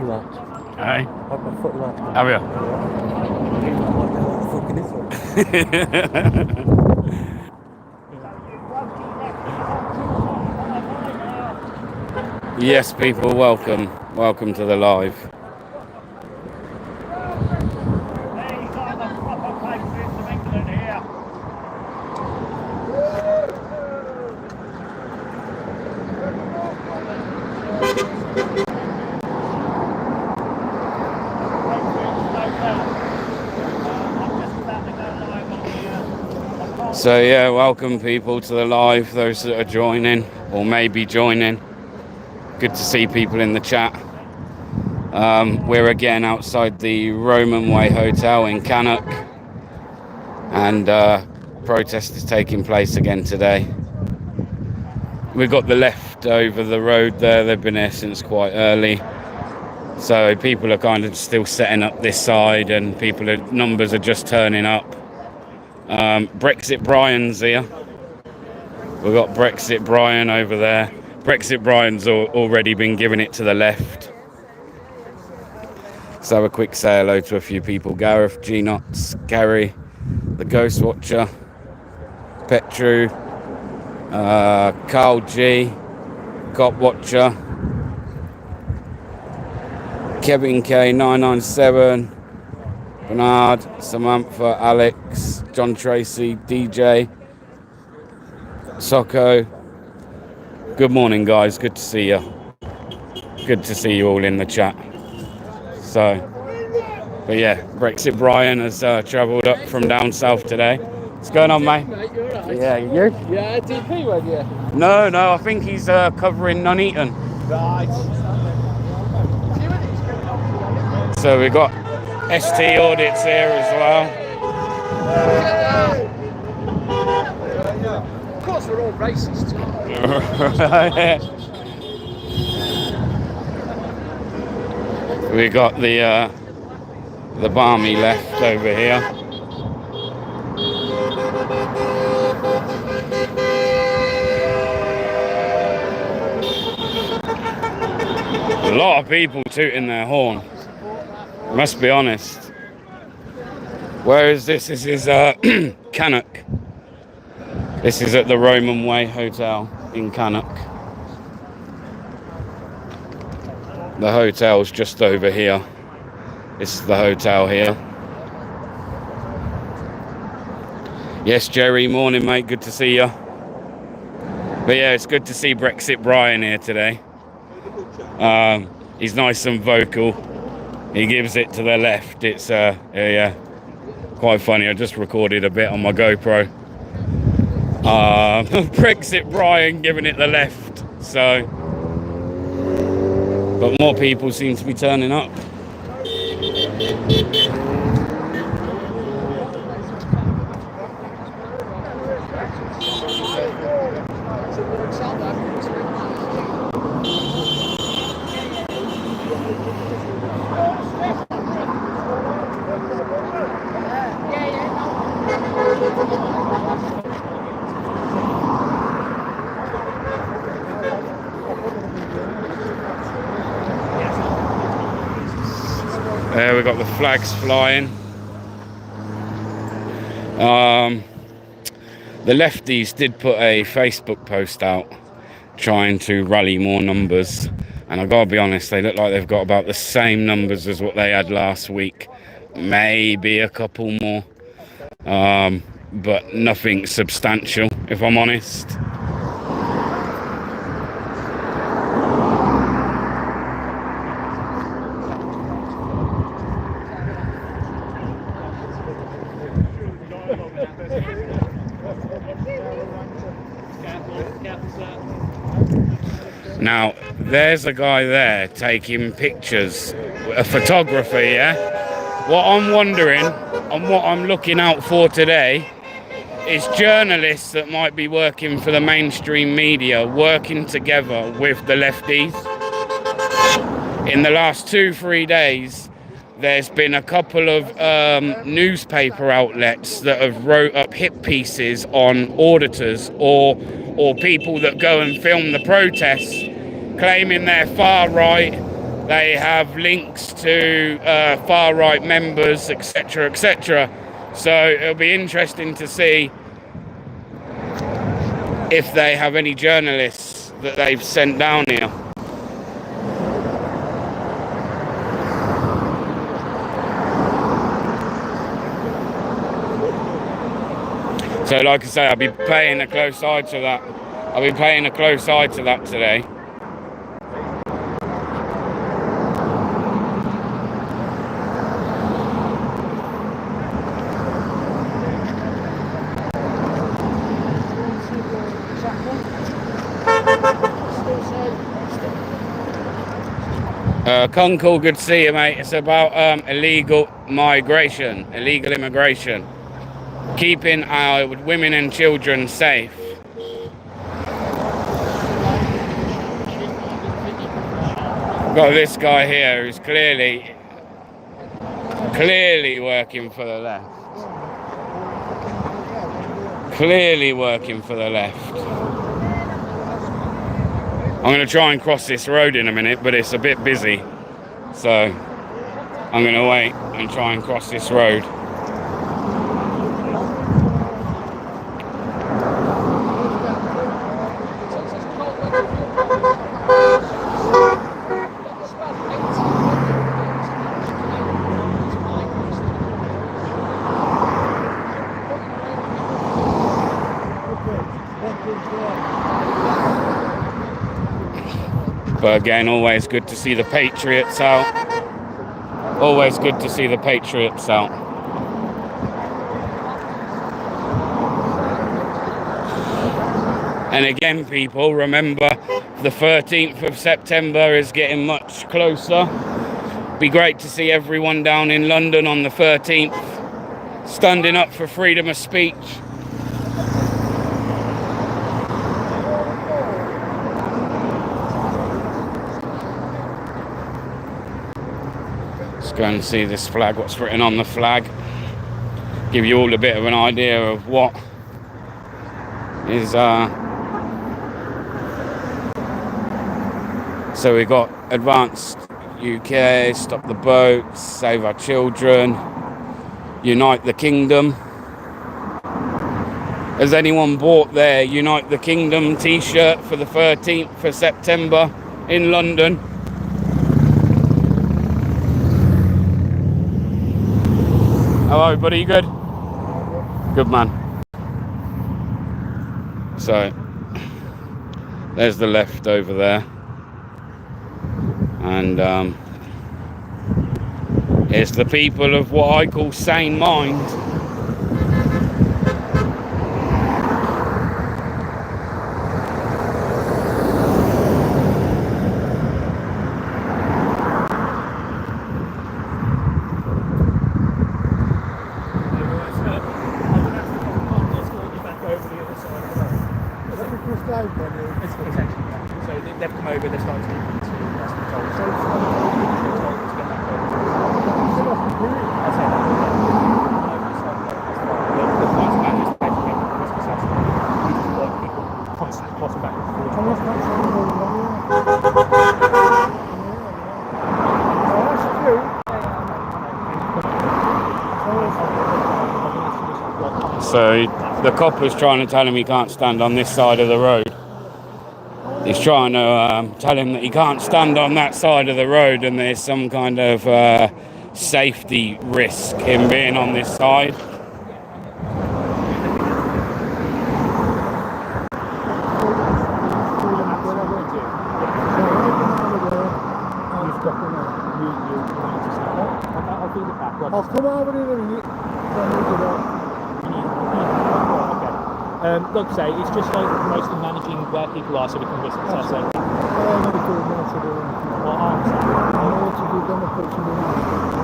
footlight. Hey? I've got footlight. Have you? Yes, people, welcome. Welcome to the live. So yeah, welcome people to the live, those that are joining or maybe joining. Good to see people in the chat. We're again outside the Roman Way Hotel in Cannock, and protest is taking place again today. We've got the left over the road there. They've been here since quite early, so people are kind of still setting up this side, and numbers are just turning up. Brexit Brian's here. We've got Brexit Brian over there. Brexit Brian's already been giving it to the left. Let's have a quick say hello to a few people. Gareth, G-Knots, Gary, the Ghost Watcher, Petru, Carl G, Cop Watcher, Kevin K, 997, Bernard, Samantha, Alex, John Tracy, DJ, Socko. Good morning, guys. Good to see you. Good to see you all in the chat. So, but yeah, Brexit Brian has travelled up from down south today. What's going on, mate? Yeah, you? Yeah, DP went, yeah. No, I think he's covering Nuneaton. Right. So we've got ST audits here as well. Of course, we're all racist. We got the balmy left over here. A lot of people tooting their horn. Must be honest. Where is this? This is Cannock. This is at the Roman Way Hotel in Cannock. The hotel's just over here. This is the hotel here. Yes, Jerry, morning, mate. Good to see you. But yeah, it's good to see Brexit Brian here today. He's nice and vocal. He gives it to the left. It's yeah, quite funny. I just recorded a bit on my GoPro. Brexit Brian giving it the left. So, but more people seem to be turning up. There we got the flags flying. The lefties did put a Facebook post out trying to rally more numbers, and I've got to be honest, they look like they've got about the same numbers as what they had last week, maybe a couple more, but nothing substantial, if I'm honest. Now, there's a guy there taking pictures, a photographer, yeah? What I'm wondering, and what I'm looking out for today, is journalists that might be working for the mainstream media, working together with the lefties. In the last 2-3 days, there's been a couple of newspaper outlets that have wrote up hit pieces on auditors or people that go and film the protests, claiming they're far right, They have links to far-right members, etc., etc. So it'll be interesting to see if they have any journalists that they've sent down here. So like I say, I'll be paying a close eye to that. I'll be paying a close eye to that today. Concord, good to see you, mate. It's about illegal immigration, keeping our women and children safe. Got this guy here who's clearly working for the left. Clearly working for the left. I'm going to try and cross this road in a minute, but it's a bit busy. So I'm going to wait and try and cross this road. But again, always good to see the Patriots out. Always good to see the Patriots out. And again, people, remember the 13th of September is getting much closer. Be great to see everyone down in London on the 13th, standing up for freedom of speech. Go and see this flag, what's written on the flag. Give you all a bit of an idea of what is so we got Advanced UK, Stop the Boats, Save Our Children, Unite the Kingdom. Has anyone bought their Unite the Kingdom t-shirt for the 13th of September in London? Hello, buddy, you good? Good man. So, there's the left over there. And it's the people of what I call sane mind. They've come over, they're starting to get into So the copper's trying to tell him he can't stand on this side of the road. He's trying to tell him that he can't stand on that side of the road, and there's some kind of safety risk in being on this side. I'll come over in a minute. Like I say, it's just like mostly managing where people are so we can risk assess it.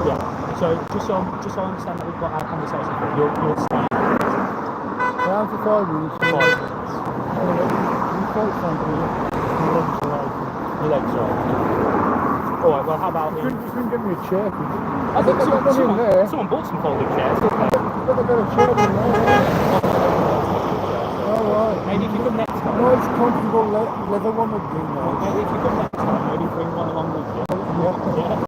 Yeah. So just so I understand that we've got our conversation here, you're staying. Around for 5 minutes. 5 minutes. Your legs are all right. Well, how about you can get me a chair? I think someone bought some folding chairs. But they've got a chair in there. Maybe if you come next time. No, it's comfortable leather one would do now. Maybe if you come next time, maybe bring one along with you. Yeah.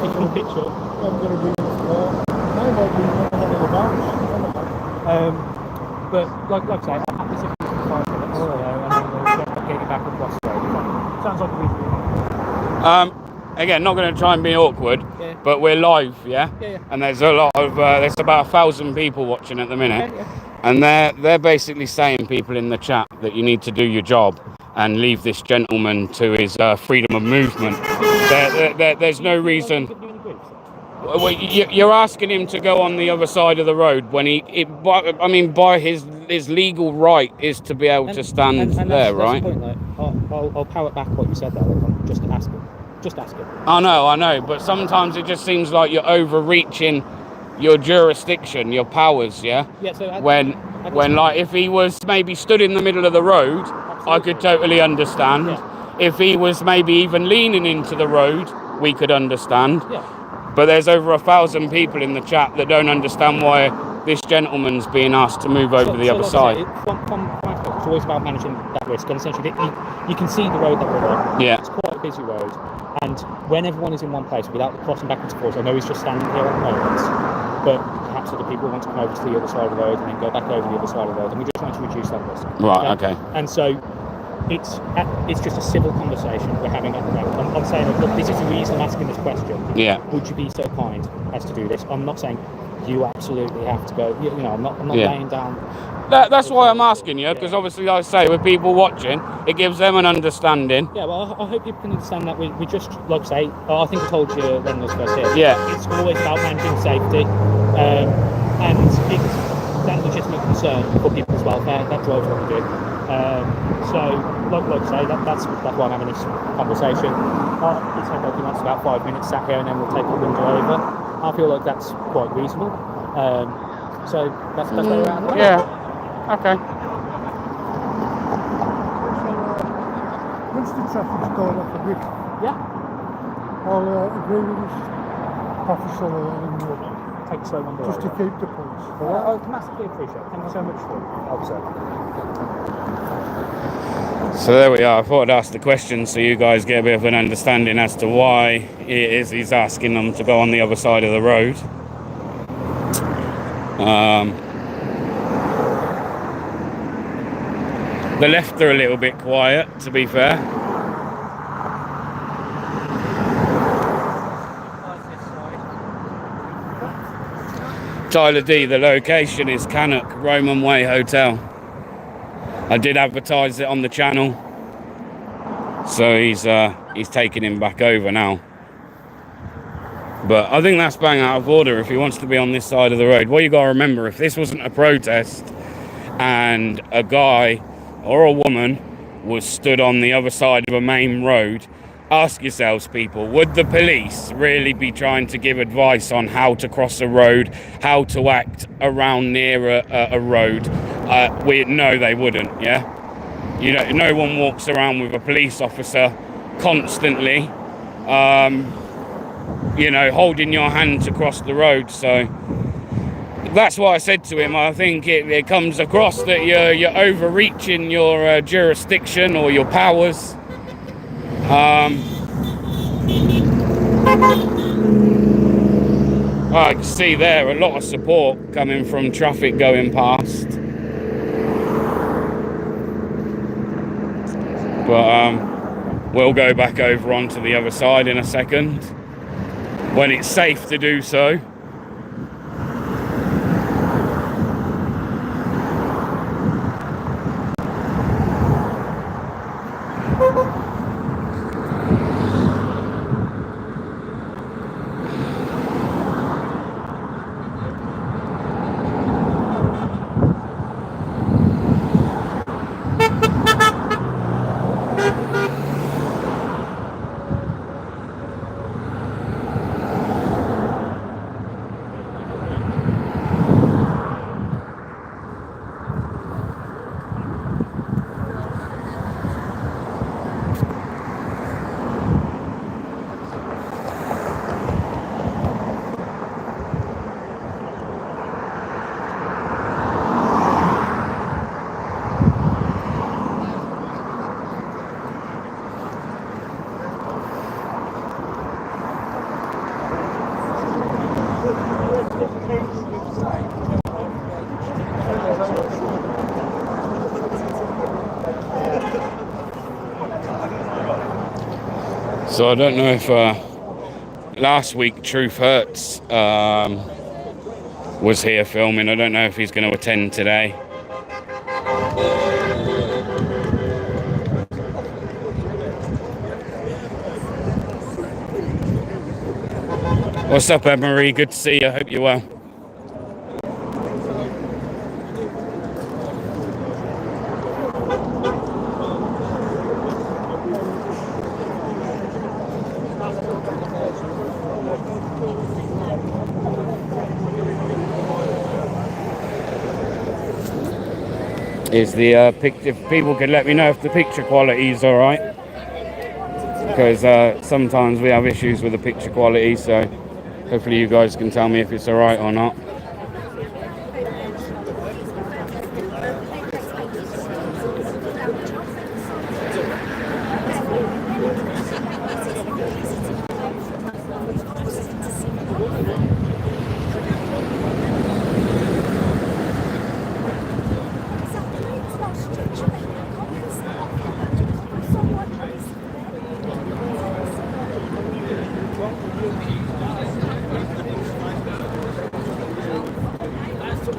Take a picture. I'm going to be in the car. I might be on the bounce. But like I say, I'm happy to be for 5 minutes, and then we'll get you back across the road. Sounds like a reasonable. Again, not going to try and be awkward, Yeah. but we're live, yeah? Yeah. And there's a lot of, there's about 1,000 people watching at the minute. Okay, yeah. And they're basically saying, people in the chat, that you need to do your job and leave this gentleman to his freedom of movement. There's no reason. Well, you're asking him to go on the other side of the road when by his legal right is to be able to stand and there, that's right? The point, like, I'll power back what you said there. Like, just ask him. Just ask him. I know, but sometimes it just seems like you're overreaching your jurisdiction, your powers, yeah? Yeah, so when like, if he was maybe stood in the middle of the road, I could totally understand. Yeah. If he was maybe even leaning into the road, we could understand. Yeah. But there's over 1,000 people in the chat that don't understand why this gentleman's being asked to move over the other side. It's always about managing that risk, and essentially you can see the road that we're on. Yeah. It's quite a busy road, and when everyone is in one place without crossing back and forth, I know he's just standing here at the moment, but perhaps other people want to come over to the other side of the road and then go back over the other side of the road, and we're just trying to reduce that risk. Right, okay. And so it's just a civil conversation we're having at the moment. I'm saying, look, this is the reason I'm asking this question. Yeah. Would you be so kind as to do this? I'm not saying you absolutely have to go. You know, I'm not laying down. That's why I'm asking you, because obviously, like I say, with people watching, it gives them an understanding. Yeah, well, I hope you can understand that we just, like I say, I think I told you when I was first here. Yeah. It's always about managing safety, and it's that legitimate concern for people's welfare that drives what we do. So, like I say, that's why I'm having this conversation. It's taken us about 5 minutes sat here, and then we'll take the window over. I feel like that's quite reasonable. So that's where we're at. Yeah. Okay. Once the traffic's gone off a bit, Yeah. I'll agree with this officer and Take slow window just to over. keep the peace. I massively appreciate it. Thank you so much for it, officer. So there we are. I thought I'd ask the question so you guys get a bit of an understanding as to why it is he's asking them to go on the other side of the road. The left are a little bit quiet, to be fair. Tyler D, the location is Cannock, Roman Way Hotel. I did advertise it on the channel, so he's taking him back over now. But I think that's bang out of order if he wants to be on this side of the road. What you got to remember, if this wasn't a protest and a guy or a woman was stood on the other side of a main road, ask yourselves, people, would the police really be trying to give advice on how to cross a road, how to act around near a road? No, they wouldn't, yeah? You know, no one walks around with a police officer constantly, you know, holding your hand to cross the road. So that's what I said to him. I think it comes across that you're overreaching your jurisdiction or your powers. I can see there a lot of support coming from traffic going past. But we'll go back over onto the other side in a second when it's safe to do so. So I don't know if last week Truth Hurts was here filming. I don't know if he's going to attend today. What's up, Ed-Marie? Good to see you. I hope you're well. Is the picture? If people could let me know if the picture quality is all right, because sometimes we have issues with the picture quality. So hopefully you guys can tell me if it's all right or not.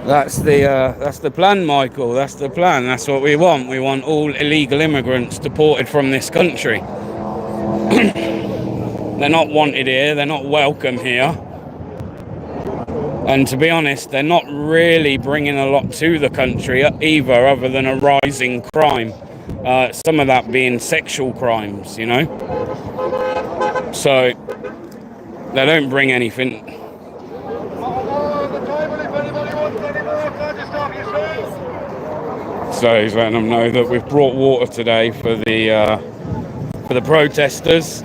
That's the plan, Michael. That's the plan. That's what we want. We want all illegal immigrants deported from this country. They're not wanted here. They're not welcome here. And to be honest, they're not really bringing a lot to the country either, other than a rising crime. Some of that being sexual crimes, you know. So they don't bring anything. So he's letting them know that we've brought water today for the protesters.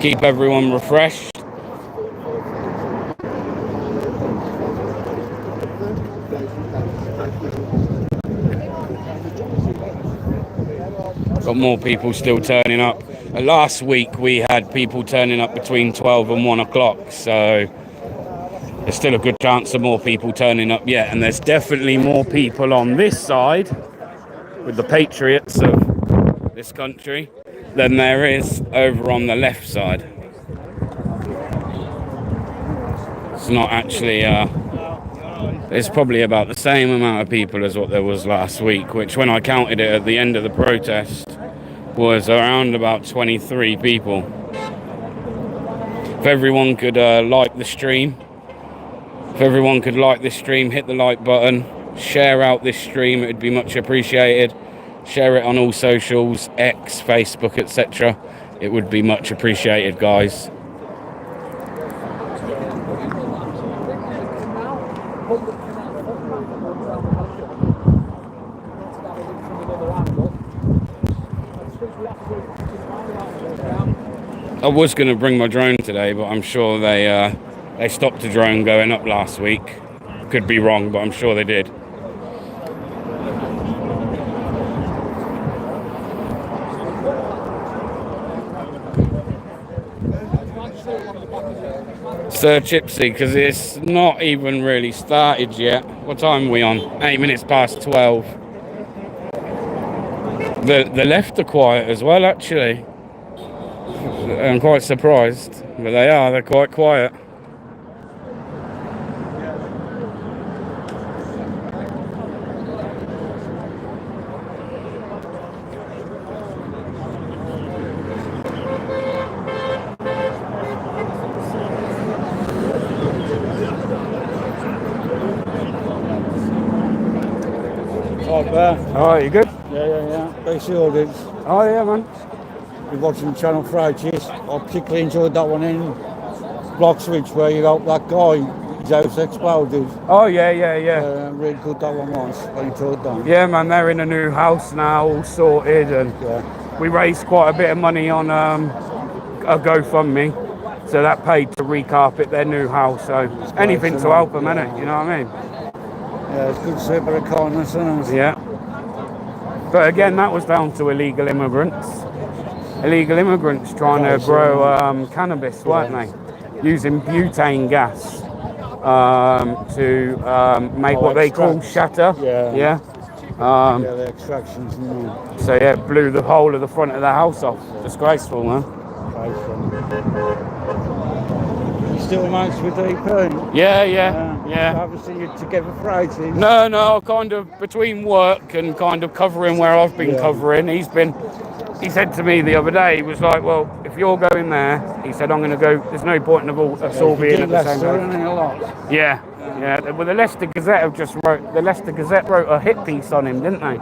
Keep everyone refreshed. Got more people still turning up. Last week we had people turning up between 12 and 1 o'clock, so there's still a good chance of more people turning up yet. And there's definitely more people on this side with the patriots of this country than there is over on the left side. It's not actually it's probably about the same amount of people as what there was last week, which when I counted it at the end of the protest was around about 23 people. If everyone could like the stream, if everyone could like this stream, hit the like button, share out this stream, it would be much appreciated. Share it on all socials, X, Facebook, etc. It would be much appreciated, guys. I was going to bring my drone today, but I'm sure they stopped a drone going up last week. Could be wrong, but I'm sure they did. Sir Chipsy, because it's not even really started yet. What time are we on? 8 minutes past 12. The left are quiet as well, actually. I'm quite surprised, but they're quite quiet. Alright, You good? yeah. Basically all this. Oh yeah, man. Been watching Channel Fridays. I particularly enjoyed that one in Block Switch where you got that guy, his house exploded. Oh yeah. Really good that one was. I enjoyed that. Yeah, man, they're in a new house now, all sorted, and we raised quite a bit of money on a GoFundMe, so that paid to recarpet their new house. So anything to help them, innit? You know what I mean? Yeah, it's good to see a bit of kindness, isn't it? Yeah. But again, that was down to illegal immigrants. Illegal immigrants trying to grow cannabis, weren't they? Using butane gas. to make what they call shatter. Yeah. Yeah. The extractions and all. So yeah, blew the whole of the front of the house off. Disgraceful, man. You still mates with DP? Yeah. So obviously you're together for ages. No, kind of between work and kind of covering where I've been covering. He said to me the other day, he was like, well, if you're going there, he said, I'm going to go, there's no point of us all being at the same time. Yeah. Well, the Leicester Gazette wrote a hit piece on him, didn't they?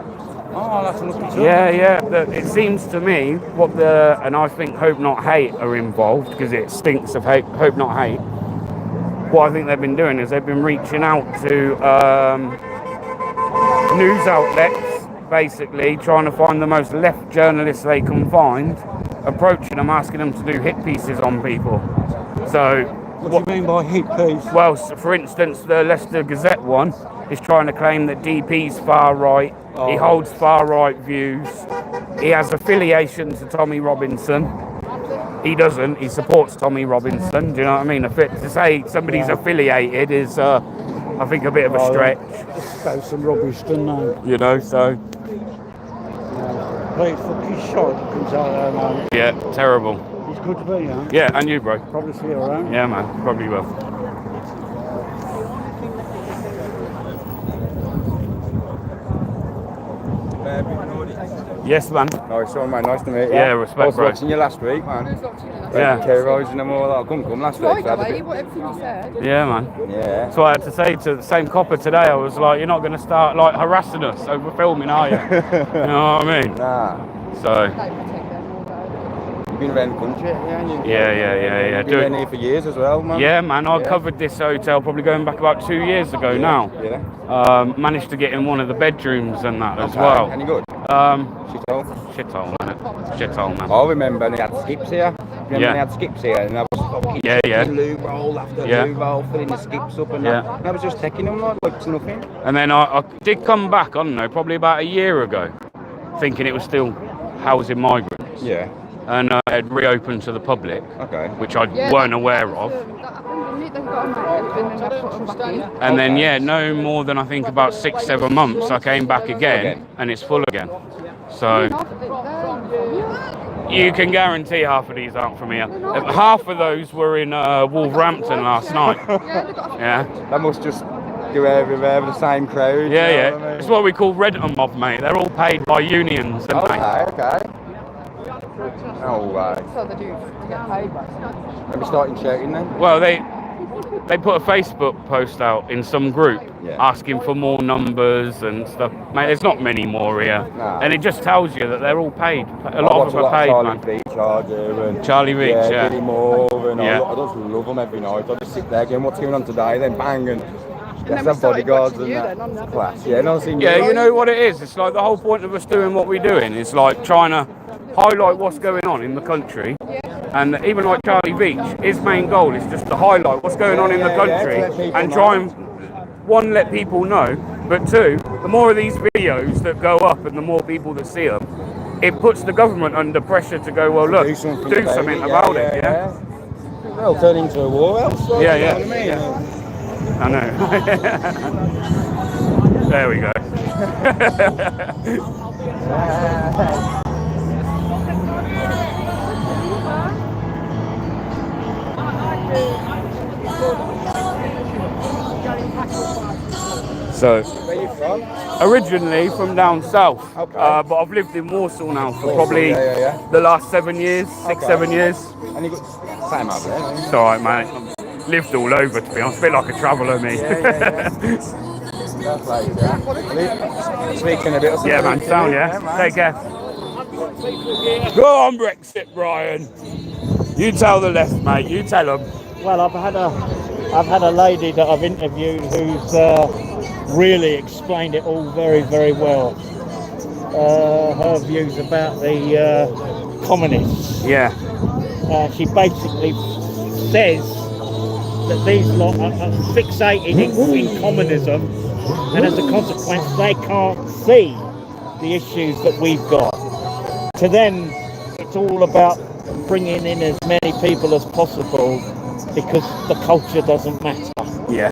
Oh, that's a lucky job. Yeah. It seems to me and I think Hope Not Hate are involved because it stinks of Hope Not Hate. What I think they've been doing is they've been reaching out to news outlets, basically trying to find the most left journalists they can find, approaching them, asking them to do hit pieces on people. So, what do you mean by hit piece? Well, for instance, the Leicester Gazette one is trying to claim that DP's far right. Oh. He holds far right views. He has affiliation to Tommy Robinson. He doesn't. He supports Tommy Robinson. Do you know what I mean? To say somebody's affiliated is, I think, a bit of a stretch. That's some rubbish, doesn't they? You know, so. Great fucking shot comes out there, man. Yeah, terrible. It's good to be, huh? Yeah, and you, bro. Probably see you around. Yeah, man. Probably will. Yes, man. Nice one, man. Nice to meet you. Yeah, respect, I was bro. watching you last week, man. Yeah. K-Rose and them all that. Come last week. Yeah, man. Yeah. So I had to say to the same copper today, I was like, you're not going to start like harassing us over filming, are you? You know what I mean? Nah. So. You've been around the country, haven't you? Yeah. You've been around here for years as well, man. Yeah, man. I covered this hotel probably going back about 2 years ago now. Yeah. Managed to get in one of the bedrooms and that as well. Any good? Shithole, man. Shithole, man. I remember they had skips here. They had skips here, and I was fucking loo roll after loo roll, filling the skips up and that. And I was just taking them like it's nothing. And then I did come back, I don't know, probably about a year ago, thinking it was still housing migrants. Yeah. And it had reopened to the public, which I weren't aware of. And then, no more than I think about 6-7 months, I came back again, and it's full again. So you can guarantee half of these aren't from here. Half of those were in Wolverhampton last night. Yeah. That must just go everywhere with the same crowd. Yeah. I mean? It's what we call rent-a mob, mate. They're all paid by unions, aren't they? Okay. Oh, right. So they do get paid. Are we starting shouting then? Well, they put a Facebook post out in some group asking for more numbers and stuff. Mate, there's not many more here. Nah. And it just tells you that they're all paid. A lot of them are paid, man. Charlie Beach, yeah. Billy Moore, and I just love them every night. I just sit there going, what's going on today? Then bang, and let's have bodyguards and that. Class. Yeah, you know what it is? It's like the whole point of us doing what we're doing is like trying to highlight what's going on in the country. And even like Charlie Beach, his main goal is just to highlight what's going on in the country and try and, one, let people know, but two, the more of these videos that go up and the more people that see them, it puts the government under pressure to go, well, look, do something about it, yeah? Well, turn into a war elsewhere. Yeah. You know what I know. There we go. So, where are you from? Originally from down south, but I've lived in Warsaw now for probably the last 7 years, 7 years. And you got same over there. It's alright, mate. I've lived all over, to be honest. A bit like a traveller, me. Speaking a bit of yeah, man. Sound, yeah. Take care. Go on, Brexit, Brian. You tell the left, mate. You tell them. Well, I've had a lady that I've interviewed who's really explained it all very, very well. Her views about the communists. Yeah. She basically says that these lot are fixated in communism, and as a consequence, they can't see the issues that we've got. To them, it's all about bringing in as many people as possible because the culture doesn't matter. Yeah.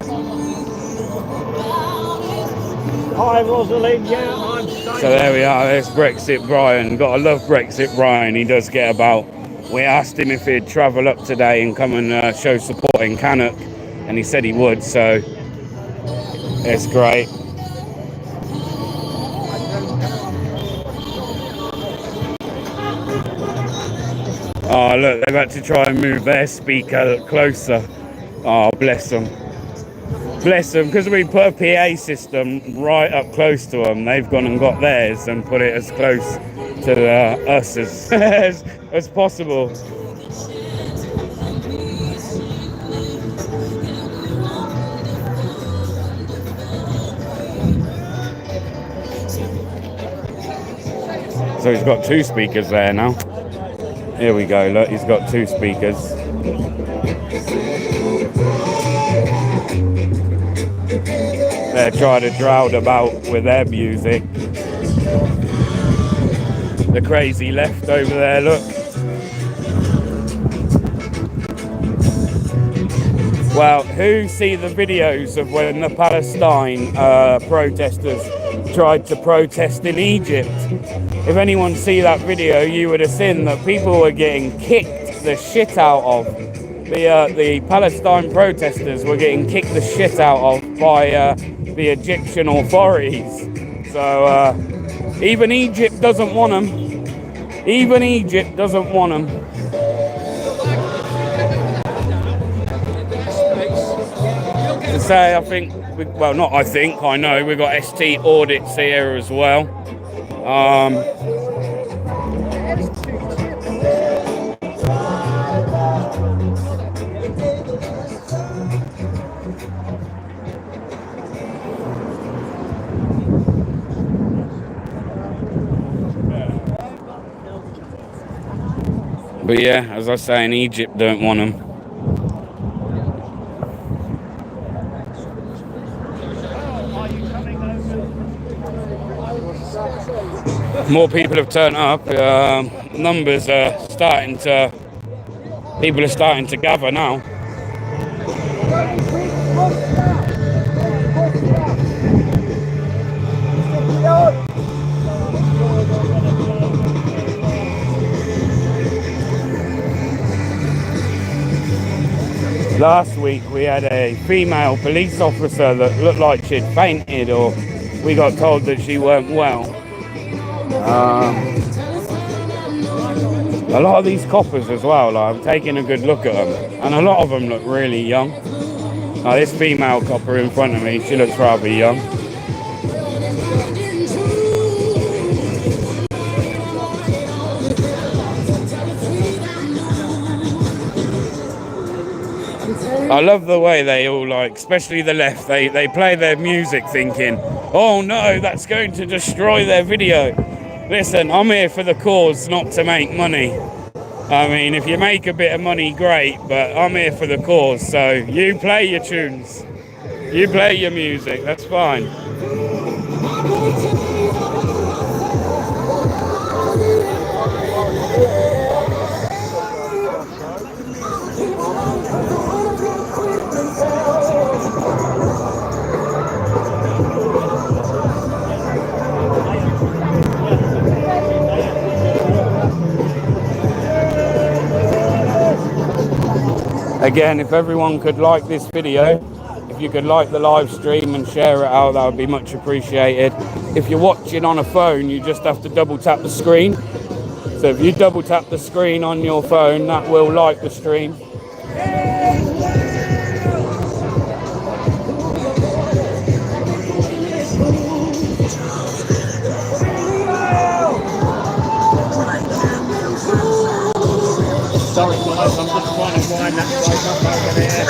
Hi Rosalind, yeah, I'm staying. So there we are, there's Brexit Brian. Gotta love Brexit Brian, he does get about. We asked him if he'd travel up today and come and show support in Cannock, and he said he would, so it's great. Oh look, they've had to try and move their speaker closer. Oh, bless them. Bless them, because we put a PA system right up close to them, they've gone and got theirs and put it as close to us as possible. So he's got two speakers there now. Here we go, look, he's got two speakers. They're trying to drown about with their music. The crazy left over there, look. Well, who see the videos of when the Palestine protesters tried to protest in Egypt? If anyone see that video, you would have seen that people were getting kicked the shit out of. The Palestine protesters were getting kicked the shit out of by the Egyptian authorities. So even Egypt doesn't want them. Even Egypt doesn't want them. To say, I think, well, not I think, I know, we've got ST audits here as well. But yeah, as I say, in Egypt don't want them. More people have turned up. Numbers are starting to. People are starting to gather now. Last week we had a female police officer that looked like she'd fainted, or we got told that she weren't well. A lot of these coppers as well, like, I'm taking a good look at them, and a lot of them look really young. Now, this female copper in front of me, she looks rather young. I love the way they all, like, especially the left, they play their music thinking, oh no, that's going to destroy their video. Listen, I'm here for the cause, not to make money. I mean, if you make a bit of money, great, but I'm here for the cause, so you play your tunes. You play your music, that's fine. Again, if everyone could like this video, if you could like the live stream and share it out, that would be much appreciated. If you're watching on a phone, you just have to double tap the screen. So if you double tap the screen on your phone, that will like the stream. Sorry guys, I'm just trying to wind that bloke up over there.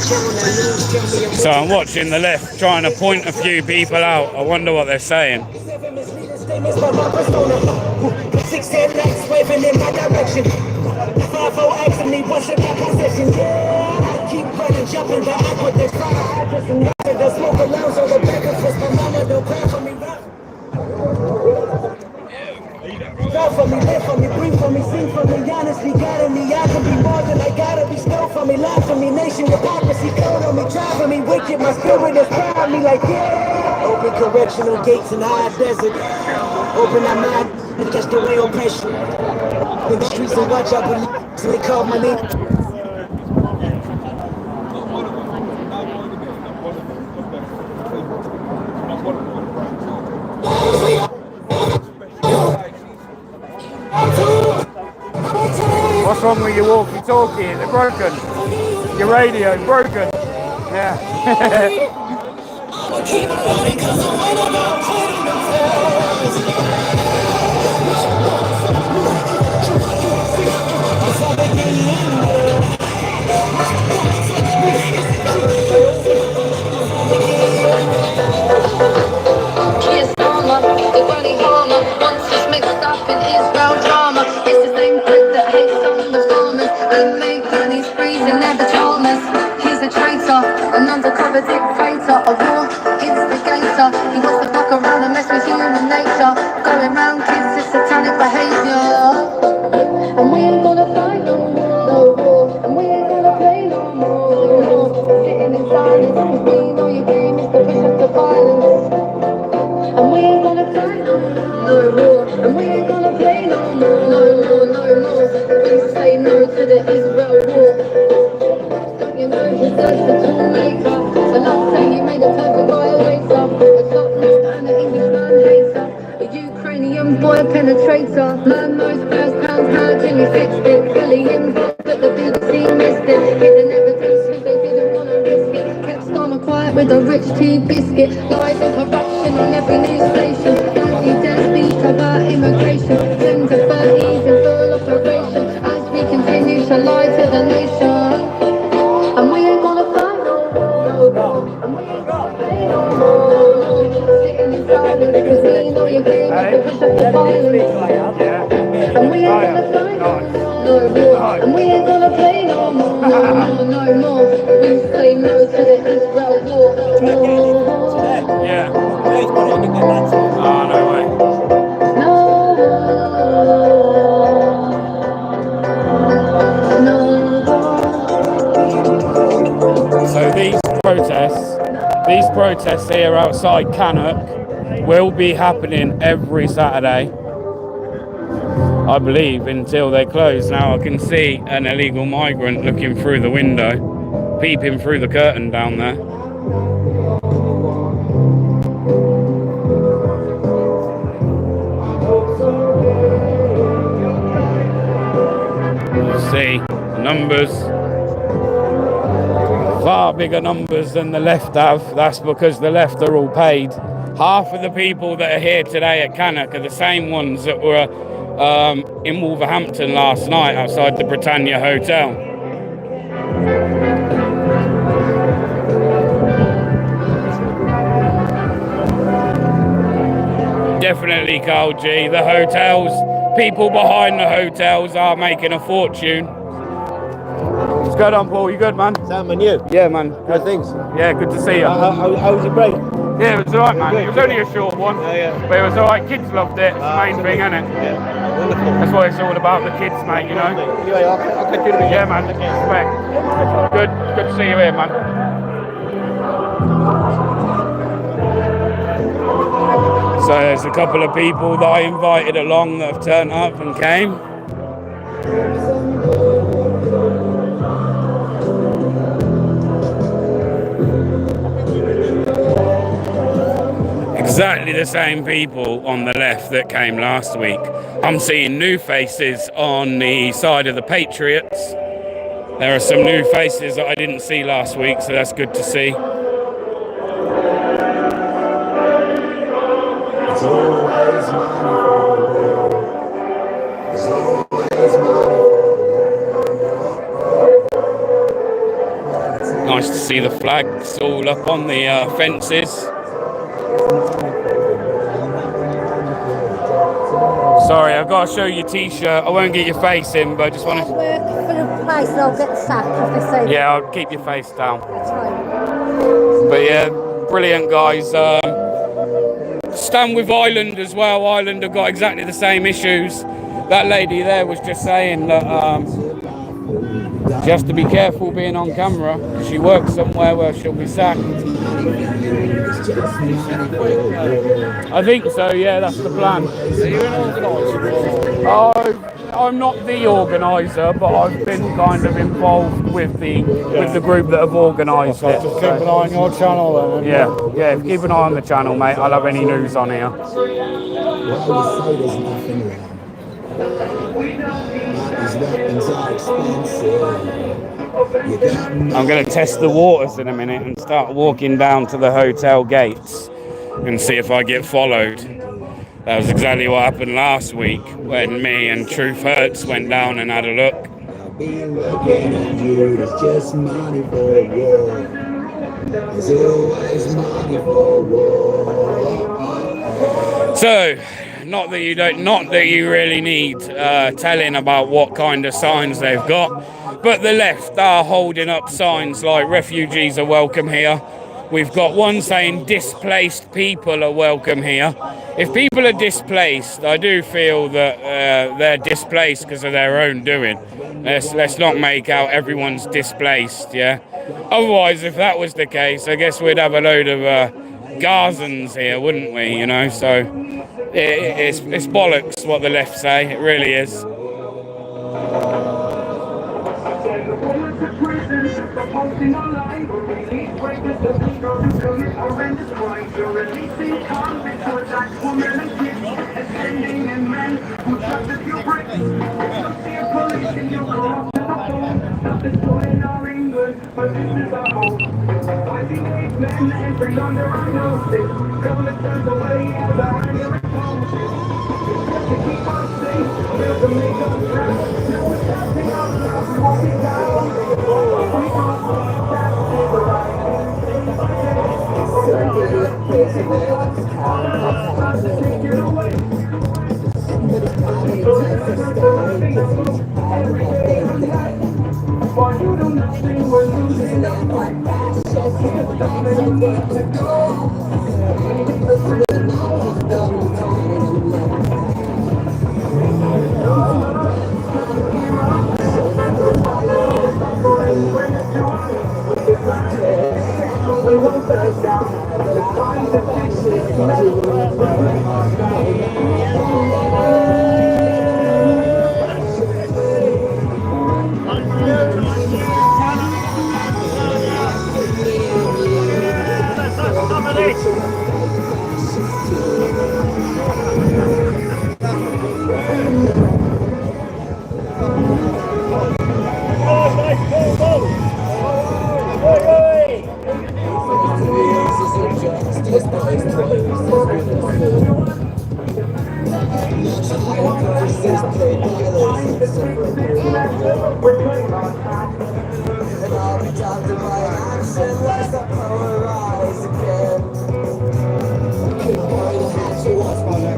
So I'm watching the left, trying to point a few people out. I wonder what they're saying. Keep running, jumping the aqua, the fire, the smoke alarms on the back of my mama, don't cry for me, God for me, live for me, breathe for me, sing for me, honestly guiding me. I can be more than I gotta be, still for me, lie for me, nation hypocrisy, code on me, try for me, wicked, my spirit is proud me like yeah. Open correctional gates in high desert. Open our mind, just the way oppression. In the streets and watch out, believe, so they call my name. What's wrong with your walkie-talkie? Is it broken? Your radio broken? Yeah. The bloody harmer, once it's mixed up in Israel drama. It's the same prick that hates on the farmers. They make money sprees in their pajamas. He's a traitor, an undercover dictator, a war instigator. He wants to fuck around and mess with human nature. Going round kids is satanic behaviour. And we ain't gonna fight no more, and we ain't gonna play no more. Sitting in silence, cause we know your game is to push us to violence. And we ain't gonna fight no more, and we ain't gonna play no more, no more. We say no to the Israel war. Don't you know he's just a toolmaker? So not saying you made a perfect violator. A Scotland and an Englishman hater. A Ukrainian boy penetrator. Man knows first-hand how Jimmy fixed it. Fully involved, but the BBC missed it. Hidden evidence, cause they didn't want to risk it. Kept Starmer quiet with a rich tea biscuit. Lies and corruption on every news station. Anti-death speech about immigration. 10 to 30s in full operation. As we continue to lie to the nation. And we ain't gonna fight no more, and we ain't gonna play no more. Sitting in silence, cause we know your game is to push us to violence. And we ain't gonna fight no more, and we ain't gonna play no more, no more. We say no to the Israel war. Yeah. Oh, no way. So these protests here outside Cannock will be happening every Saturday, I believe, until they close. Now I can see an illegal migrant looking through the window, peeping through the curtain down there. You see numbers. Far bigger numbers than the left have. That's because the left are all paid. Half of the people that are here today at Cannock are the same ones that were in Wolverhampton last night outside the Britannia Hotel. Definitely, Carl G. The hotels, people behind the hotels are making a fortune. What's going on, Paul? You good, man? Sam and you? Yeah, man. Good things. Yeah, good to see you. How was your break? Yeah, it was alright, man. It was only a short one, yeah. but it was alright. Kids loved it. It's the main thing, isn't it? Yeah, wonderful. That's what it's all about, the kids, mate, you know? Anyway, I'll catch you in a bit. Yeah, man. Respect. Good to see you here, man. So there's a couple of people that I invited along that have turned up and came. Exactly the same people on the left that came last week. I'm seeing new faces on the side of the Patriots. There are some new faces that I didn't see last week, so that's good to see. Nice to see the flags all up on the fences. Sorry, I've got to show you t-shirt. I won't get your face in, but I just want to... Work for the place, I'll get sacked if they say Yeah, I'll keep your face down. that's fine. But yeah, brilliant guys. Stand with Ireland as well. Ireland have got exactly the same issues. That lady there was just saying that she has to be careful being on camera. She works somewhere where she'll be sacked. I think so, yeah, that's the plan. Are you an organiser? I'm not the organiser, but I've been kind of involved with the group that have organised it. Just keep an eye on your channel then. Yeah, keep an eye on the channel, mate. I'll have any news on here. I'm going to test the waters in a minute and start walking down to the hotel gates and see if I get followed. That was exactly what happened last week when me and Truth Hurts went down and had a look. So, not that you really need telling about what kind of signs they've got, but the left are holding up signs like refugees are welcome here. We've got one saying displaced people are welcome here. If people are displaced, I do feel that they're displaced because of their own doing. Let's not make out everyone's displaced, yeah? Otherwise, if that was the case, I guess we'd have a load of Gazans here, wouldn't we, you know? So it's bollocks what the left say, it really is.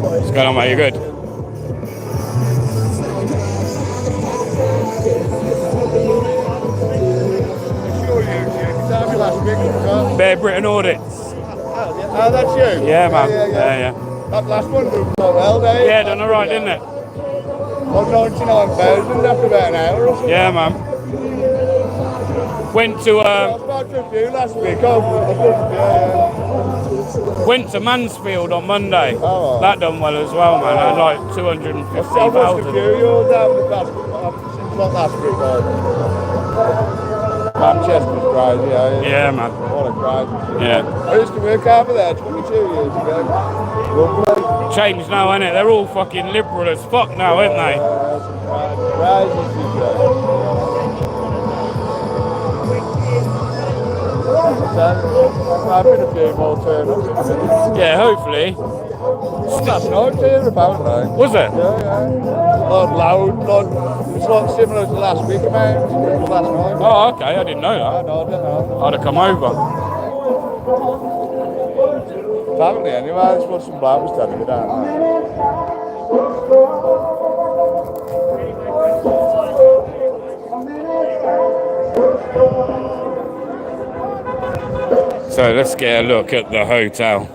What's going on, mate? You good? Bear Britain Audits. Oh, that's you? Yeah, man. Yeah. That last one did quite well, didn't it? Yeah, done alright, didn't it? Well, 99,000 after about an hour or something. Yeah, man. Went to I spoke to a few last week. went to Mansfield on Monday. Oh, right. That done well as well, man. I had like 250,000. I've watched a few yours down the past, since like last week. Manchester's crazy, yeah. Yeah, man. What a crazy. Yeah. I used to work over there 22 years ago. Lovely. Changed now, innit? They're all fucking liberal as fuck now, aren't they? Crazy. I've been a few more turn-ups. Yeah, hopefully. Last night here, apparently. Was it? Yeah. Not loud, not. It's like similar to last week, man. Last night. Oh, okay, I didn't know that. No, I don't know. I'd have come over. Apparently, anyway, that's what some bloke was telling me, don't they? So let's get a look at the hotel.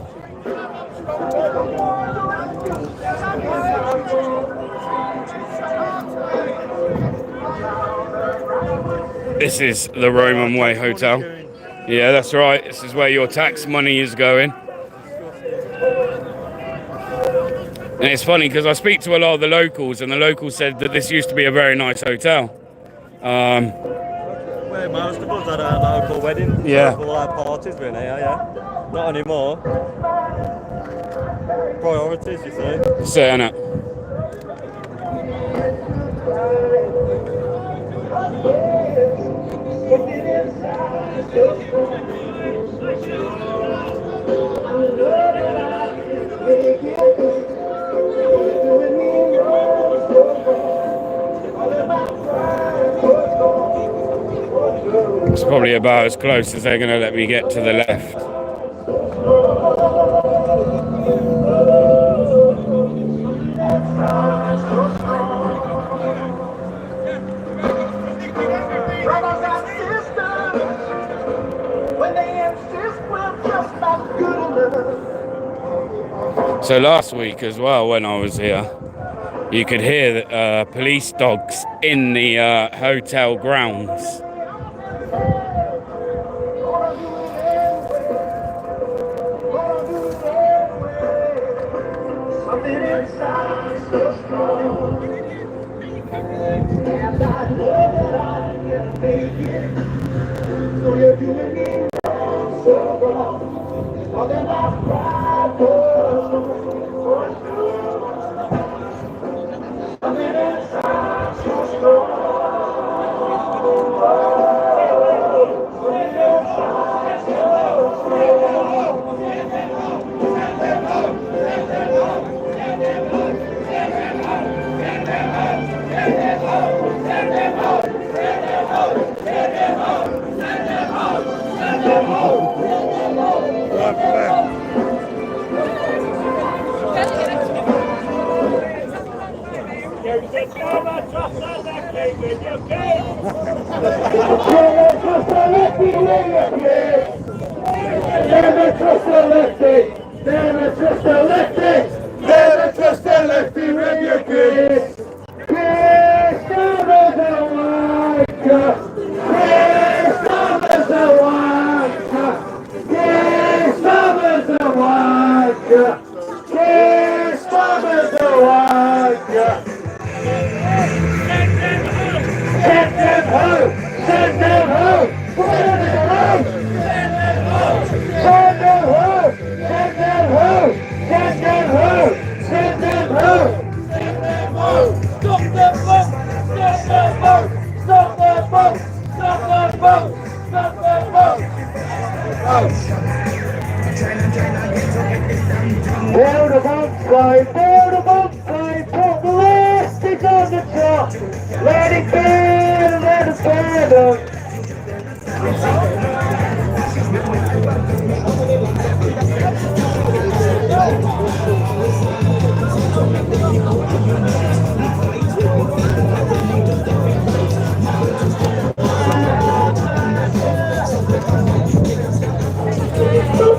This is the Roman Way Hotel. Yeah, that's right. This is where your tax money is going. And it's funny because I speak to a lot of the locals, and the locals said that this used to be a very nice hotel. Where most of us had our local weddings, Yeah. all our parties were in here, yeah. Not anymore. Priorities, you see. Saying it. It's probably about as close as they're going to let me get to the left. So last week as well, when I was here, you could hear the police dogs in the hotel grounds.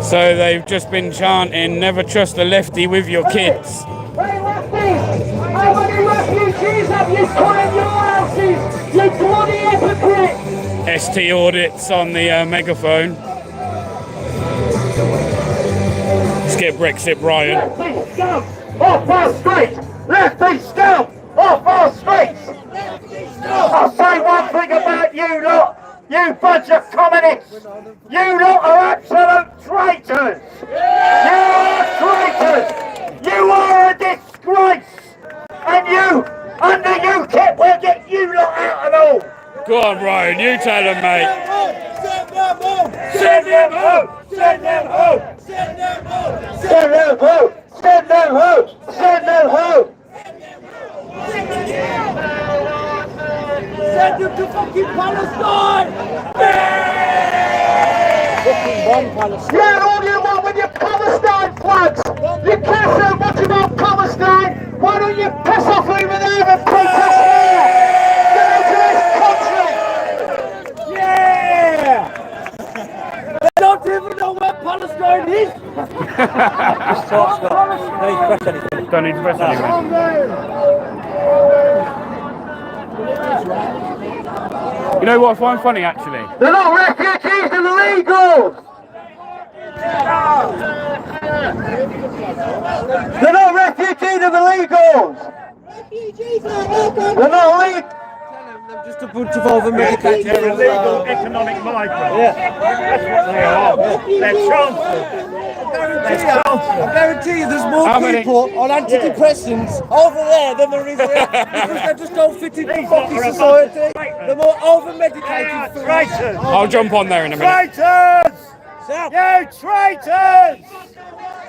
So they've just been chanting, never trust a lefty with your kids. Hey, lefties! How many refugees have you put in your houses? You bloody hypocrite! ST audits on the megaphone. Skip Brexit, Brian. Lefty scum off our streets! Lefty scum off our streets! I'll say one thing about you lot, you bunch of communists! You lot are absolute traitors! You are traitors! You are a disgrace! And you, under UKIP, will get you lot out of all! Go on, Brian, you tell them, mate. Set Send them home! Send them home! Send them home! Send them home! Send them home! Send them home! Send them to fucking Palestine! Yeah, all you want with your Palestine flags! You care so much about Palestine! Why don't you piss off over there and protest here? Get into this country! Yeah! They don't even know where Palestine is! Don't need to press anything. You know what I find funny actually? They're not refugees, they're illegals! They're not refugees, they're illegals! They're not illegal! Just a bunch of over-medicated illegal economic migrants. Yeah. That's what they are. They're chancellors. I guarantee you there's more people on antidepressants over there than there is here because they just don't fit into fucking society. They're more over-medicated. Traitors! I'll jump on there in a minute. Traitors! You traitors!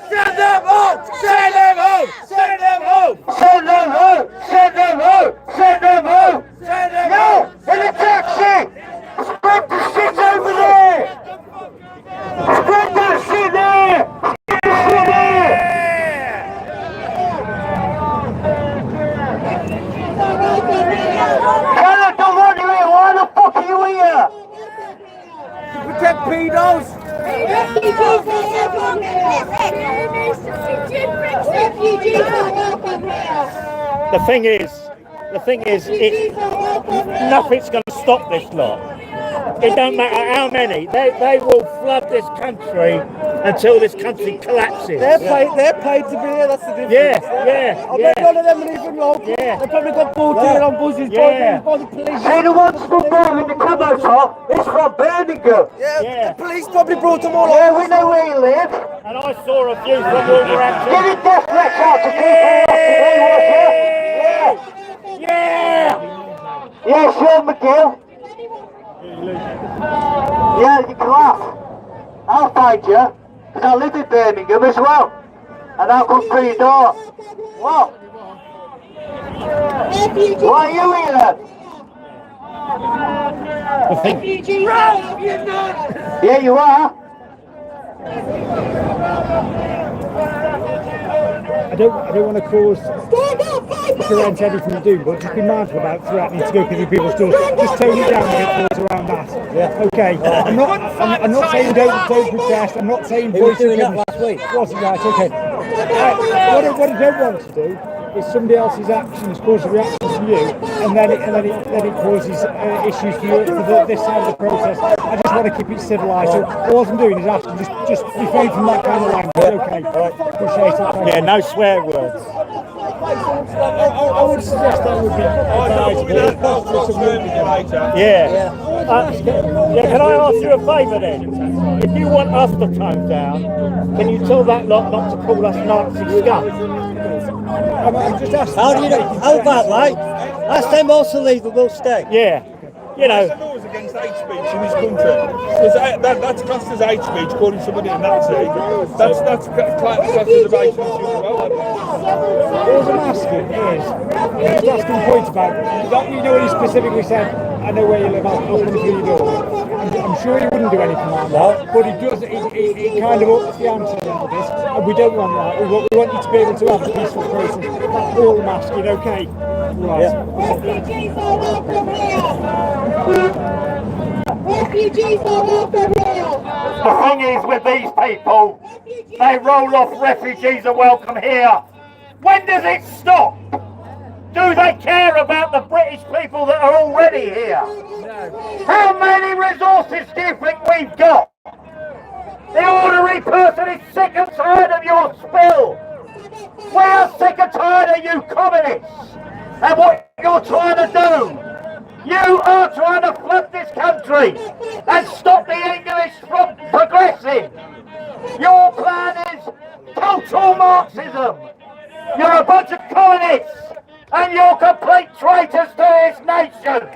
Send them home! Send them home! Send them home! Send them home! Send them home! Send them home! Send them home! In a taxi! Spread the shit over there! Spread that shit there! Spread the shit there! Cannock, don't want you here! Why the fuck are you here? To protect pedos! The thing is, nothing's going to stop this lot. It don't matter how many. They will flood this country until this country collapses. They're paid to be here, that's the difference. Yeah. I bet none of them are even local. Yeah. They probably got bought here on buses by the police. Hey, the ones from there in the camo top, it's from Birmingham. Yeah, the police probably brought them all over. Yeah, we know where you live. And I saw a few from Wolverhampton. Give it death threats out to people. Yeah, Sean McGill. Yeah, you can laugh. I'll find you, because I live in Birmingham as well. And I'll come through your door. What? Why are you here then? Yeah, you are. I don't want to cause prevent anything to do, but just be mindful about threatening to go through people's doors. Just tone it down a bit for us around that. Yeah. Okay. I'm not saying don't protest. I'm not saying voice your opinion. Last week. Wasn't right? Okay. What I don't want to do is somebody else's actions cause a reaction from you, and then it causes issues for this side of the process. I just want to keep it civilised. So all I'm doing is asking, just refrain from that kind of language. Okay. Appreciate it. Yeah, no swear words. I would suggest that would be advisable. Yeah. Can I ask you a favour then? If you want us to tone down, can you tell that lot not to call us Nazi scum? I'm just asking. How do you know? How bad, like? Last time also leave, we'll stay. Yeah. You know. There's laws against hate speech in this country. That's classed as hate speech, calling somebody a Nazi. That's classed as a racist as well. All I'm asking is, just asking points about, you know when he specifically said, I know where you live, I'll come through your door. I'm sure he wouldn't do anything like that, but he does, he kind of ups the ante a little bit, and we don't want that. We want you to be able to have a peaceful process. That's all I'm asking, okay? Right. Yeah. Refugees are welcome here! Refugees are welcome here! The thing is with these people, they roll off refugees are welcome here. When does it stop? Do they care about the British people that are already here? No. How many resources do you think we've got? The ordinary person is sick and tired of your spill. We are sick and tired of you communists and what you're trying to do. You are trying to flood this country and stop the English from progressing. Your plan is total Marxism. You're a bunch of communists and you're complete traitors to this nation.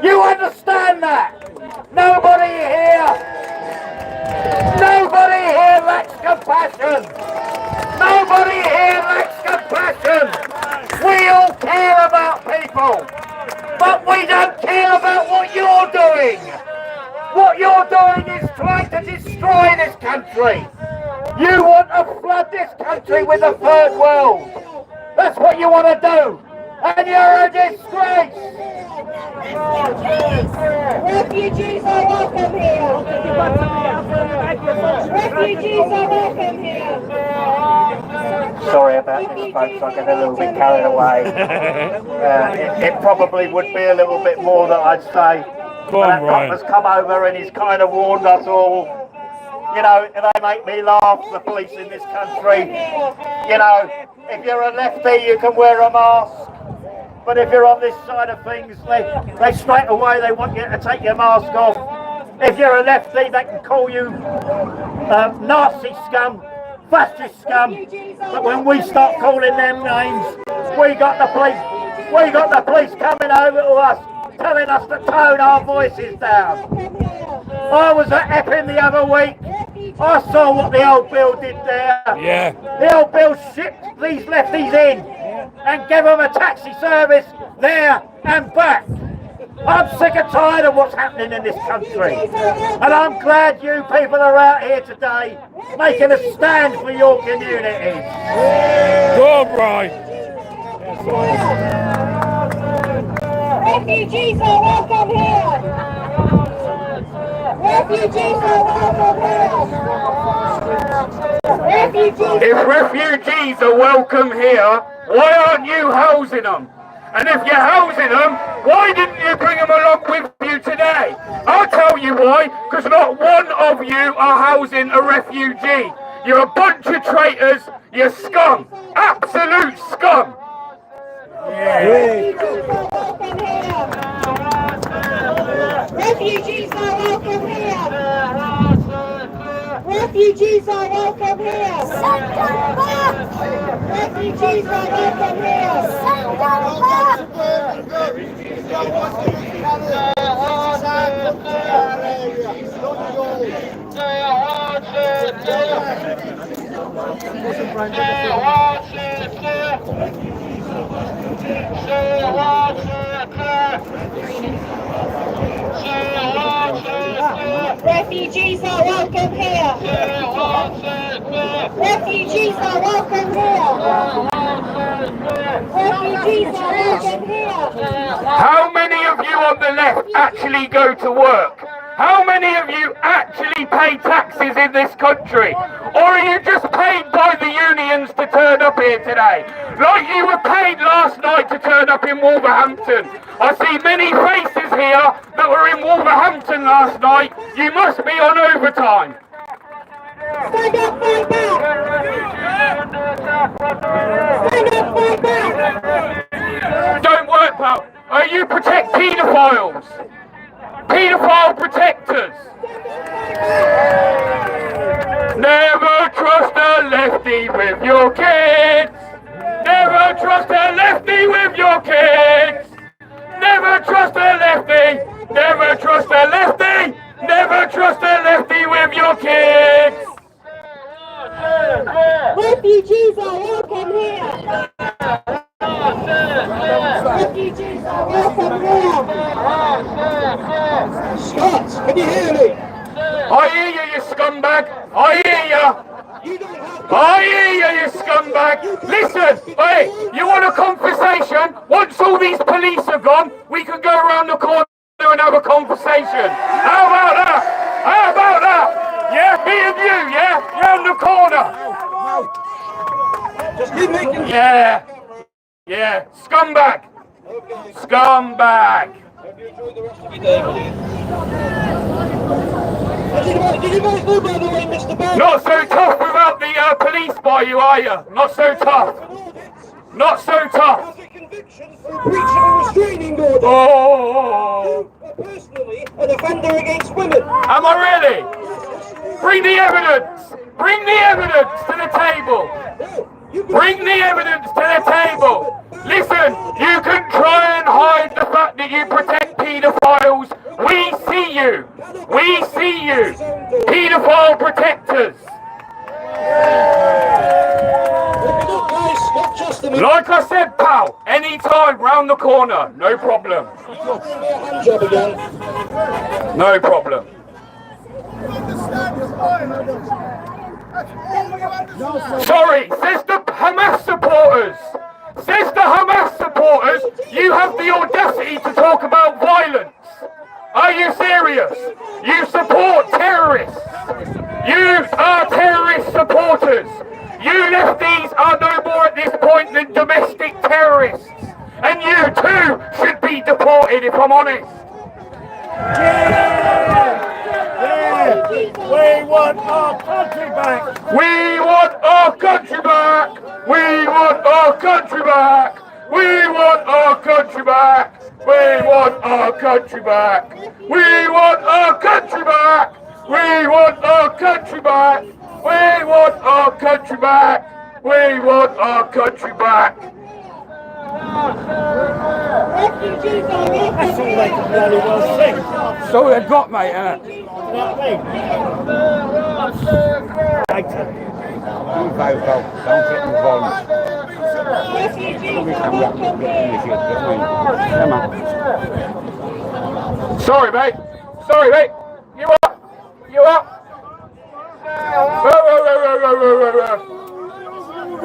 You understand that? Nobody here Nobody here lacks compassion. Nobody here lacks compassion. We all care about people, but we don't care about what you're doing. What you're doing is trying to destroy this country. You want to flood this country with the third world. That's what you want to do. And you're a disgrace. Refugees are welcome here. Refugees are welcome here. Sorry about this, folks. I get a little bit carried away. It probably would be a little bit more that I'd say. That cop has come over and he's kind of warned us all. You know, they make me laugh, the police in this country. You know, if you're a lefty, you can wear a mask. But if you're on this side of things, they straight away, they want you to take your mask off. If you're a lefty, they can call you Nazi scum, fascist scum. But when we start calling them names, we got the police coming over to us, telling us to tone our voices down. I was at Epping the other week. I saw what the old Bill did there. Yeah. The old Bill shipped these lefties in and gave them a taxi service there and back. I'm sick and tired of what's happening in this country. And I'm glad you people are out here today making a stand for your communities. Good, right. Refugees are welcome here. Refugees are welcome here. If refugees are welcome here, why aren't you housing them? And if you're housing them, why didn't you bring them along with you today? I'll tell you why, because not one of you are housing a refugee. You're a bunch of traitors, you're scum, absolute scum. Refugees are welcome here. Refugees are welcome here. Send them back. Refugees are welcome here. Send them back. Refugees are welcome Refugees are welcome here. Refugees are welcome here. Refugees are welcome here. How many of you on the left actually go to work? How many of you actually pay taxes in this country? Or are you just paid by the unions to turn up here today? Like you were paid last night to turn up in Wolverhampton. I see many faces here that were in Wolverhampton last night. You must be on overtime. Stand up, fight back! Stand up, fight back! Don't work, pal. You protect paedophiles. Paedophile protectors. Never trust a lefty with your kids. Never trust a lefty with your kids. Never trust a lefty. Never trust a lefty. Never trust a lefty with your kids. Refugees are welcome here. Refugees are welcome here. Scott, can you hear me? I hear you, you scumbag. I hear you. I hear you, you scumbag. Listen, hey, you want a conversation? Once all these police are gone, we can go around the corner and have a conversation. How about that? How about that? Yeah, me and you, yeah? Round the corner. Just keep making... Yeah. Yeah, scumbag. Scumbag. Not so tough without the police by you, are you? Not so tough. Not so tough. Oh. Personally, an offender against women. Am I really? Bring the evidence. Bring the evidence to the table. Bring the evidence to the table. Listen, you can try and hide the fact that you protect paedophiles. We see you. We see you. paedophile protectors. Like I said, pal, anytime round the corner, no problem. No problem. Sorry, says the Hamas supporters. Says the Hamas supporters, you have the audacity to talk about violence. Are you serious? You support terrorists. You are terrorist supporters. You lefties are no more at this point than domestic terrorists. And you too should be deported, if I'm honest. We want our country back. We want our country back. We want our country back. We want our country back. We want our country back. We want our country back. We want our country back. We want our country back. We want our country back. That's all they can bloody well sing. So they've got, mate, innit? You know what I mean? Sorry, mate. Sorry, mate. You up? You up?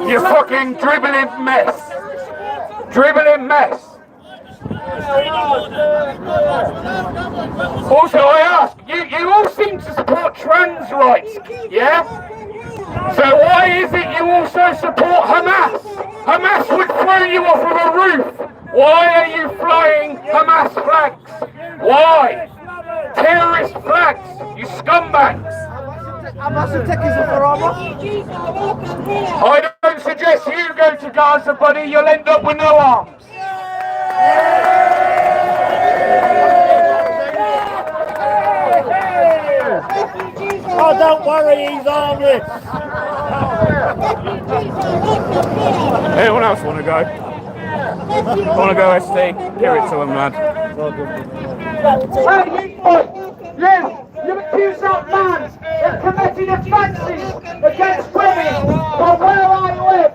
You fucking dribbling mess. Dribbling mess. Also, I ask, you all seem to support trans rights, yeah? So why is it you also support Hamas? Hamas would throw you off of a roof. Why are you flying Hamas flags? Why? Terrorist flags, you scumbags. I don't suggest you go to Gaza, buddy, you'll end up with no arms. Oh, don't worry, he's armless. Anyone else want to go? Want to go, ST? Give it to them, lad. Yes, you accuse that man of committing offences against women, but where I live,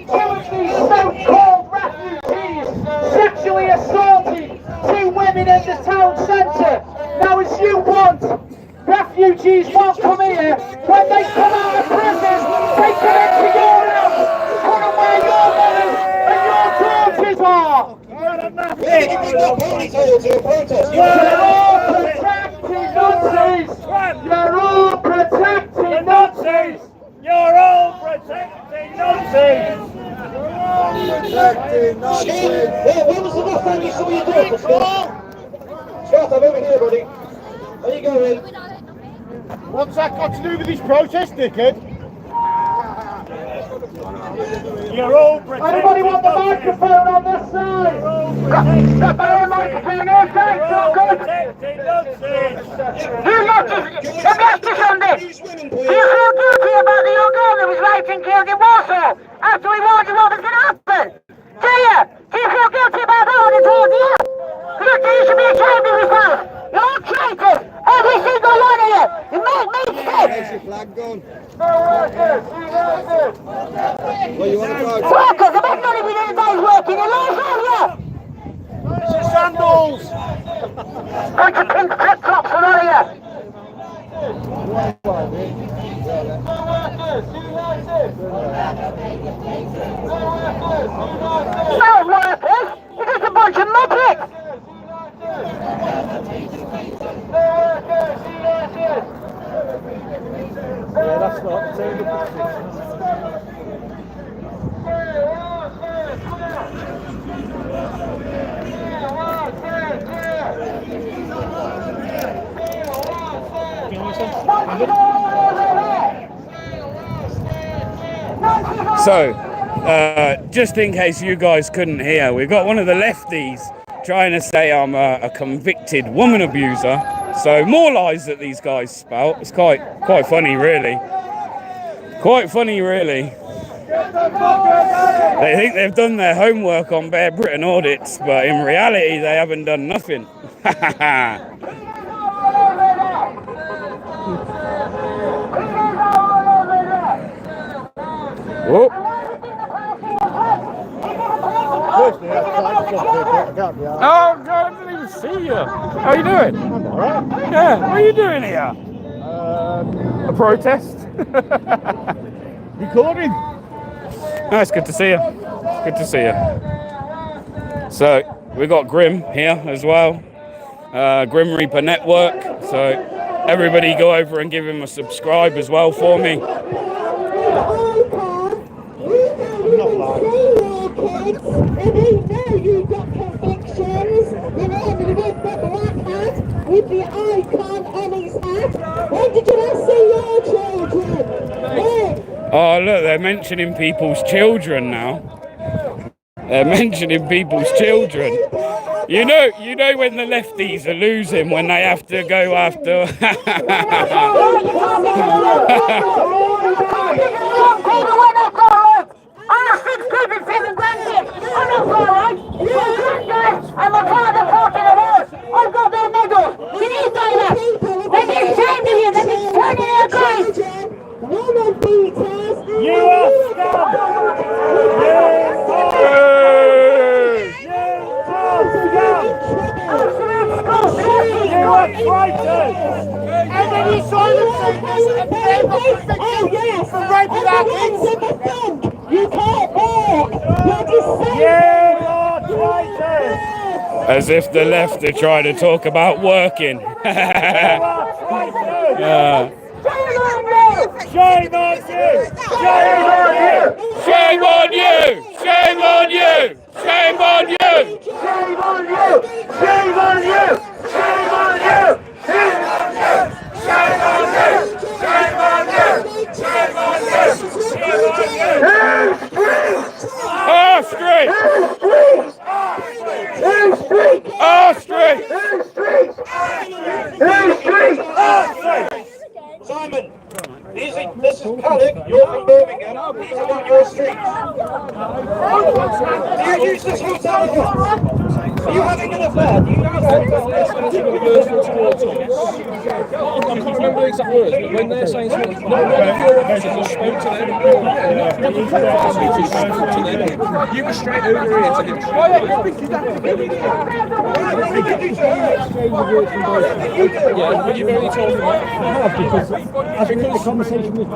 two of these so-called refugees sexually assaulted two women in the town centre. Now, as you want, refugees won't come here. When they come out of prison, they come into your house, put them where your women and your daughters are. You're all protecting Nazis! You're all protecting Nazis! You're all protecting Nazis! When was the last time you saw your daughter, Scott? Scott, I'm over here, buddy. Where you going? What's that got to do with this protest, dickhead? You're all protecting. Anybody want the microphone on this side? Step out of the microphone, okay? So good. You justice on this. Do you feel guilty about the young girl that was raped and killed in Warsaw after we warned you what was going to happen? Do you? Do you feel guilty about that one towards you? Look, you should be ashamed of yourself. You're all traitors. Every single one of you. You make me sick. Where's your flag gone? Workers! What you want to go? Workers, I bet none of you did a day's work in your life, have you? It's your sandals! Bunch of pink flip-flops and all of you. No workers! You're just a bunch of muppets! Yeah, that's not the So, just in case you guys couldn't hear, we've got one of the lefties trying to say I'm a convicted woman abuser. So more lies that these guys spout. It's quite funny, really. Quite funny, really. They think they've done their homework on Bear Britain audits, but in reality, they haven't done nothing. Oh. Oh, God, I didn't even see you. How are you doing? I'm all right. Yeah, what are you doing here? A protest? Recording. No, it's good to see you. Good to see you. So, we got Grim here as well. Grim Reaper Network. So, everybody go over and give him a subscribe as well for me. With the icon on his hat. When did you last see your children? Oh, look, they're mentioning people's children now. They're mentioning people's children. You know when the lefties are losing when they have to go after. I'm 6 keeping 7 grandkids. I'm not alright. My granddad and my father fought in the wars. I've got their medals. Can you say that? They've been ashamed of you. They've been turning their graves. You are scum! You are traitors! And then you silence us and then for raping our kids! You can't walk! You're disabled! You are traitors! As if the left are trying to talk about working. Yeah. Shame on you! Shame on you! Shame on you! Shame on you! Shame on you! Shame on you! Shame on you! Shame on you! Shame on you! Shame on you! Shame on you! Shame on you! Shame on you! Our street! Who's street? Our street! Who's street? Who's street? Our street! Simon, this is Cannock, you're from Birmingham, these are not your streets. Do you use this hotel? Are you having an affair? Do you use I can't remember the exact words, but when they're saying something, no one of your officers has spoke to them. You were straight over here to him. Yeah, but you've only told him that. Because I think the conversation was it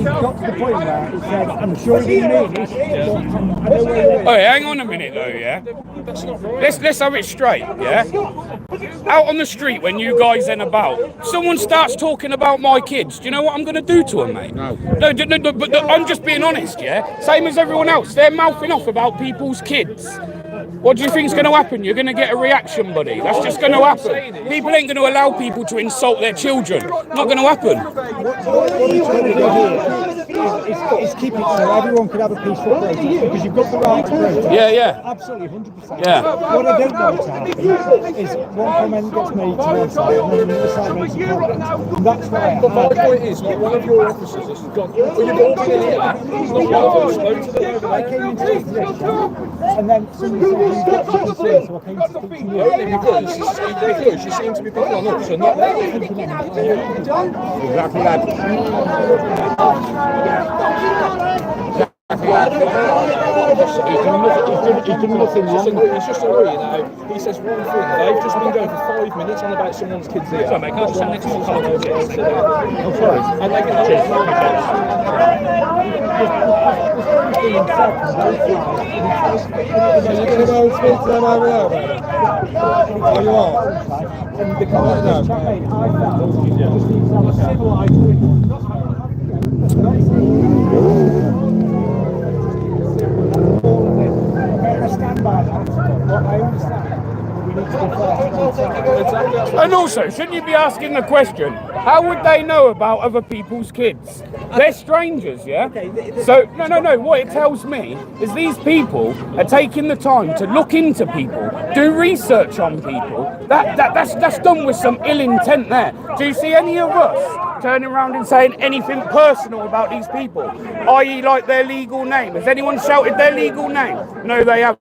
got to the point where he said, I'm sure he didn't mean it, but I know where it is. Oh, hang on a minute though, yeah? Let's have it straight, yeah? Out on the street when you guys ain't about, someone starts talking about my kids, do you know what I'm going to do to them, mate? No, but I'm just being honest, yeah? Same as everyone else, they're mouthing off about people's kids. What do you think's going to happen? You're going to get a reaction, buddy. That's just going to happen. People ain't going to allow people to insult their children. Not going to happen. What he's trying to do here is keep it so everyone can have a peaceful protest, because you've got the right to protest. Yeah. Absolutely, 100%. Yeah. What I don't want to happen is one comment gets made to one side and then the other side makes a comment. And that's why. But my point is, like, one of your officers has gone, well, you've all been in here, not one of them spoke to them over I there. came into this position, and then somebody said, you've got something to say, so I came to speak to you. Because you seem to be picking on us and not them. Exactly that. It's just annoying how he says one thing. They've just been going for 5 minutes on about someone's kids here. Sorry, mate, can I just stand next to the colour? Oh, sorry. And they can You're going to go and speak to them over there about it? Oh, you are? And the comment I found just needs to have a civilised way. I stand by that, but I understand we need to be fair. And also, shouldn't you be asking the question, how would they know about other people's kids? They're strangers, yeah? So, no, what it tells me is these people are taking the time to look into people, do research on people. That's done with some ill intent there. Do you see any of us turning around and saying anything personal about these people, i.e. like their legal name? Has anyone shouted their legal name? No, they haven't.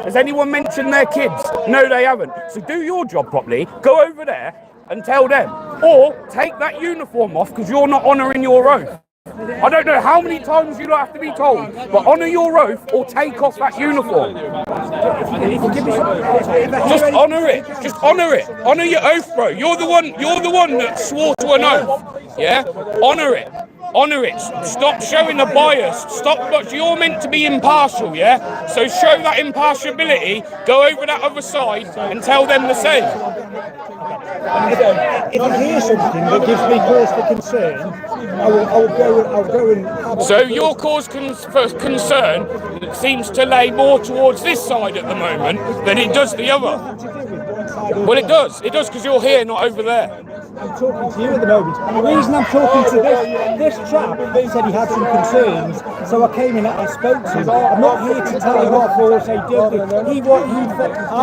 Has anyone mentioned their kids? No, they haven't. So do your job properly, go over there and tell them. Or take that uniform off because you're not honouring your oath. I don't know how many times you'll have to be told, but honour your oath or take off that uniform. Just honour it. Just honour it. Honour your oath, bro. You're the one that swore to an oath. Yeah? Honour it. Honour it. Stop showing a bias. Stop. You're meant to be impartial, yeah? So show that impartiality. Go over that other side and tell them the same. If I hear something that gives me cause for concern, I'll go and have So your cause for concern seems to lay more towards this side at the moment than it does the other. Well, it does because you're here, not over there. I'm talking to you at the moment. The reason I'm talking to this chap said he had some concerns, so I came in and I spoke to him. I'm not here to tell him off or say dirty. I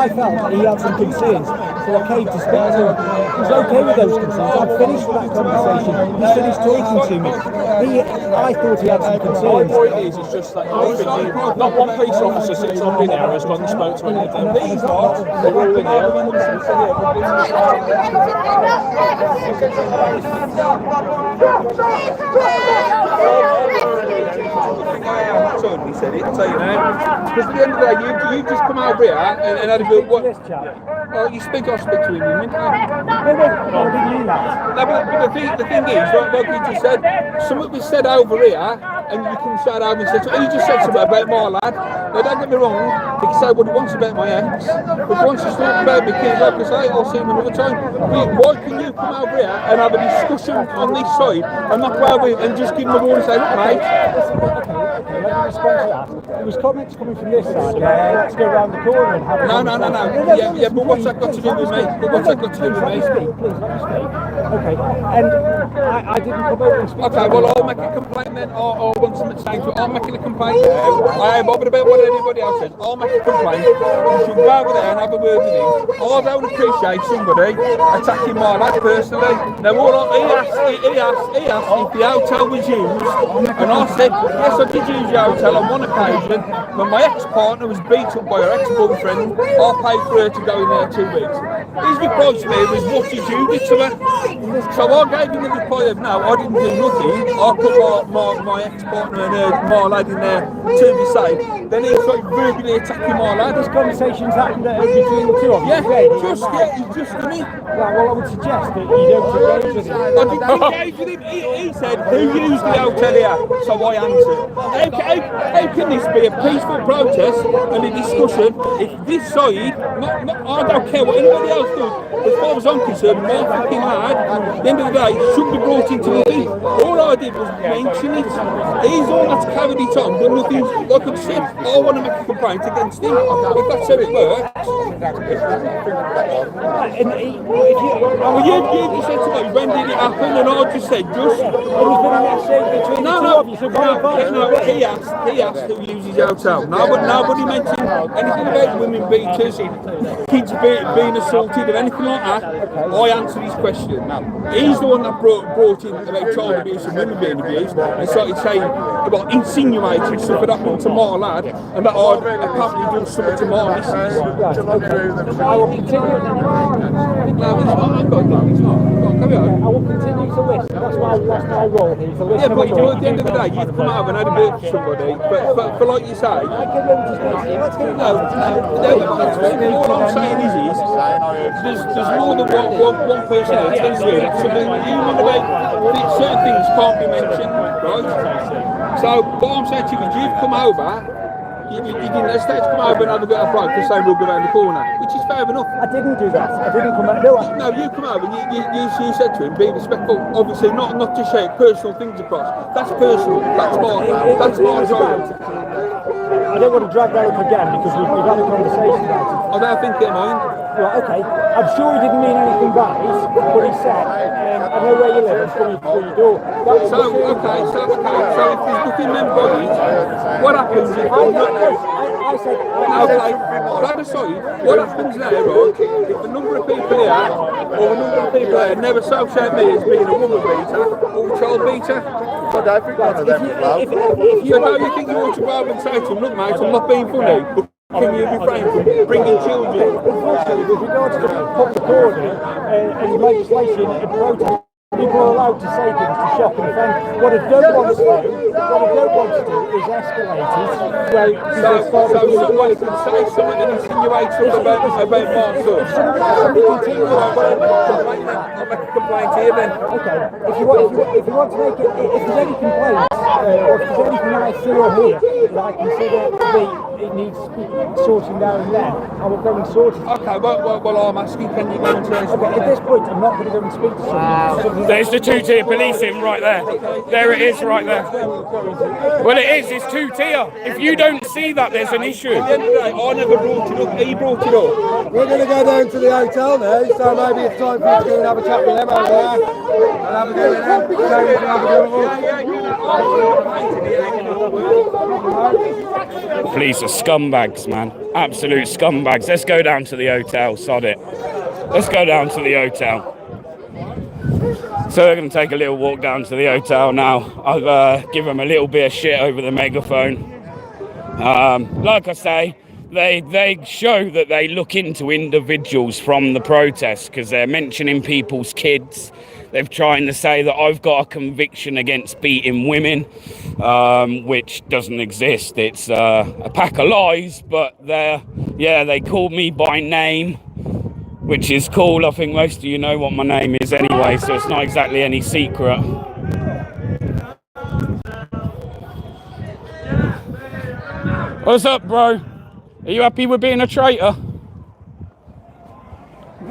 felt he had some concerns, so I came to speak to him. He was okay with those concerns. I'd finished that conversation. He said he's talking to me. I thought he had some concerns. The point is, it's just that not one police officer since I've been here has gone and spoke to any of them. These lot, they're all in here. He said it, I'll tell you now. Because at the end of the day, you just come over here and had a good what? Well, you speak, I'll speak to him, didn't you? No, but the thing is, like you just said, something was said over here, and you come straight over and say, he just said something about my lad. Now, don't get me wrong, he can say what he wants about my ex, but if he wants to talk about me, like I say, I'll see him another time. Why can you come over here and have a discussion on this side and not go over and just give him a word and say, look, mate. Okay, let me respond to that. There was comments coming from this side. Let's go around the corner and have a No. Yeah, but what's that got to do with me? What's that got to do with me? Please, let me speak. Okay, and I didn't come over and speak. Okay, well, I'll make a complaint then. I'll want something to say to it. I'm making a complaint. I ain't bothered about what anybody else says. I'll make a complaint. You should go over there and have a word with him. I don't appreciate somebody attacking my lad personally. Now, he asked if the hotel was used, and I said, yes, I did use the hotel on one occasion when my ex-partner was beat up by her ex-boyfriend. I paid for her to go in there 2 weeks. His reply to me was, what did you do to her? So I gave him the reply of, no, I didn't do nothing. I put my ex-partner and my lad in there to be safe. Then he started verbally attacking my lad. This conversation's happened between the two of you. Yeah, just to me. Well, I would suggest that you don't engage with him. I didn't engage with him. He said, who used the hotel here? So I answered. How can this be a peaceful protest and a discussion if this side, I don't care what anybody else does, as far as I'm concerned, my fucking lad, at the end of the day, shouldn't be brought into nothing. All I did was mention it. He's all that's carried it on, but nothing, like I said, I want to make a complaint against him. If that's how it works. You just said to me, when did it happen? And I just said, just. He asked who uses the hotel. Nobody mentioned anything about women beaters, kids being assaulted or anything like that. I answered his question. He's the one that brought in about child abuse and women being abused and started saying, about insinuating stuff had happened to my lad and that I'd apparently done something to my missus. I will continue. I will continue to listen. That's my role here. Yeah, but at the end of the day, you've come out and had a bit for somebody, but like you say, all I'm saying is there's more than one person that tells you that something you want about certain things can't be mentioned, right? So what I'm saying to you is you've come over. You didn't hesitate to come over and have a bit of flight because saying we'll go around the corner, which is fair enough. I didn't do that. I didn't come over. No, you come over and you said to him, be respectful. Obviously, not to shout personal things across. That's personal. That's my job. I don't want to drag that up again because we've had a conversation about it. I don't think it mind. Right, okay. I'm sure he didn't mean anything bad, but he said, I know where you live, I'm coming through your door. So if there's nothing them bodies, what happens if I said, that aside, what happens now, right, if the number of people here, or the number of people here never associate me as being a woman beater, or a child beater, so now you think you want to go over and say to him, look mate, I'm not being funny, but can you refrain from bringing children? Unfortunately, with regards to public order and legislation and protest People are allowed to say things to shock and offend. What I don't want to do is escalate it. So somebody can say something that insinuates something about my son. If somebody continues to I'll make a complaint here then. Okay. If you want to make it, if there's any complaints or if there's anything that I see or hear that I consider it needs sorting down, then I will go and sort it. Okay. Well, I'm asking, can you go and trace? Okay. At this point, I'm not going to go and speak to somebody. There's the two-tier policing right there. There it is right there. Well, it is. It's two-tier. If you don't see that, there's an issue. At the end of the day, I never brought it up. He brought it up. We're going to go down to the hotel now, so maybe it's time for you to go and have a chat with them over there. And have a go with them. So you can have a go with us. Police are scumbags, man. Absolute scumbags. Let's go down to the hotel. Sod it. Let's go down to the hotel. So we're going to take a little walk down to the hotel now. I've given them a little bit of shit over the megaphone. Like I say, they show that they look into individuals from the protest because they're mentioning people's kids. They're trying to say that I've got a conviction against beating women, which doesn't exist. It's a pack of lies, but they called me by name, which is cool. I think most of you know what my name is anyway, so it's not exactly any secret. What's up, bro? Are you happy with being a traitor?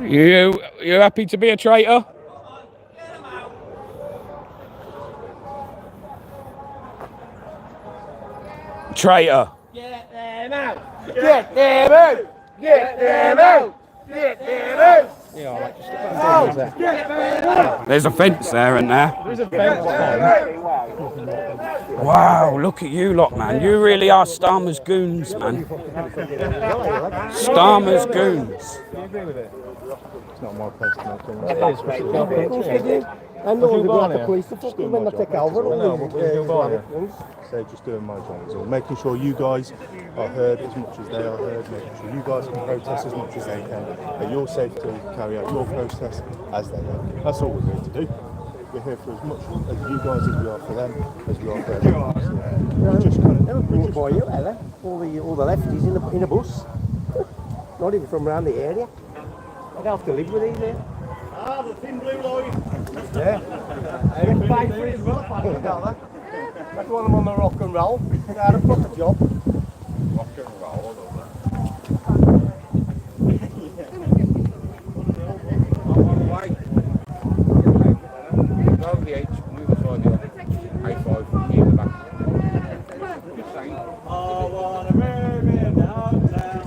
You happy to be a traitor? Traitor. Get them out! Get them out! Get them out! Get them out! There's a fence there, isn't there? There's a fence there. Wow, look at you lot, man. You really are Starmer's goons, man. Starmer's goons. Do you agree with it? It's not my place to make it. Of course they do. And they'll go the police to fuck them when they take over. So just doing my job is all. Making sure you guys are heard as much as they are heard, making sure you guys can protest as much as they can, that you're safe to carry out your protest as they are. That's all we're here to do. We're here for as much as you guys as we are for them, as we are for everyone else. Just kind of, they were brought by you, Ella. All the lefties in a bus. Not even from around the area. I'd have to live with these here. Ah, the thin blue line. Yeah. And we paid for it as well, that's why I'm on the rock and roll. I had a proper job. Rock and roll,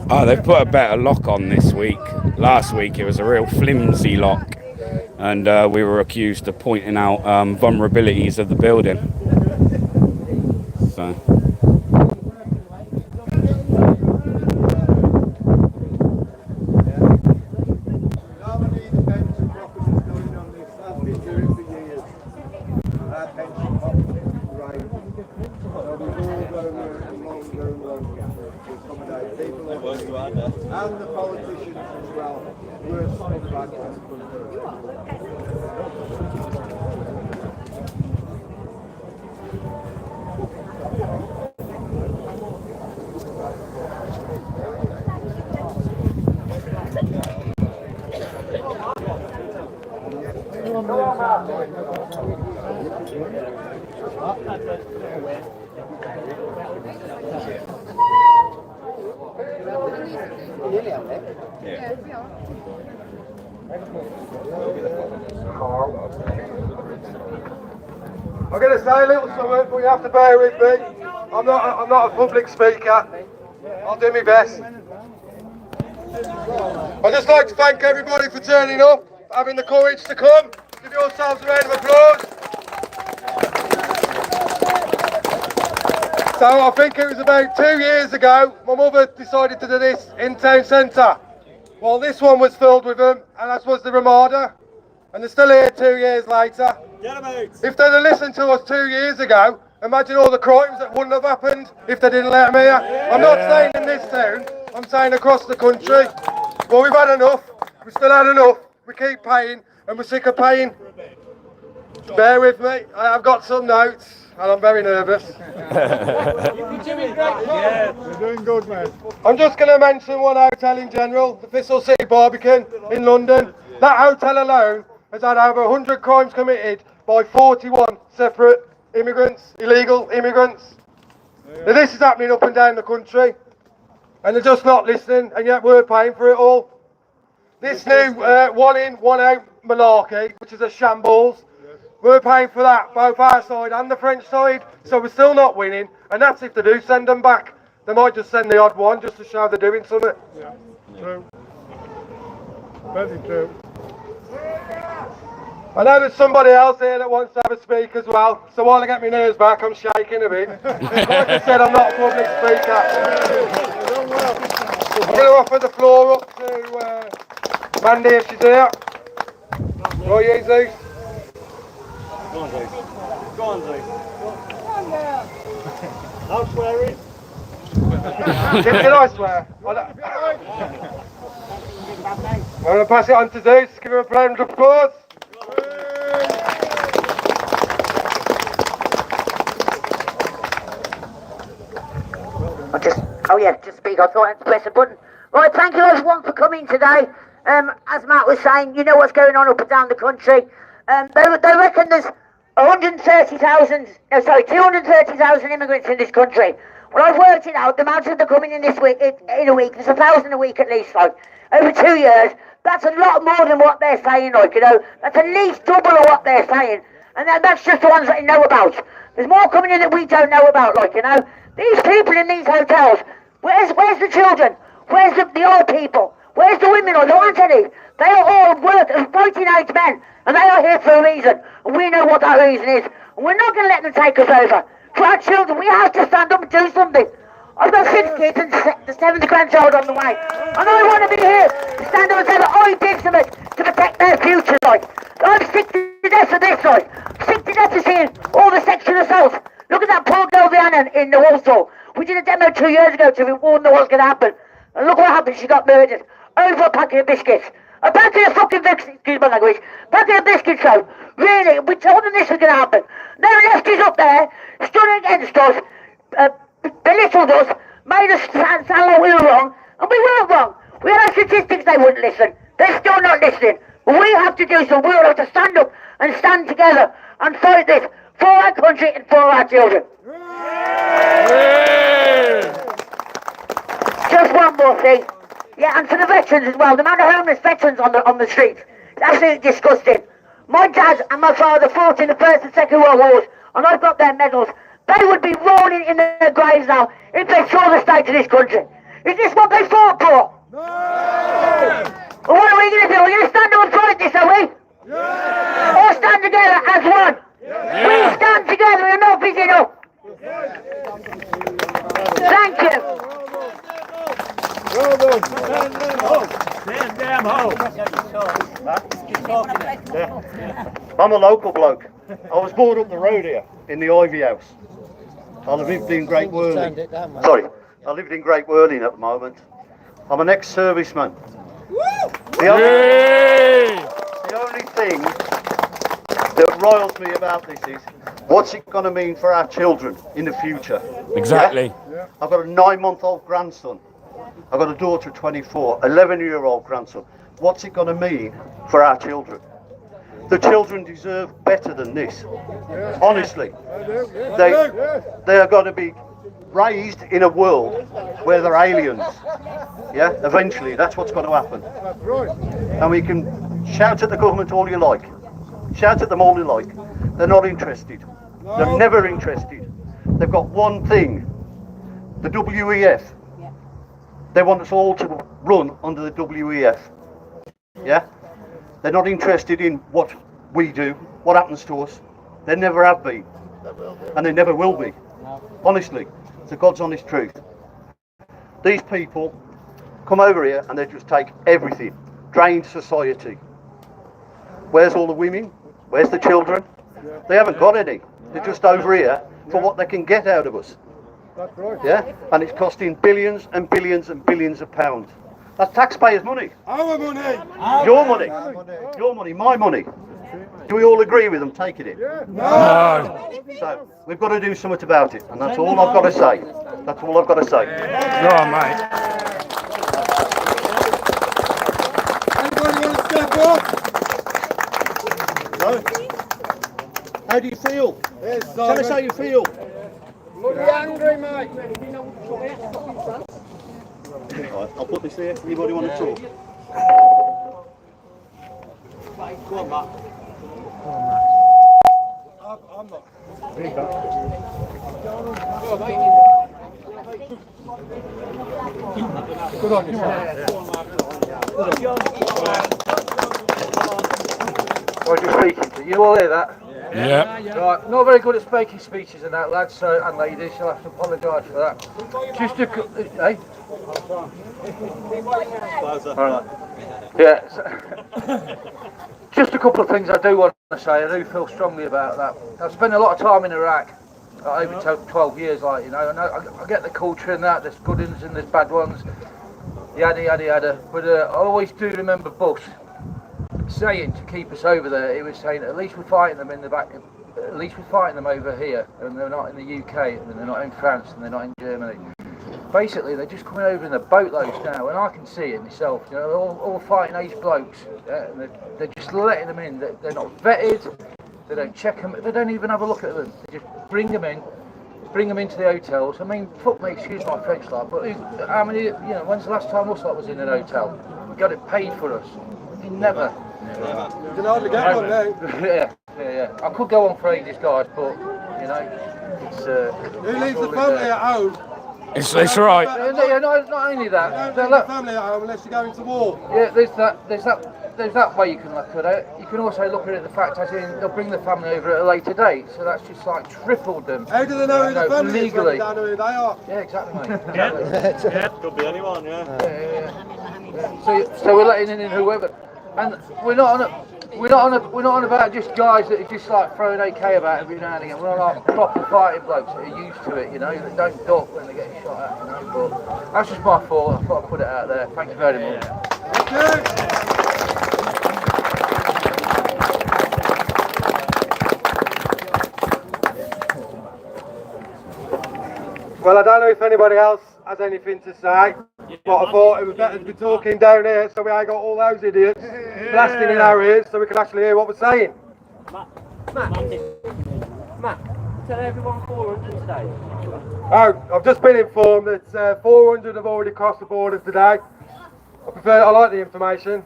Oh, they've put a better lock on this week. Last week it was a real flimsy lock, and we were accused of pointing out vulnerabilities of the building. So. And the politicians as well. We're sorry about that. I'm going to say a little something, but you have to bear with me. I'm not a public speaker. I'll do my best. I'd just like to thank everybody for turning up, having the courage to come. Give yourselves a round of applause. So I think it was about 2 years ago, my mother decided to do this in town centre. Well, this one was filled with them, and that was the Ramada, and they're still here 2 years later. If they'd have listened to us 2 years ago, imagine all the crimes that wouldn't have happened if they didn't let them here. I'm not saying in this town, I'm saying across the country. Well, we've had enough, we've still had enough, we keep paying, and we're sick of paying. Bear with me, I have got some notes and I'm very nervous. You're doing great. Yeah, you're doing good, mate. I'm just going to mention one hotel in general, the Thistle City Barbican in London. That hotel alone has had over 100 crimes committed by 41 separate immigrants, illegal immigrants. Now this is happening up and down the country, and they're just not listening, and yet we're paying for it all. This new one in, one out malarkey, which is a shambles, we're paying for that, both our side and the French side, so we're still not winning, and that's if they do send them back. They might just send the odd one just to show they're doing something. Yeah, true. Very true. I know there's somebody else here that wants to have a speak as well, so while I get my nerves back, I'm shaking a bit. Like I said, I'm not a public speaker. I'm going to offer the floor up to Mandy if she's here. Right, Jesus. Go on, Zeus. Go on, Zeus. Come on, girl. I'll swear it. Did I swear? I'm going to pass it on to Zeus. Give him a round of applause. Just speak. I thought I'd press a button. Right, thank you everyone for coming today. As Matt was saying, you know what's going on up and down the country. They reckon there's 230,000 immigrants in this country. Well, I've worked it out. The amount of them coming in this week, in a week, there's 1,000 a week at least, like, over 2 years. That's a lot more than what they're saying, like, you know. That's at least double of what they're saying. And that's just the ones that they know about. There's more coming in that we don't know about, like, you know. These people in these hotels, where's the children? Where's the old people? Where's the women? There aren't any. They are all fighting age men, and they are here for a reason. And we know what that reason is. And we're not going to let them take us over. For our children, we have to stand up and do something. I've got 6 kids and the 7th grandchild on the way. And I want to be here to stand up and say that I did something to protect their future, like. I'm sick to death of this, like. Sick to death of seeing all the sexual assaults. Look at that poor girl Diana in the Walsall. We did a demo 2 years ago to warn her what's going to happen. And look what happened, she got murdered. Over a packet of biscuits. A packet of fucking biscuits, excuse my language. Packet of biscuits, so. Really, we told them this was going to happen. They left us up there, stood against us, belittled us, made us sound like we were wrong, and we weren't wrong. We had our statistics, they wouldn't listen. They're still not listening. But we have to do something. We all have to stand up and stand together and fight this for our country and for our children. Just one more thing. Yeah, and for the veterans as well. The amount of homeless veterans on the streets. It's absolutely disgusting. My dad and my father fought in the First and Second World Wars, and I've got their medals. They would be rolling in their graves now if they saw the state of this country. Is this what they fought for? No! Well, what are we going to do? Are we going to stand up and fight this, are we? Yeah! Or stand together as one? Yeah! We stand together, enough is enough. Thank you. Well done. Damn hole. I'm a local bloke. I was born up the road here in the Ivy House. I lived in Great Worling. Sorry, I lived in Great Worling at the moment. I'm an ex-serviceman. The only thing that riles me about this is, what's it going to mean for our children in the future? Exactly. Yeah? I've got a 9-month-old grandson. I've got a daughter, 24, 11-year-old grandson. What's it going to mean for our children? The children deserve better than this. Honestly. They are going to be raised in a world where they're aliens. Yeah, eventually, that's what's going to happen. And we can shout at the government all you like. Shout at them all you like. They're not interested. They're never interested. They've got one thing. The WEF. They want us all to run under the WEF. Yeah? They're not interested in what we do, what happens to us. They never have been. And they never will be. Honestly. It's the God's honest truth. These people come over here and they just take everything. Drain society. Where's all the women? Where's the children? They haven't got any. They're just over here for what they can get out of us. That's right. Yeah? And it's costing billions and billions and billions of pounds. That's taxpayers' money. Our money. Your money. Your money, my money. Do we all agree with them taking it? No. So we've got to do something about it, and that's all I've got to say. That's all I've got to say. Go on, mate. Anybody want to step up? No? How do you feel? Tell us how you feel. Bloody angry, mate. Right, I'll put this here. Anybody want to talk? Go on, Matt. I'm not. Good on you, I was just speaking to you. You all hear that? Yeah. Right, not very good at speaking speeches and that, lads and ladies, so I have to apologise for that. Just a hey? Alright. Yeah. Just a couple of things I do want to say. I do feel strongly about that. I've spent a lot of time in Iraq, over 12 years, like, you know, and I get the culture and that, there's good ones and there's bad ones, yada yada yada, but I always do remember Bush saying to keep us over there, he was saying at least we're fighting them in the back, at least we're fighting them over here, and they're not in the UK, and they're not in France, and they're not in Germany. Basically, they're just coming over in the boatloads now, and I can see it myself. You know, they're all fighting these blokes, and they're just letting them in. They're not vetted. They don't check them. They don't even have a look at them. They just bring them in, bring them into the hotels. I mean, fuck me, excuse my French, like, but how many? You know, when's the last time us lot was in an hotel? We got it paid for us. Never. You can hardly get one now. Yeah. I could go on for ages, guys, but you know, it's. Who leaves the family at home? It's right. Yeah, not only that. You don't leave the family at home unless you're going to war. Yeah, there's that way you can look at it. You can also look at it the fact as in they'll bring the family over at a later date, so that's just like tripled them. How do they know who the family is when they don't know who they are? Yeah, exactly, mate. Yeah, could be anyone, yeah. So we're letting in whoever, and we're not on about just guys that are just like throwing AK about every now and again. We're on like proper fighting blokes that are used to it, you know, that don't duck when they get shot at, you know. But that's just my fault. I thought I'd put it out there. Thank you very much. Well, I don't know if anybody else has anything to say, but I thought it was better to be talking down here so we ain't got all those idiots blasting in our ears so we can actually hear what we're saying. Matt, tell everyone 400 today. Oh, I've just been informed that 400 have already crossed the border today. I like the information.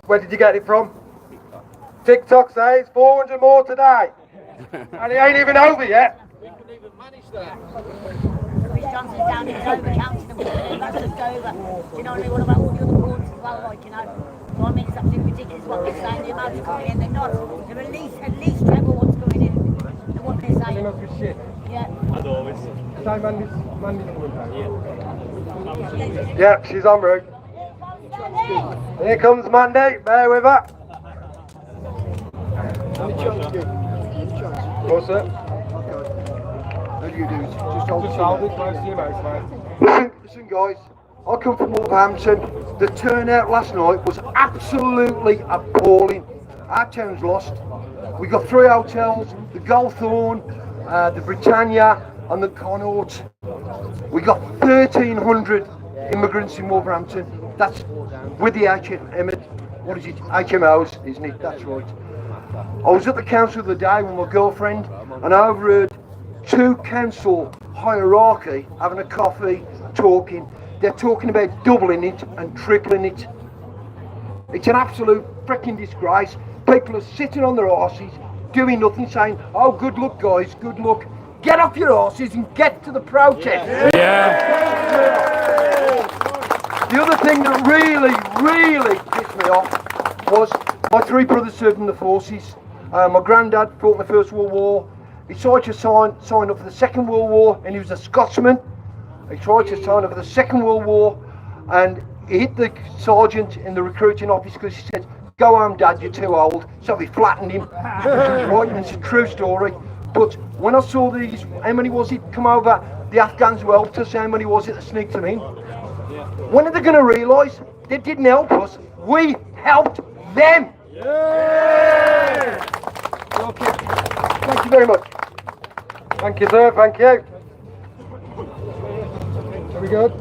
Where did you get it from? TikTok says 400 more today. And it ain't even over yet. Johnson's down in Dover County, the that's just Dover. Do you know what I mean? What about all the other ports as well, like, you know? Well, I mean, it's absolutely ridiculous what they're saying, the amounts coming in, they're not. They're at least treble what's coming in. And what they're saying. Enough for shit. Yeah. As always. So Mandy's coming back. Yeah, she's en route. Here comes Mandy, bear with her. What's that? How do you do? Just hold it close to your mouth, mate. Listen guys, I come from Wolverhampton. The turnout last night was absolutely appalling. Our town's lost. We got 3 hotels, the Goldthorn, the Britannia and the Cannock. We got 1,300 immigrants in Wolverhampton. That's with the HMOs, isn't it? That's right. I was at the council the other day with my girlfriend and I overheard 2 council hierarchy having a coffee, talking. They're talking about doubling it and tripling it. It's an absolute freaking disgrace. People are sitting on their arses, doing nothing, saying, oh, good luck, guys, good luck. Get off your arses and get to the protest. The other thing that really pissed me off was my 3 brothers served in the forces. My granddad fought in the First World War. He tried to sign up for the Second World War, and he was a Scotsman. He tried to sign up for the Second World War, and he hit the sergeant in the recruiting office because he said, go home, Dad, you're too old. So he flattened him. Right, and it's a true story. But when I saw these, how many was it come over, the Afghans who helped us, how many was it that sneaked them in? When are they going to realise they didn't help us? We helped them. Thank you very much. Thank you, sir. Thank you. Very good.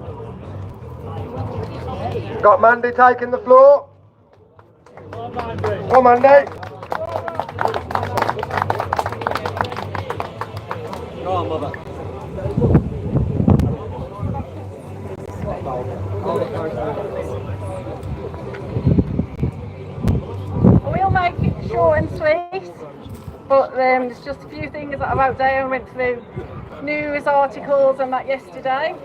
Got Mandy taking the floor. Come on, Mandy. Go on, mother. We'll make it short and sweet, but there's just a few things that I wrote down. Went through news articles and that yesterday.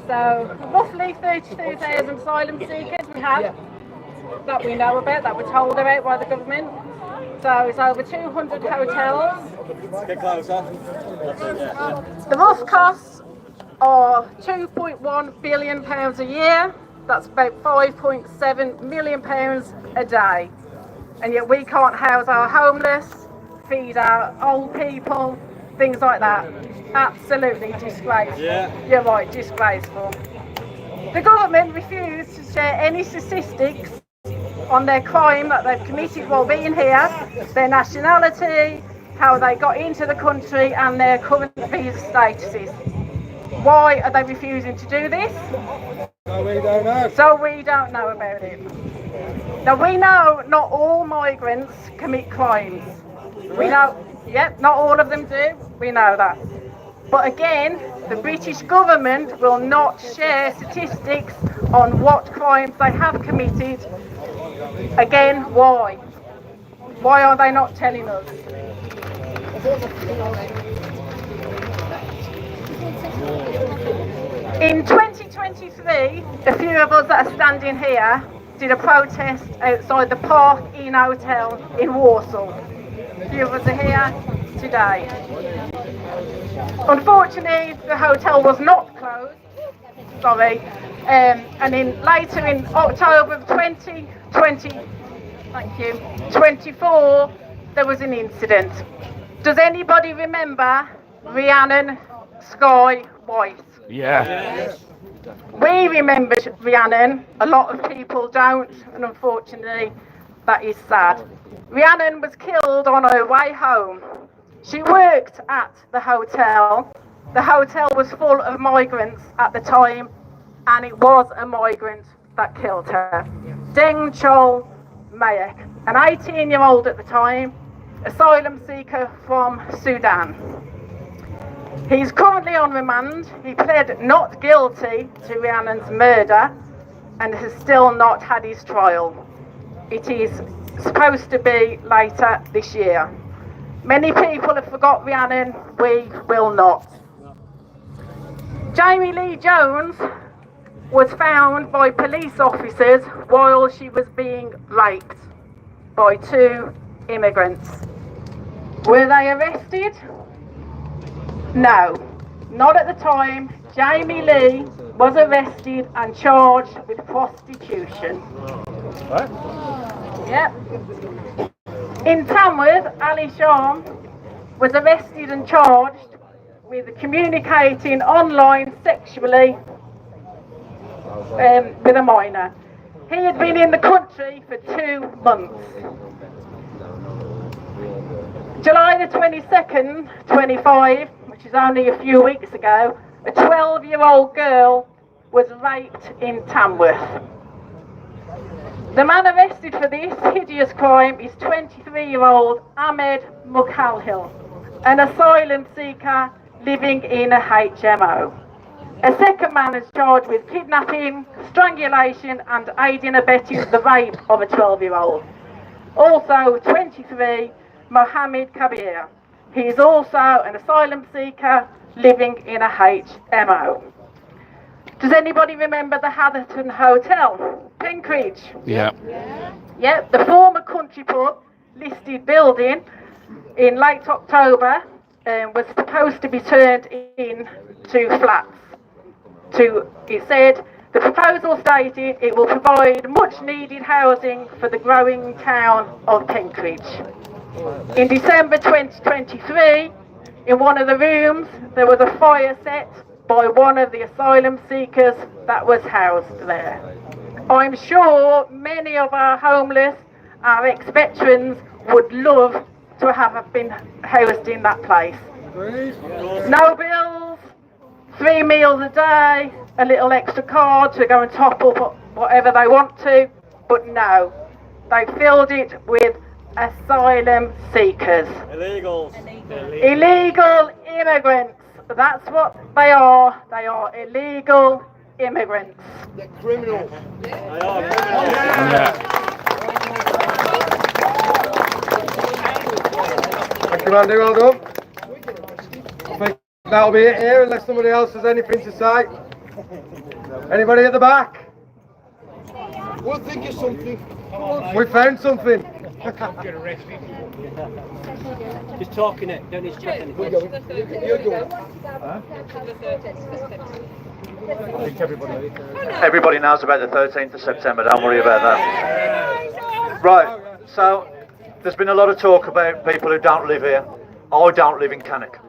So roughly 32,000 asylum seekers we have that we know about, that we're told about by the government. So it's over 200 hotels. Get closer. The rough costs are £2.1 billion a year. That's about £5.7 million a day. And yet we can't house our homeless, feed our old people, things like that. Absolutely disgraceful. Yeah. You're right, disgraceful. The government refused to share any statistics on their crime that they've committed while being here, their nationality, how they got into the country and their current visa statuses. Why are they refusing to do this? No, we don't know. So we don't know about it. Now we know not all migrants commit crimes. We know, not all of them do, we know that. But again, the British government will not share statistics on what crimes they have committed. Again, why? Why are they not telling us? In 2023, a few of us that are standing here did a protest outside the Park Inn Hotel in Warsaw. A few of us are here today. Unfortunately, the hotel was not closed. Sorry. And later in October of 2024, there was an incident. Does anybody remember Rhiannon Sky White? Yeah. We remembered Rhiannon, a lot of people don't, and unfortunately that is sad. Rhiannon was killed on her way home. She worked at the hotel. The hotel was full of migrants at the time, and it was a migrant that killed her. Deng Chol Mayak, an 18-year-old at the time, asylum seeker from Sudan. He's currently on remand. He pled not guilty to Rhiannon's murder and has still not had his trial. It is supposed to be later this year. Many people have forgot Rhiannon, we will not. Jamie Lee Jones was found by police officers while she was being raped by 2 immigrants. Were they arrested? No, not at the time. Jamie Lee was arrested and charged with prostitution. What? Yep. In Tamworth, Ali Sham was arrested and charged with communicating online sexually with a minor. He had been in the country for 2 months. July the 22nd, 25, which is only a few weeks ago, a 12-year-old girl was raped in Tamworth. The man arrested for this hideous crime is 23-year-old Ahmed Mukhalhil, an asylum seeker living in a HMO. A second man is charged with kidnapping, strangulation and aiding and abetting the rape of a 12-year-old. Also 23, Mohammed Kabir. He is also an asylum seeker living in a HMO. Does anybody remember the Hatherton Hotel, Penkridge? Yeah. Yeah, the former country pub listed building in late October was supposed to be turned into flats. It said, the proposal stated it will provide much needed housing for the growing town of Penkridge. In December 2023, in one of the rooms, there was a fire set by one of the asylum seekers that was housed there. I'm sure many of our homeless Our ex-veterans would love to have been housed in that place. No bills, 3 meals a day, a little extra card to go and top up whatever they want to, but no, they filled it with asylum seekers. Illegals. Illegal immigrants. That's what they are. They are illegal immigrants. They're criminals. They are criminals. Thank you, Andy, well done. I think that'll be it here, unless somebody else has anything to say. Anybody at the back? We'll think of something. We found something. Get arrested. Just talking it, don't need to check anything. You're going. Everybody knows about the 13th of September, don't worry about that. Right, so there's been a lot of talk about people who don't live here. I don't live in Cannock.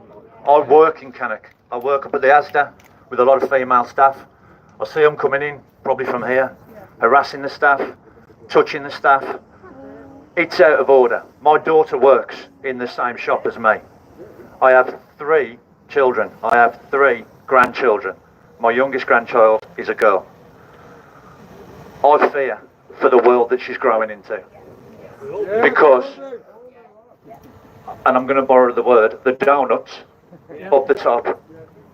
I work in Cannock. I work up at the Asda with a lot of female staff. I see them coming in, probably from here, harassing the staff, touching the staff. It's out of order. My daughter works in the same shop as me. I have 3 children. I have 3 grandchildren. My youngest grandchild is a girl. I fear for the world that she's growing into. Because, and I'm going to borrow the word, the donuts up the top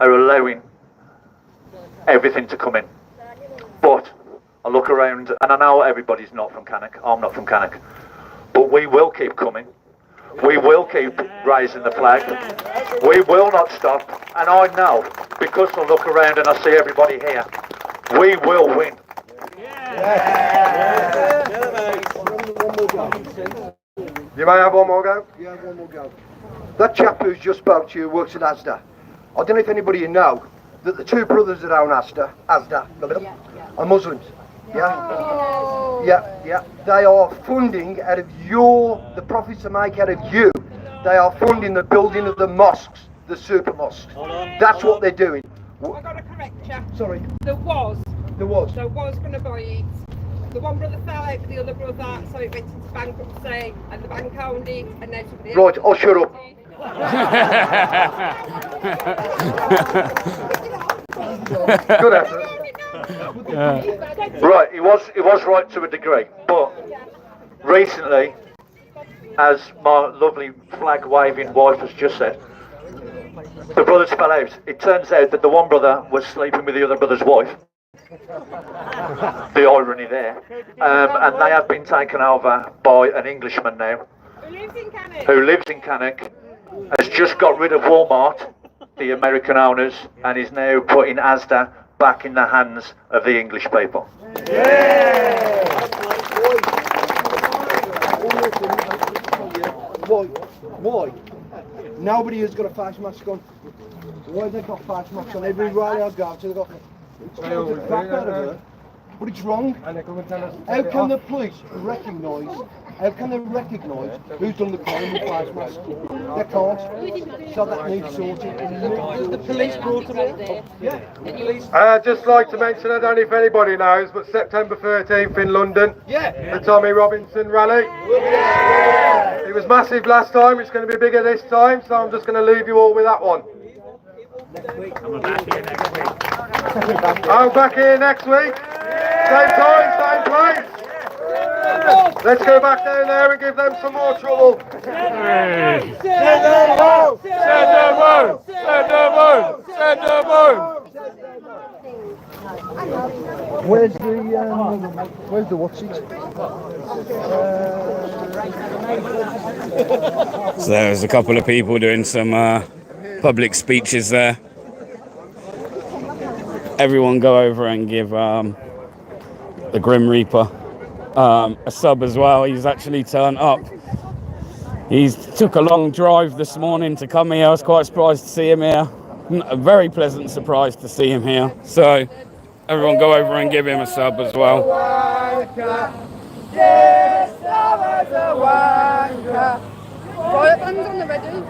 are allowing everything to come in. But I look around, and I know everybody's not from Cannock. I'm not from Cannock. But we will keep coming. We will keep raising the flag. We will not stop. And I know, because I look around and I see everybody here, we will win. You may have one more go. You have one more go. That chap who's just spoke to you works at Asda. I don't know if anybody you know that the 2 brothers that own Asda are Muslims. Yeah. They are funding out of the profits they make out of you. They are funding the building of the mosques, the super mosques. That's what they're doing. I got to correct you. Sorry. There was going to buy it. The one brother fell out with the other brother, so it went into bankruptcy, and the bank owned it, and now somebody else. Right, I'll shut up. Good effort. Right, it was right to a degree, but recently, as my lovely flag waving wife has just said, the brothers fell out. It turns out that the one brother was sleeping with the other brother's wife. The irony there. And they have been taken over by an Englishman now, who lives in Cannock, has just got rid of Walmart, the American owners, and is now putting Asda back in the hands of the English people. Why? Nobody has got a face mask on. Why have they got face masks on? Every rally I go to, they've got. It's the crap out of her, but it's wrong. How can the police recognise? How can they recognise who's done the crime with face masks? They can't. So that needs sorting. The police brought them in. Yeah. I'd just like to mention, I don't know if anybody knows, but September 13th in London, the Tommy Robinson rally. It was massive last time, it's going to be bigger this time, so I'm just going to leave you all with that one. I'm back here next week. I'm back here next week. Same time, same place. Let's go back down there and give them some more trouble. Send them home! Send them home! Send them home! Send them home! Where's the what's it? So there's a couple of people doing some public speeches there. Everyone go over and give the Grim Reaper a sub as well. He's actually turned up. He's took a long drive this morning to come here. I was quite surprised to see him here. A very pleasant surprise to see him here. So everyone go over and give him a sub as well. Riot bands on the ready. Is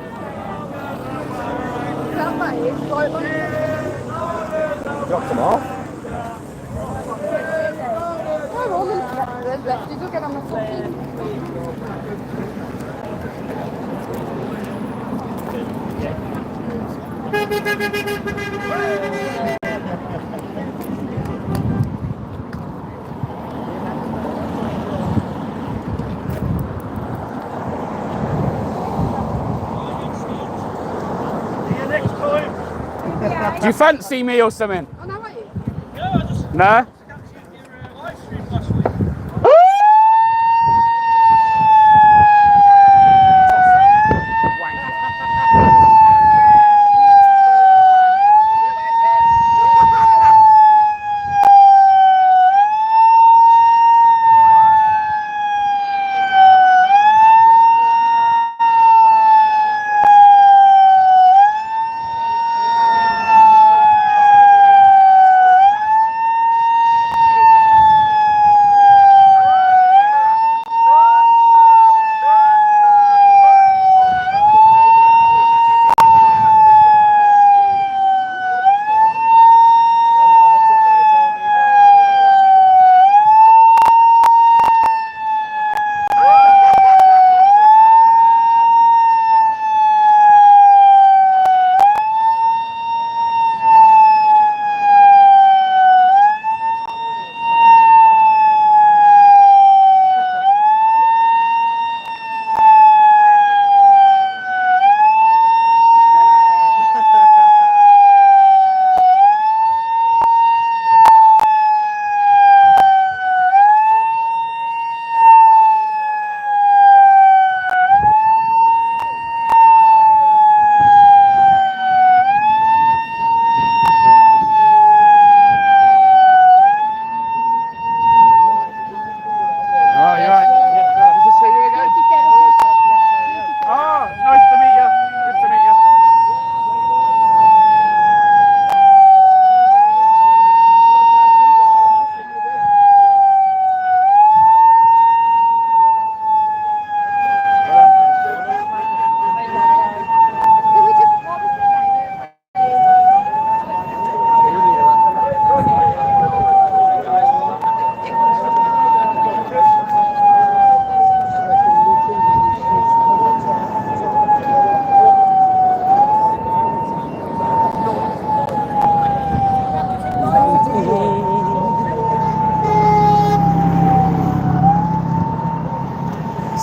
that right? Riot bands. Drop them off. Where are all them? lefties will get on the fucking. Do you fancy me or something? Oh, no, are you? No?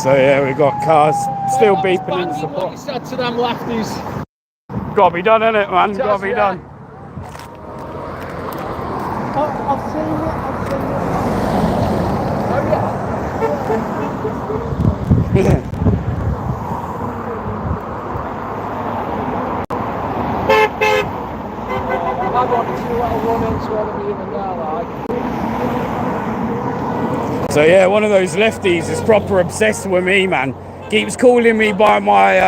So yeah, we've got cars still beeping in support. Like you said to them lefties. Gotta be done, innit, man? Gotta be done. I've seen it. Yeah. I wanted to let her run into all of you and there, like. So yeah, one of those lefties is proper obsessed with me, man. Keeps calling me by my,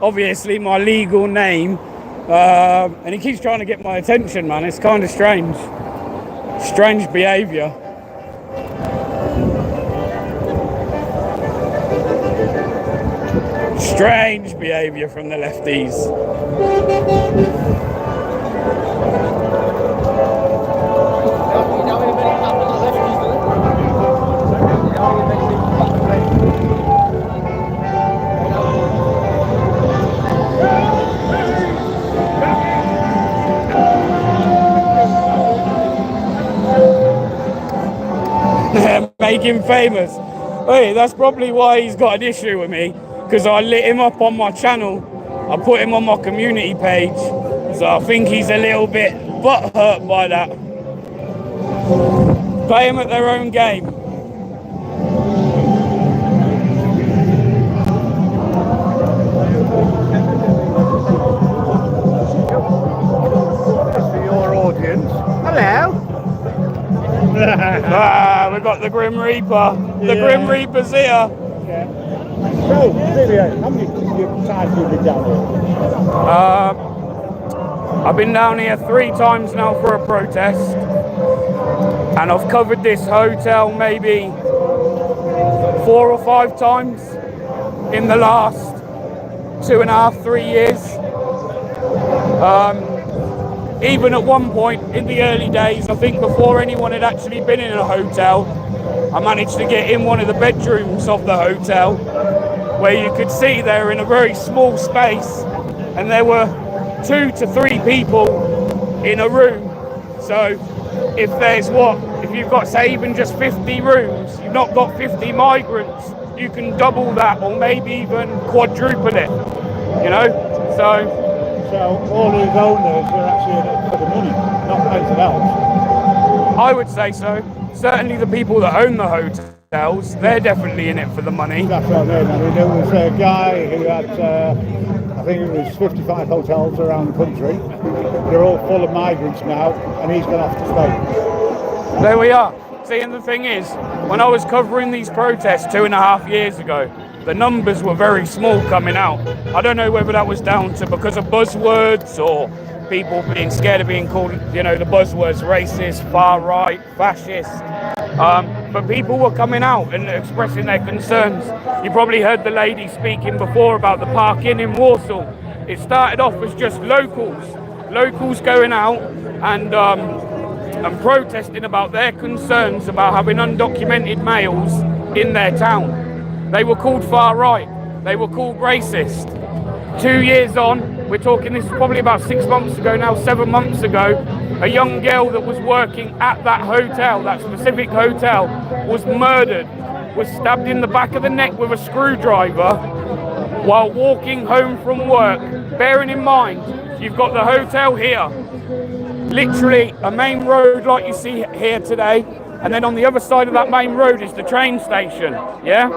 obviously my legal name, and he keeps trying to get my attention, man. It's kind of strange. Strange behaviour. Strange behaviour from the lefties. Make him famous. Hey, that's probably why he's got an issue with me, because I lit him up on my channel. I put him on my community page, so I think he's a little bit butthurt by that. Play him at their own game. For your audience. Hello. We've got the Grim Reaper. The Grim Reaper's here. So, Vivian, how many times have you been down here? I've been down here 3 times now for a protest, and I've covered this hotel maybe 4 or 5 times in the last 2.5, 3 years. Even at one point in the early days, I think before anyone had actually been in a hotel, I managed to get in one of the bedrooms of the hotel, where you could see they're in a very small space, and there were 2 to 3 people in a room. So if you've got, say, even just 50 rooms, you've not got 50 migrants, you can double that or maybe even quadruple it, you know? So all these owners are actually in it for the money, not anything else. I would say so. Certainly the people that own the hotels, they're definitely in it for the money. That's what I mean. I mean, there was a guy who had, I think it was 55 hotels around the country. They're all full of migrants now, and he's gone off to Spain. There we are. See, and the thing is, when I was covering these protests 2.5 years ago, the numbers were very small coming out. I don't know whether that was down to because of buzzwords or people being scared of being called, you know, the buzzwords racist, far right, fascist. But people were coming out and expressing their concerns. You probably heard the lady speaking before about the parking in Warsaw. It started off as just locals going out and protesting about their concerns about having undocumented males in their town. They were called far right. They were called racist. 2 years on, we're talking, this is probably about 6 months ago now, 7 months ago, a young girl that was working at that hotel, that specific hotel, was murdered, was stabbed in the back of the neck with a screwdriver while walking home from work. Bearing in mind, you've got the hotel here, literally a main road like you see here today, and then on the other side of that main road is the train station, yeah?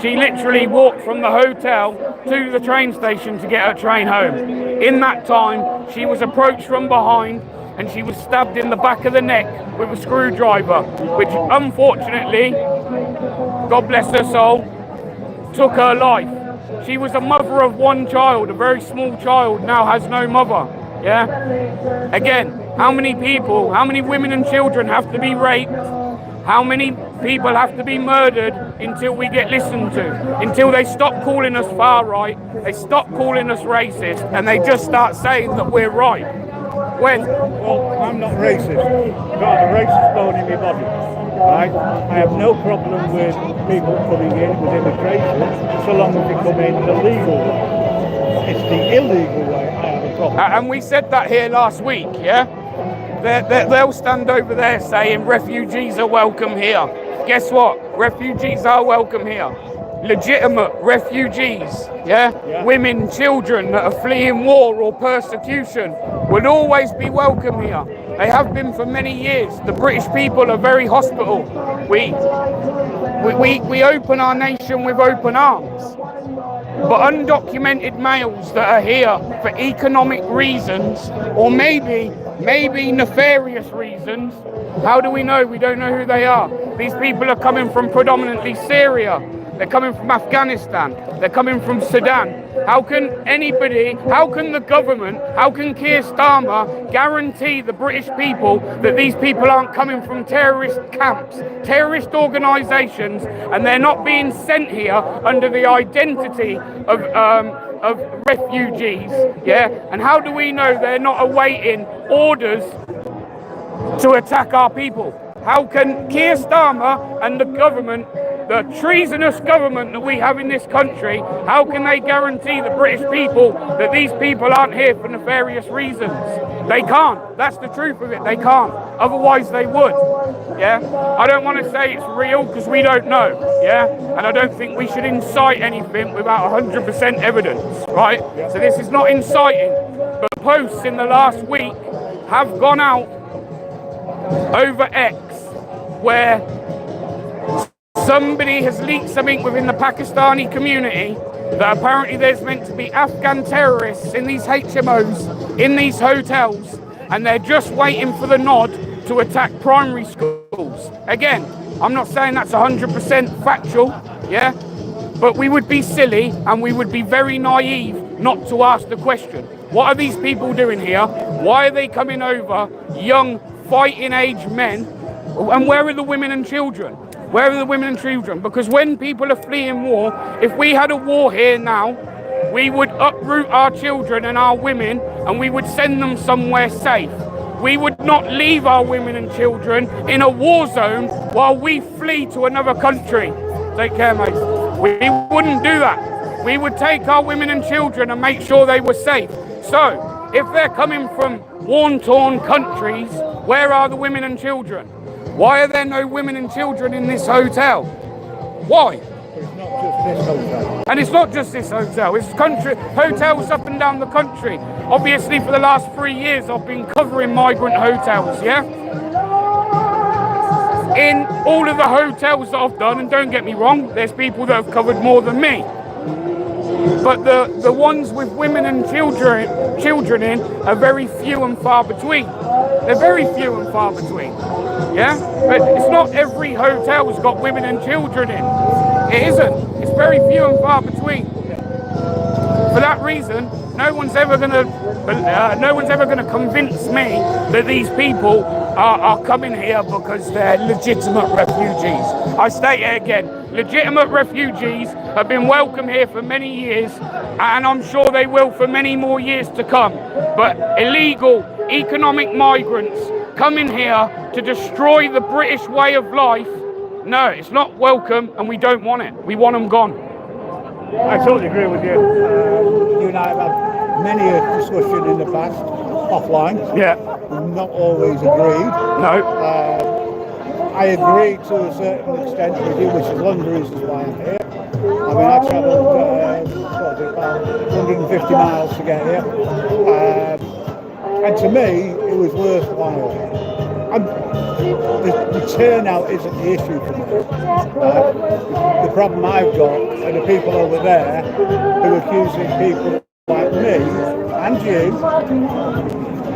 She literally walked from the hotel to the train station to get her train home. In that time, she was approached from behind and she was stabbed in the back of the neck with a screwdriver, which unfortunately, God bless her soul, took her life. She was a mother of 1 child, a very small child, now has no mother, yeah? Again, how many people, how many women and children have to be raped? How many people have to be murdered until we get listened to? Until they stop calling us far right, they stop calling us racist, and they just start saying that we're right. When? Well, I'm not racist. I've got a racist bone in my body, right? I have no problem with people coming in with immigration, so long as they come in the legal way. It's the illegal way I have a problem. And we said that here last week, yeah? They'll stand over there saying refugees are welcome here. Guess what? Refugees are welcome here. Legitimate refugees, yeah? Women, children that are fleeing war or persecution will always be welcome here. They have been for many years. The British people are very hospitable. We open our nation with open arms. But undocumented males that are here for economic reasons, or maybe nefarious reasons, how do we know? We don't know who they are. These people are coming from predominantly Syria. They're coming from Afghanistan. They're coming from Sudan. How can the government, how can Keir Starmer guarantee the British people that these people aren't coming from terrorist camps, terrorist organisations, and they're not being sent here under the identity of refugees, yeah? And how do we know they're not awaiting orders to attack our people? How can Keir Starmer and the government, the treasonous government that we have in this country, how can they guarantee the British people that these people aren't here for nefarious reasons? They can't. That's the truth of it. They can't. Otherwise they would. Yeah? I don't want to say it's real because we don't know. Yeah? And I don't think we should incite anything without 100% evidence. Right? So this is not inciting. But posts in the last week have gone out over X where somebody has leaked something within the Pakistani community that apparently there's meant to be Afghan terrorists in these HMOs, in these hotels, and they're just waiting for the nod to attack primary schools. Again, I'm not saying that's 100% factual, yeah? But we would be silly and we would be very naive not to ask the question. What are these people doing here? Why are they coming over, young, fighting age men? And where are the women and children? Where are the women and children? Because when people are fleeing war, if we had a war here now, we would uproot our children and our women and we would send them somewhere safe. we would not leave our women and children in a war zone while we flee to another country. Take care, mate. We wouldn't do that. We would take our women and children and make sure they were safe. So, if they're coming from war-torn countries, where are the women and children? Why are there no women and children in this hotel? Why? And it's not just this hotel, it's hotels up and down the country. Obviously, for the last 3 years, I've been covering migrant hotels, yeah? In all of the hotels that I've done, and don't get me wrong, there's people that have covered more than me. But the ones with women and children in are very few and far between. They're very few and far between, yeah? But it's not every hotel's got women and children in. It isn't. It's very few and far between. For that reason, no one's ever going to convince me that these people are coming here because they're legitimate refugees. I state it again, legitimate refugees have been welcome here for many years, and I'm sure they will for many more years to come. But illegal economic migrants coming here to destroy the British way of life, no, it's not welcome, and we don't want it. We want them gone. I totally agree with you. You and I have had many a discussion in the past, offline. Yeah. We've not always agreed. No. I agree to a certain extent with you, which is one of the reasons why I'm here. I mean, I travelled, about 150 miles to get here. And to me, it was worthwhile. The turnout isn't the issue for me. The problem I've got are the people over there who are accusing people like me and you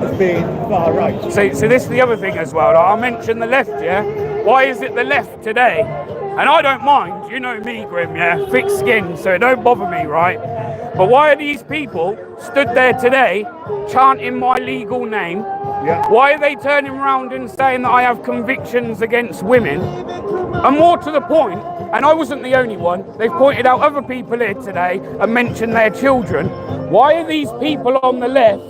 of being far right. So this is the other thing as well. I mentioned the left, yeah? Why is it the left today? And I don't mind, you know me, Grim, yeah? Thick skin, so it don't bother me, right? But why are these people stood there today chanting my legal name? Yeah. Why are they turning around and saying that I have convictions against women? And more to the point, and I wasn't the only one, they've pointed out other people here today and mentioned their children. Why are these people on the left,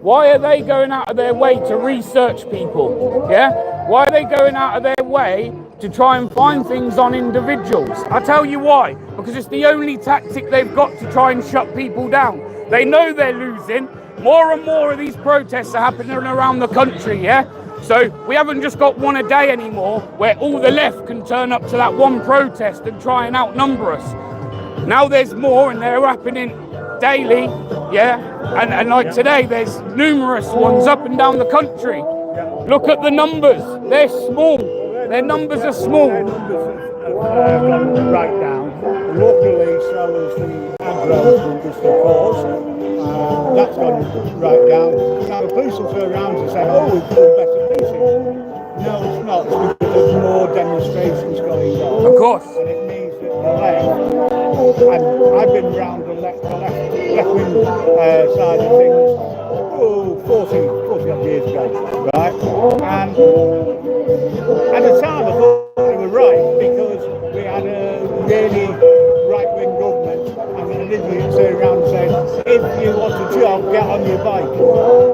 why are they going out of their way to research people? Yeah? Why are they going out of their way to try and find things on individuals? I'll tell you why. Because it's the only tactic they've got to try and shut people down. They know they're losing. More and more of these protests are happening around the country, yeah? So we haven't just got one a day anymore where all the left can turn up to that one protest and try and outnumber us. Now there's more, and they're happening daily, yeah? And like today, there's numerous ones up and down the country. Look at the numbers. They're small. Their numbers are small. Their numbers have gone right down. Luckily, so is the aggro was the cause. That's gone right down. Now the police will turn around and say, oh, we've done better policing. No, it's not. It's because there's more demonstrations going on. Of course. And it means that the left, and I've been round the left-wing side of things, 40 odd years ago, right? And at the time I thought they were right because we had a really right-wing government, and an idiot turn around and say, if you want a job, get on your bike.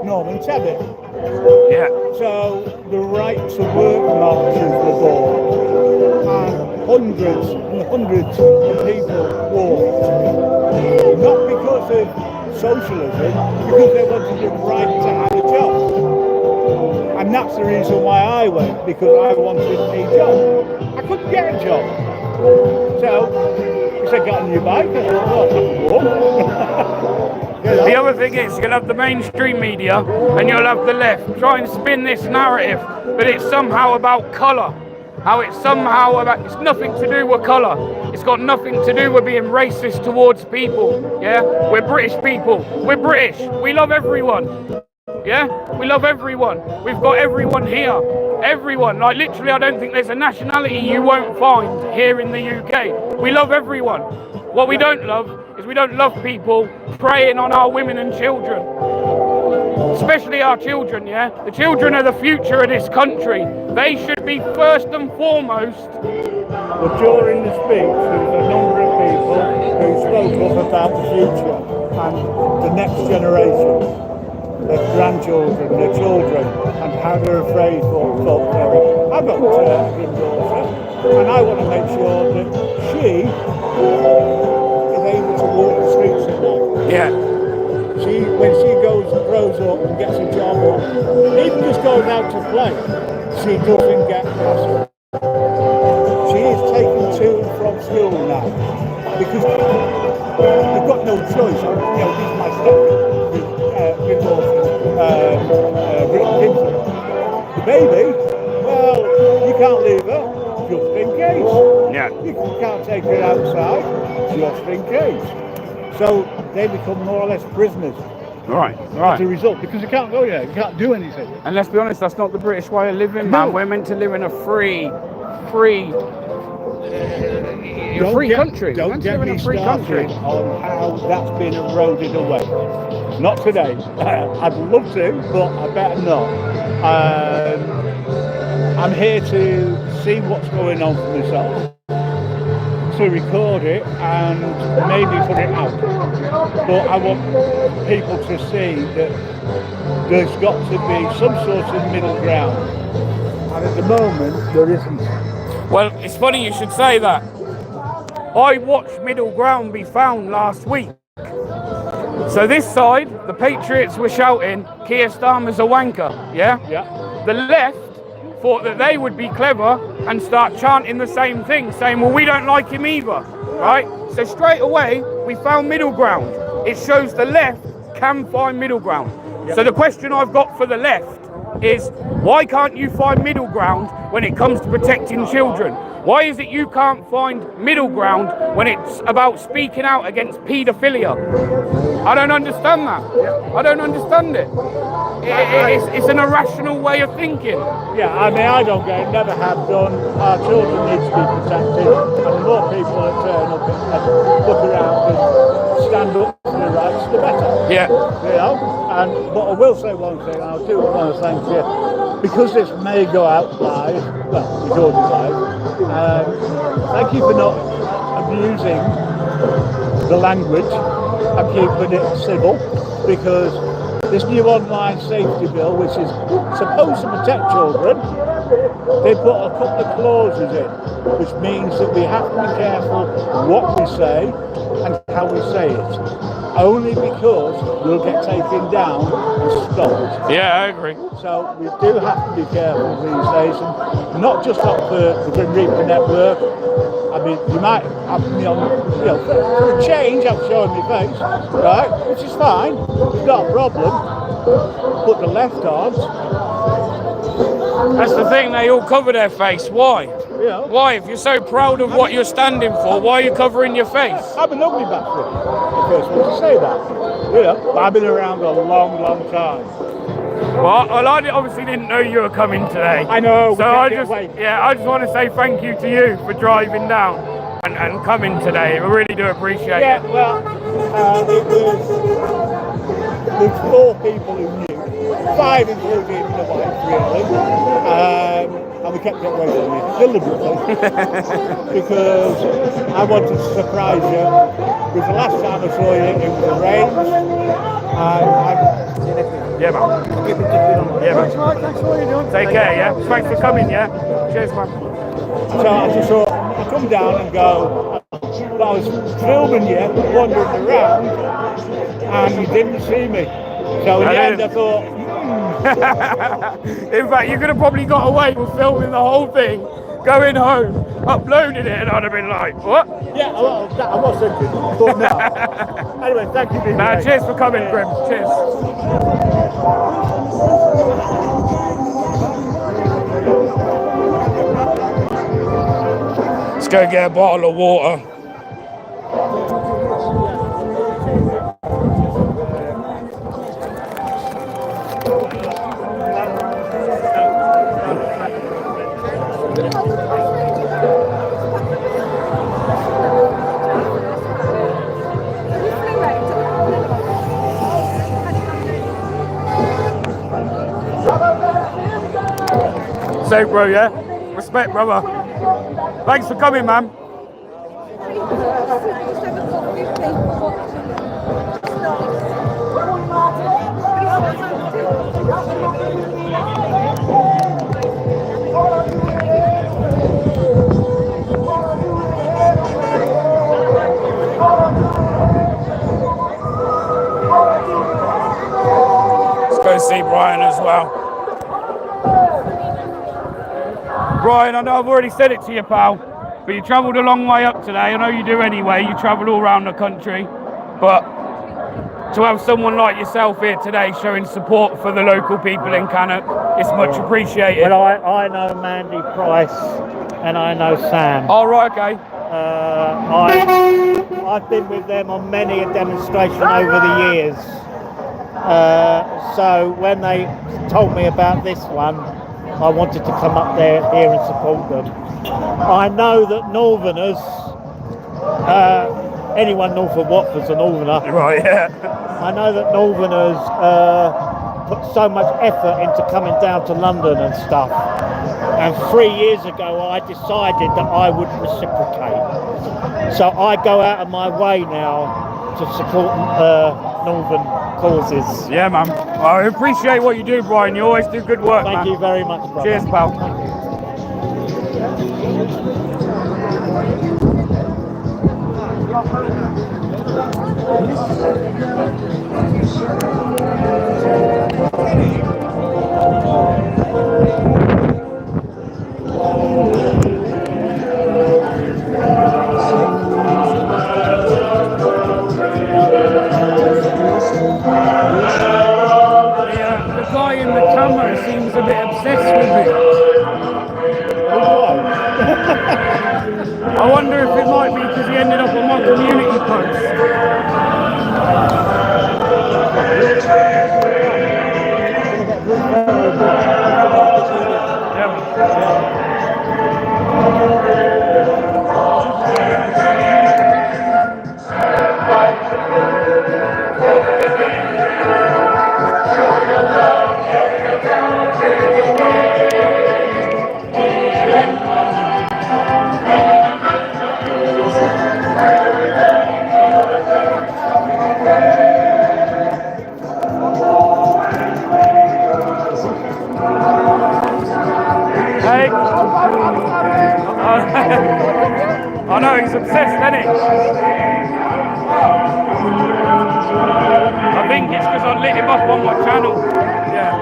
Norman Tebbit. Yeah. So the right to work marches were born, and hundreds and hundreds of people walked. Not because of socialism, because they wanted the right to have a job. And that's the reason why I went, because I wanted a job. I couldn't get a job. So he said, get on your bike. I thought, well, I can walk. The other thing is, you'll have the mainstream media and you'll have the left try and spin this narrative that it's somehow about colour. How it's somehow about, it's nothing to do with colour. It's got nothing to do with being racist towards people. Yeah, we're British people. We're British. We love everyone. Yeah, we love everyone. We've got everyone here. Everyone. Like literally, I don't think there's a nationality you won't find here in the UK. We love everyone. What we don't love is we don't love people preying on our women and children. Especially our children, yeah? The children are the future of this country. They should be first and foremost. But during the speech, there was a number of people who spoke up about the future and the next generation. grandchildren, their children, and how they're afraid for ferry. I've got a granddaughter, and I want to make sure that she is able to walk the streets at night. Yeah. When she grows up and gets a job, or even just goes out to play, she doesn't get lost. She is taken to and from school now because they've got no choice. You know, this is my step, the baby. Well, you can't leave her just in case. Yeah. You can't take her outside just in case. So they become more or less prisoners. Right. As a result, because you can't go there, you can't do anything. And let's be honest, that's not the British way of living, man. We're meant to live in a free country. Don't get me started on how that's been eroded away. Not today. I'd love to, but I better not. I'm here to see what's going on for myself, to record it and maybe put it out. But I want people to see that there's got to be some sort of middle ground. And at the moment, there isn't. Well, it's funny you should say that. I watched middle ground be found last week. So this side, the Patriots were shouting, Keir Starmer's a wanker, yeah? Yeah. The left thought that they would be clever and start chanting the same thing, saying, well, we don't like him either, right? So straight away, we found middle ground. It shows the left can find middle ground. Yep. So the question I've got for the left is, why can't you find middle ground when it comes to protecting children? Why is it you can't find middle ground when it's about speaking out against paedophilia? I don't understand that. I don't understand it. It's an irrational way of thinking. Yeah, I mean, I don't get it, never have done. Our children need to be protected, and the more people that turn up and look around and stand up for the rights, the better. Yeah. You know, but I will say one thing, and I'll do one of the things here, because this may go out live, well, it's already live, thank you for not abusing the language and keeping it civil, because this new online safety bill, which is supposed to protect children, they put a couple of clauses in, which means that we have to be careful what we say and how we say it, only because we'll get taken down and stopped. Yeah, I agree. So we do have to be careful these days, and not just on the Grim Reaper network. I mean, you might have me on, you know, for a change, I'm showing my face, right, which is fine, it's not a problem, but the left aren't. That's the thing, they all cover their face. Why? Yeah. Why? If you're so proud of what you're standing for, why are you covering your face? I'm an ugly bastard, the first one to say that. You know, but I've been around a long, long time. Well, I obviously didn't know you were coming today. I know. So I just want to say thank you to you for driving down and coming today. I really do appreciate it. Yeah, well, there's 4 people who knew, 5 including the wife, really, and we kept it away from you deliberately because I wanted to surprise you. Because the last time I saw you, it was arranged. Yeah, man. Yeah, man. Thanks for what you're doing. Take care, yeah? Thanks for coming, yeah? Cheers, man. So I just thought, I'd come down and go, but I was filming you, wandering around, and you didn't see me. So in the end I thought, In fact, you could have probably got away with filming the whole thing, going home, uploading it, and I'd have been like, what? Yeah, well, that I was thinking, but no. Anyway, thank you, Big Nah, cheers for coming, Grim. Cheers. Let's go get a bottle of water. Safe, bro, yeah? Respect, brother. Thanks for coming, man. Let's go see Brian as well. Brian, I know I've already said it to you, pal, but you travelled a long way up today. I know you do anyway. You travel all around the country, but to have someone like yourself here today showing support for the local people in Cannock, it's much appreciated. Well, I know Mandy Price and I know Sam. Oh, right, okay. I've been with them on many a demonstration over the years. So when they told me about this one, I wanted to come up here and support them. I know that Northerners, anyone north of Watford's a Northerner. Right, yeah. I know that Northerners put so much effort into coming down to London and stuff. And 3 years ago, I decided that I would reciprocate. So I go out of my way now to support Northern causes. Yeah, man. Well, I appreciate what you do, Brian. You always do good work, man. Thank you very much, brother. Cheers, pal. The guy in the camera seems a bit obsessed with me. I wonder if it might be because he ended up on my community post. Hey. I know, he's obsessed, isn't he? I think it's because I lit him up on my channel. Yeah.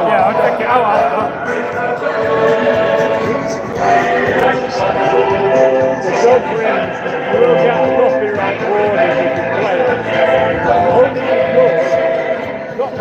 Yeah, I'll check it out after. The dog rings, you will get copyright warning if you play it. Only because, not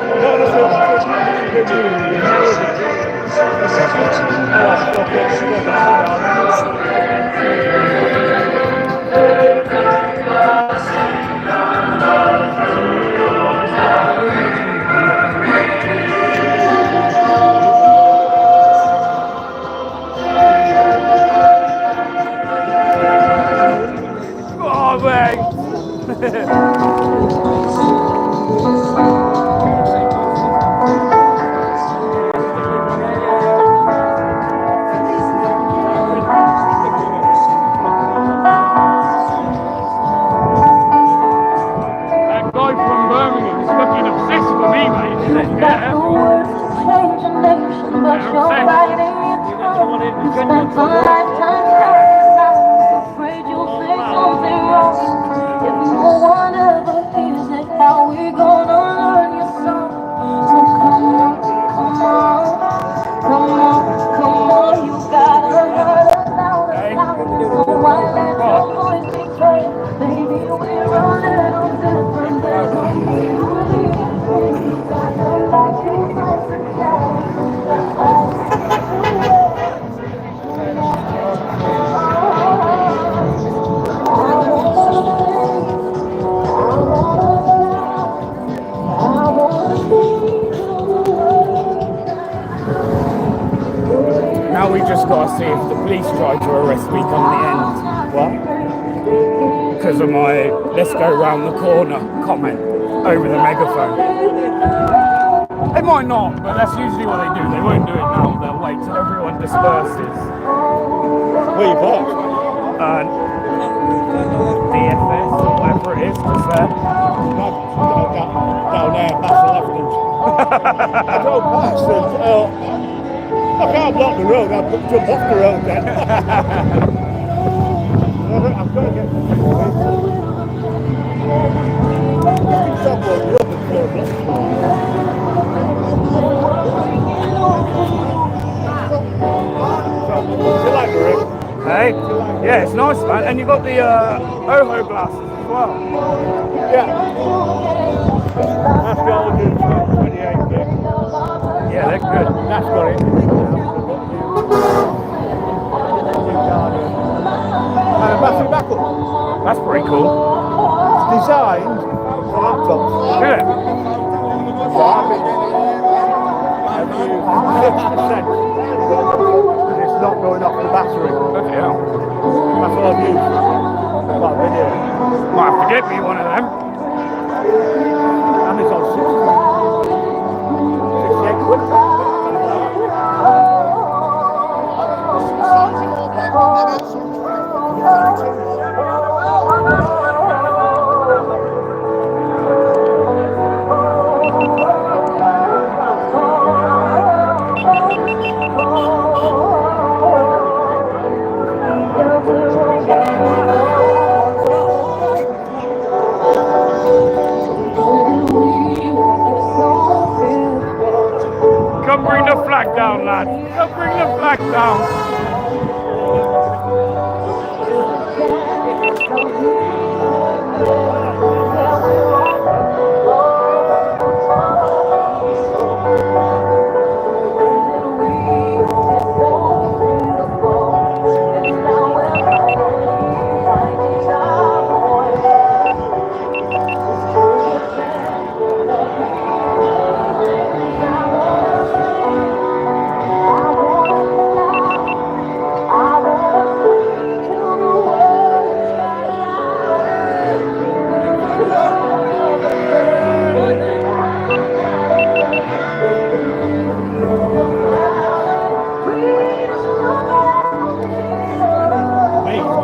just got to see if the police try to arrest me come the end. What? Because of my "let's go round the corner" comment over the megaphone. They might not, but that's usually what they do. They won't do it now. They'll wait till everyone disperses. Where you parked? DFS or whatever it is, just there. Down there, past the left hand. I drove past and I can't block the road, I'll jump off the road then. I've got to get stop walking up at 4 o'clock. Do you like the rig? Hey? Yeah, it's nice, man. And you got the Oho glasses as well. Yeah. That's the old dude, 28 gig. Yeah, they're good. That's got it. And a battery backup. That's pretty cool. It's designed for laptops. Yeah. So I've been 6%. And it's not going off the battery. Okay, yeah. That's what I've used. Well, video. Might have to get me one of them. Amazon 68 quid. Come bring the flag down, lad. Come bring the flag down.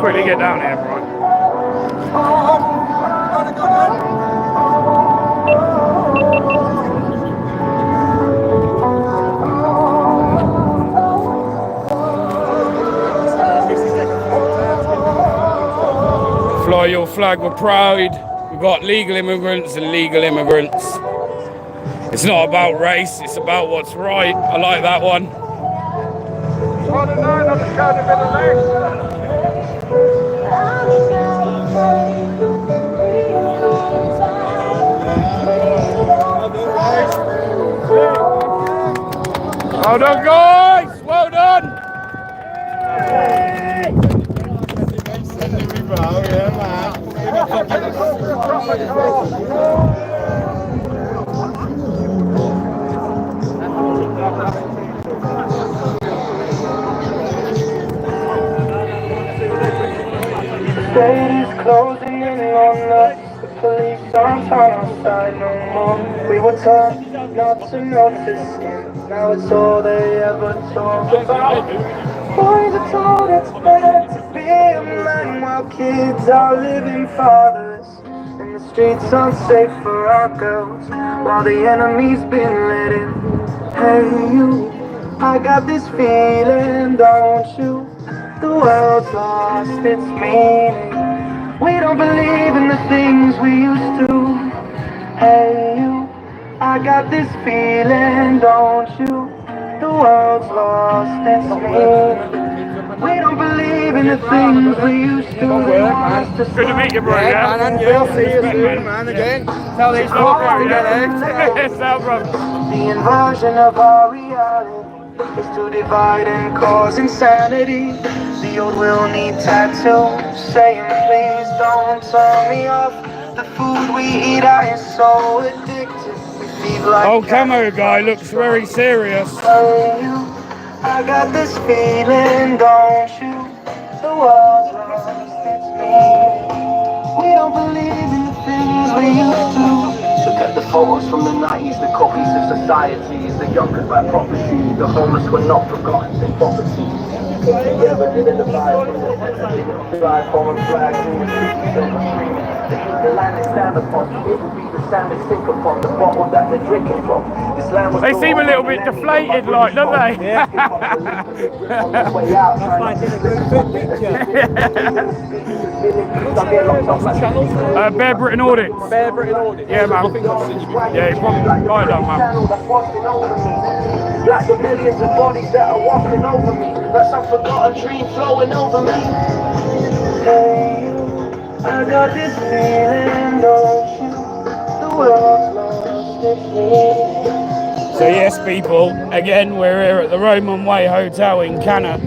Quickly get down here, bro. Fly your flag with pride. We've got legal immigrants and legal immigrants. It's not about race, it's about what's right. I like that one. Well done, guys! Well done! State is closing in on us. The police aren't on our side no more. We were taught not to notice him. Now it's all they ever talk about. Boys are told it's better to be a man while kids are living fathers. And the streets aren't safe for our girls while the enemy's been let in. Hey you, I got this feeling, don't you? The world's lost its meaning. We don't believe in the things we used to. Hey you, I got this feeling, don't you? The world's lost its meaning. We don't believe in the things we used to. Good to meet you, bro. Yeah, man, and you. I'll See you soon, man, again. Tell these fuckers to get out. It's out, bro. The inversion of our reality is to divide and cause insanity. The old will need tattoos saying please don't turn me off. The food we eat, I am so addicted. We feed like Old camo guy looks very serious. you, I got this feeling, don't you? The world's lost its meaning. We don't believe in the things we used to. Look at the photos from the 90s, the copies of societies, the young could buy property, the homeless were not forgotten in poverty. Came together, living the vibe from the center, fly foreign flags in the streets, silver streaming. This is the land they stand upon, it will be the sand they sink upon, the bottle that they're drinking from. This land was They seem a little bit deflated, like, don't they? yeah. Bear Britain Audit. Bear Britain Audit. Yeah, man. I think I've seen you before. Yeah, you probably might have done, man. Like the millions of bodies that are walking over me, like some forgotten dream flowing over me. Hey, I got this feeling, don't you? The world's lost its meaning. So yes, people, again, we're here at the Roman Way Hotel in Cannock.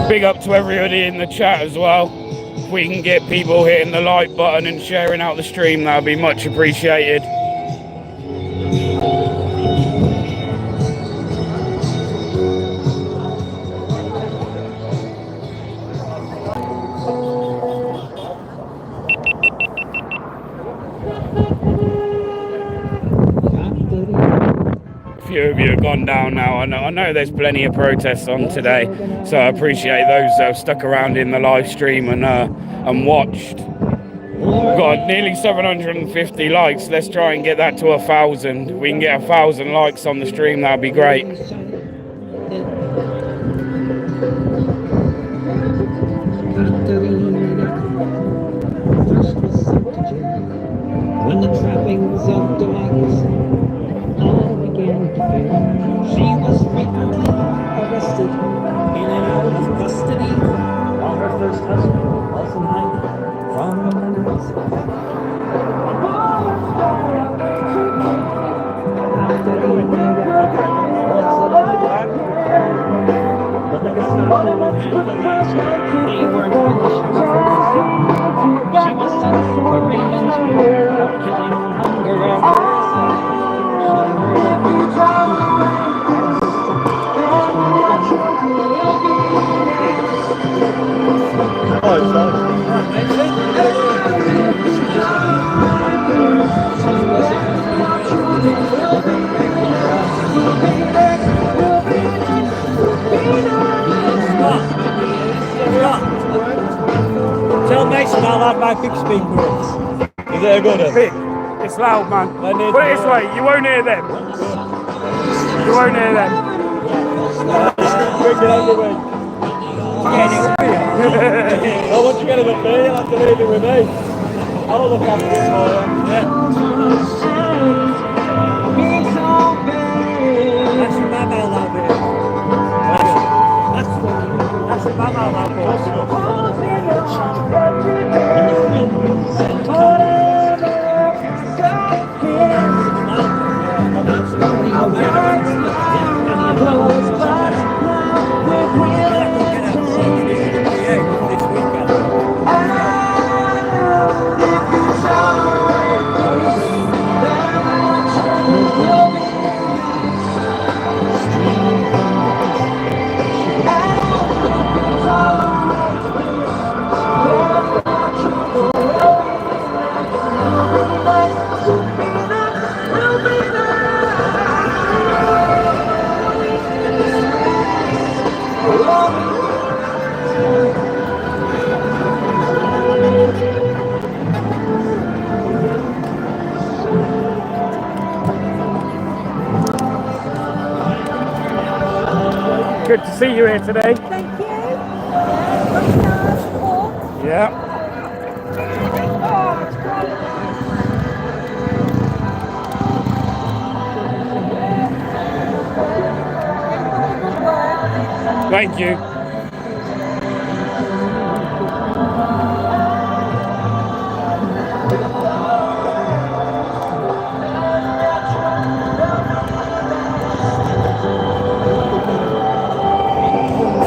Big up to everybody in the chat as well. If we can get people hitting the like button and sharing out the stream, that would be much appreciated. A few of you have gone down now. I know there's plenty of protests on today, so I appreciate those that have stuck around in the live stream and watched. We've got nearly 750 likes. Let's try and get that to 1,000. If we can get 1,000 likes on the stream, that'd be great. When the trappings of democracy all began to fail, she was frequently arrested in and out of custody, while her first husband was knighted from the Nazi. After the was alive, but the Gestapo had they weren't finished. She was sent for Ravensburg for killing hunger and Tell Mason I'll have my big speaker in. Is it a good one? It's loud, man. Put it this way, you won't hear them. You won't hear them. I want you to get it with me, you'll have to leave it with me. I'll look after it for you. That's your mama love it. That's your mama love it. Good to see you here today. Thank you. Yeah. Thank you.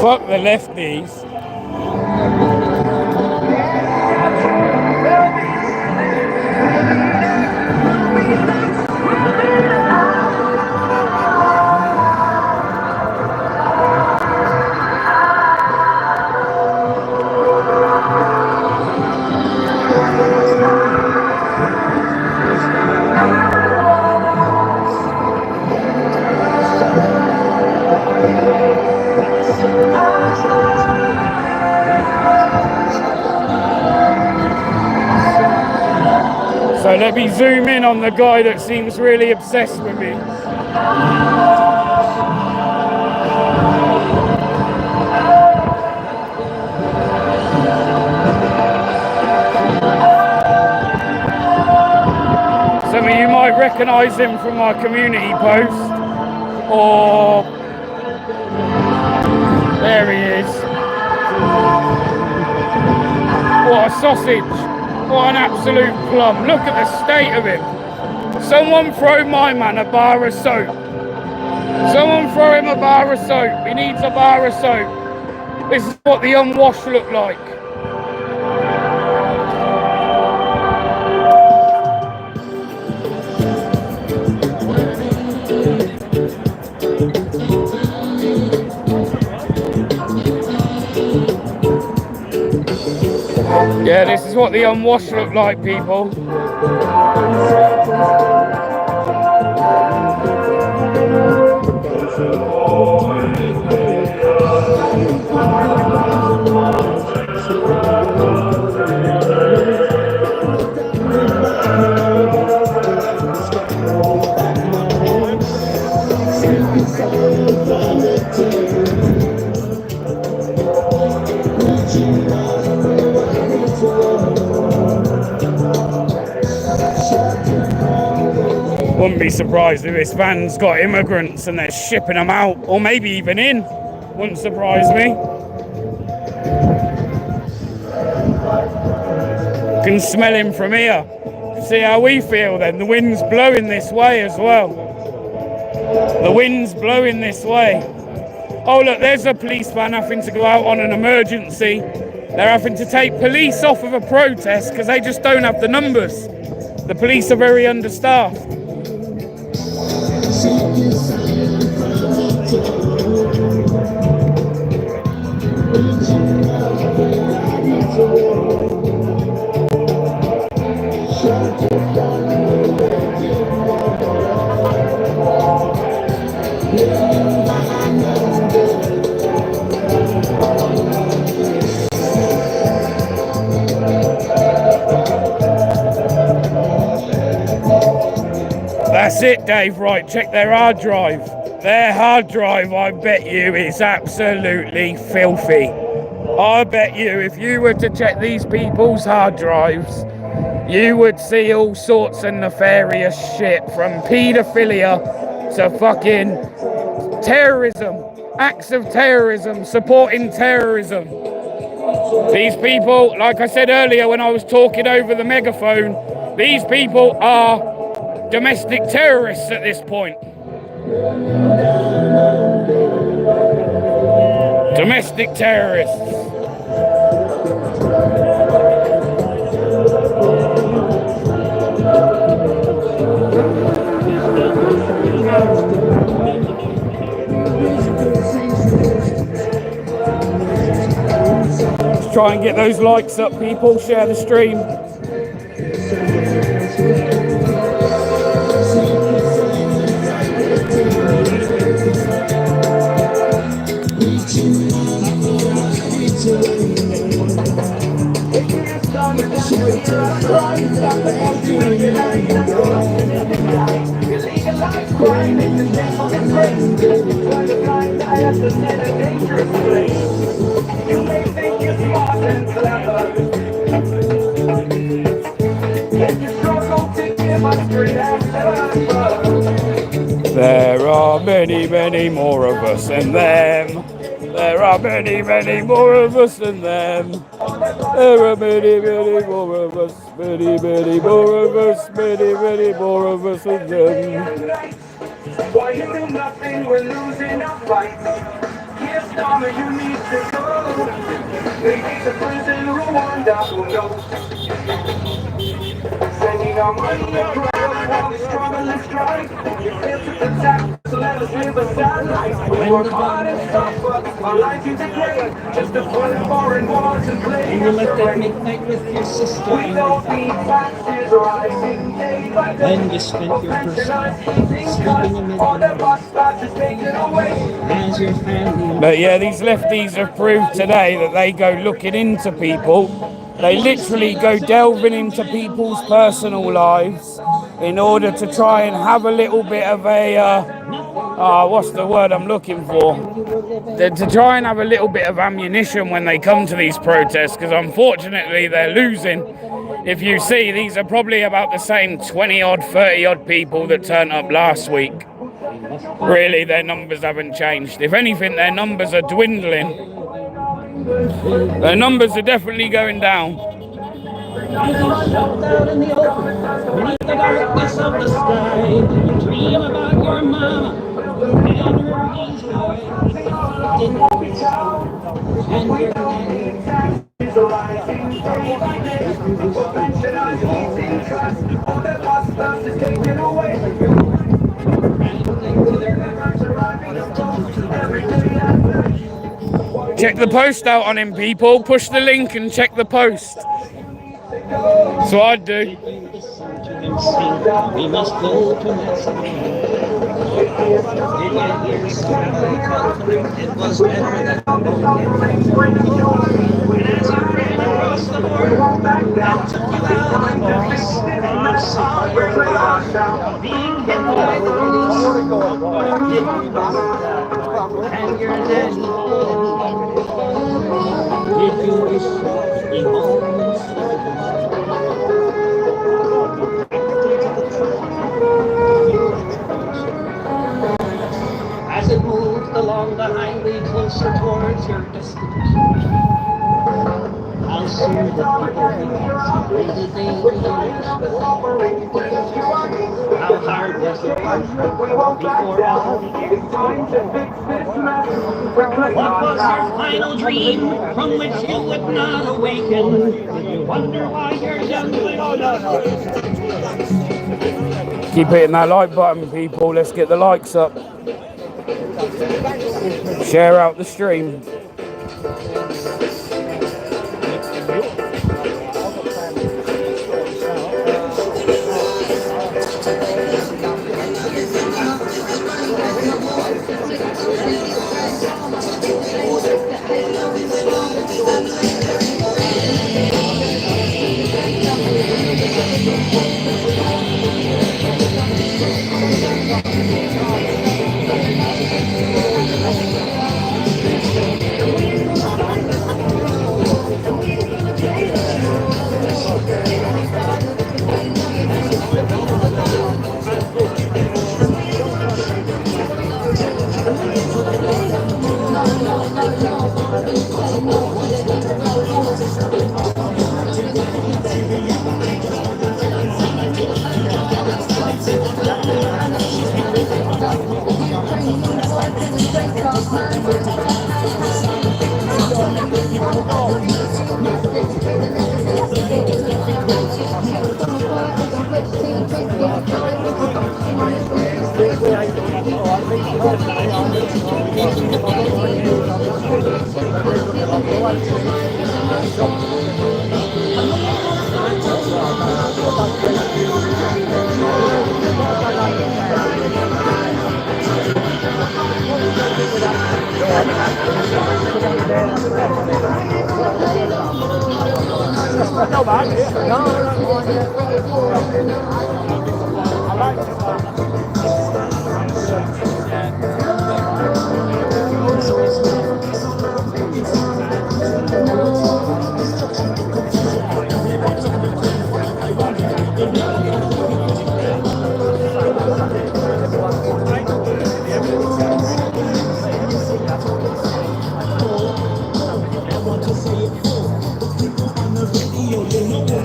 Fuck the lefties. Right, let me zoom in on the guy that seems really obsessed with me. Some of you might recognise him from my community post, or there he is. What a sausage, what an absolute plum. Look at the state of him. Someone throw my man a bar of soap. Someone throw him a bar of soap. He needs a bar of soap. This is what the unwashed look like. Yeah, this is what the unwashed look like, people. Wouldn't be surprised if this van's got immigrants and they're shipping them out, or maybe even in. Wouldn't surprise me. Can smell him from here. See how we feel then. The wind's blowing this way as well. The wind's blowing this way. Oh look, there's a police van having to go out on an emergency. They're having to take police off of a protest because they just don't have the numbers. The police are very understaffed. That's it, Dave. Right, check their hard drive. Their hard drive, I bet you, is absolutely filthy. I bet you, if you were to check these people's hard drives, you would see all sorts of nefarious shit, from paedophilia to fucking terrorism, acts of terrorism, supporting terrorism. These people, like I said earlier when I was talking over the megaphone, these people are domestic terrorists at this point. Domestic terrorists. Let's try and get those likes up, people. Share the stream. You may think you're smart and clever, yet you struggle to give us straight answers. There are many, many more of us than them. There are many, many more of us than them. There are many, many more of us. Many, many more of us. Many, many more of us than them. Why you do nothing, we're losing our fight. Yes, Dharma, you need to go. Maybe the prison Rwanda will know. Sending our money abroad while we struggle and strive. You feel to the tap, so let us live a sad life. We work hard and suffer, our life is a grave. Just to fight foreign wars and play. You will let them midnight with your sister. We don't need taxes rising day by day. Then you spent your first night sleeping in the as your family. But yeah, these lefties have proved today that they go looking into people They literally go delving into people's personal lives in order to try and have a little bit of a, what's the word I'm looking for? To try and have a little bit of ammunition when they come to these protests, because unfortunately they're losing. If you see, these are probably about the same 20 odd, 30 odd people that turned up last week. Really, their numbers haven't changed. If anything, their numbers are dwindling. Their numbers are definitely going down. Out in the open, beneath the darkness of the sky, you dream about your mama and her easy way. And your nanny. Check the post out on him, people. Push the link and check the post. So I'd do. We must go to Mexico. It was better than as you ran across the border and took you out on Greece, and you saw your father being hit by the police. And your nanny, did you wish to be home? As it moved along the highway closer towards your destination, how soon the people celebrated they how hard was the work before all the what was your final dream from which you would not awaken? Did you wonder why your young Keep hitting that like button, people. Let's get the likes up. Share out the stream.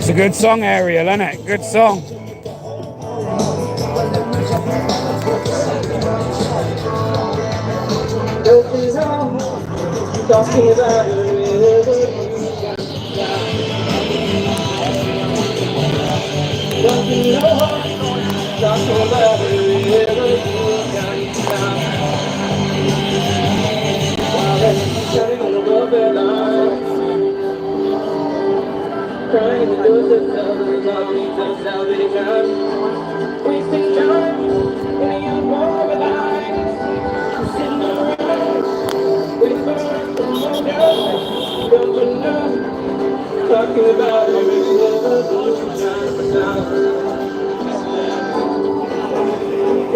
It's a good song, Ariel, isn't it? Good song. talking about a revolution. Talking about a revolution. While everything's above their lives, crying the doors of thousands of needs of salvation, wasting time in a young mobilized, sitting around, waiting for promotion, governor,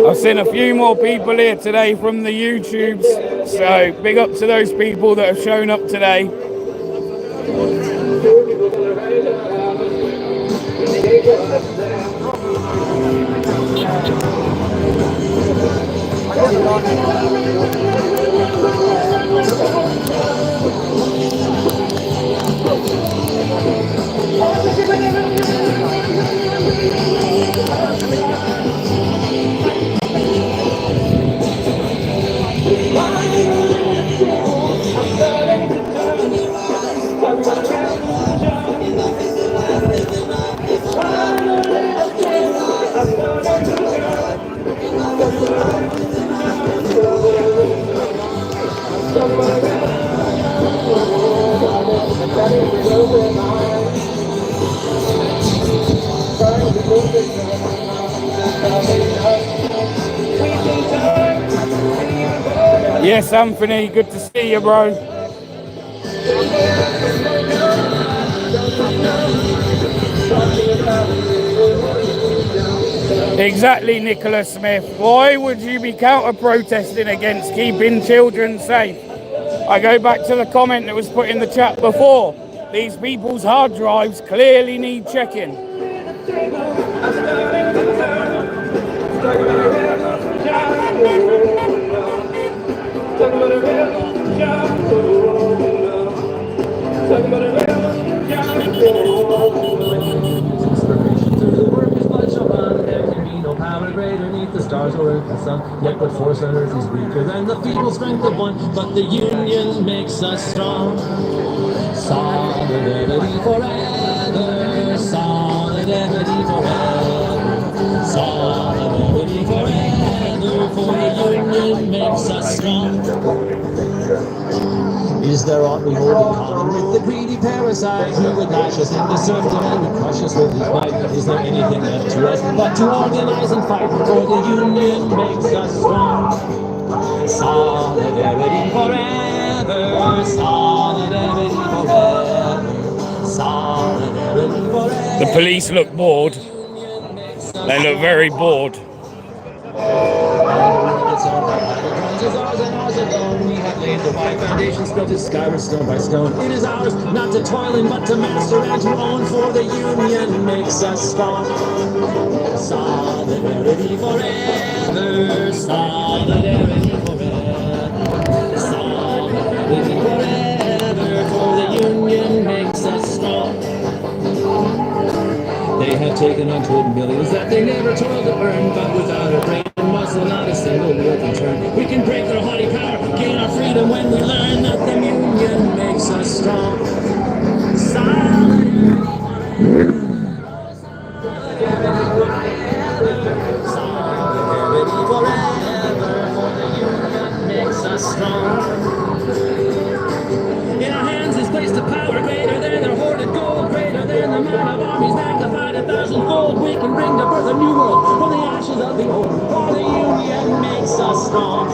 I've seen a few more people here today from the YouTubes, so big up to those people that have shown up today. Yes, Anthony, good to see you, bro. Exactly, Nicholas Smith. Why would you be counter-protesting against keeping children safe? I go back to the comment that was put in the chat before. These people's hard drives clearly need checking. Power greater neath the stars or earth the sun, yet what force on earth is weaker than the feeble strength of one, but the union makes us strong. Solidarity forever, solidarity forever, solidarity forever, for the union makes us strong. Is there aught we hold in common with the greedy parasite who would lash us into serfdom and would crush us with his might? Is there anything left to us but to organize and fight, for the union makes us strong? Solidarity forever, solidarity forever, solidarity forever. The police look bored. They look very bored. We have laid the wide foundations, built it skyward stone by stone. It is ours not to toil in, but to master and to own, for the union makes us strong. Solidarity forever, solidarity forever, solidarity forever, for the union makes us strong. They have taken untold millions that they never toiled to earn, but without a brain and muscle, not a single wheel can turn. We can break their haughty power, gain our freedom when we learn that the union makes us strong. Solidarity forever, for the union makes us strong. In our hands is placed a power greater than their hoarded gold, greater than the amount of armies magnified 1,000-fold. We can bring to birth a new world from the ashes of the old, for the union makes us strong.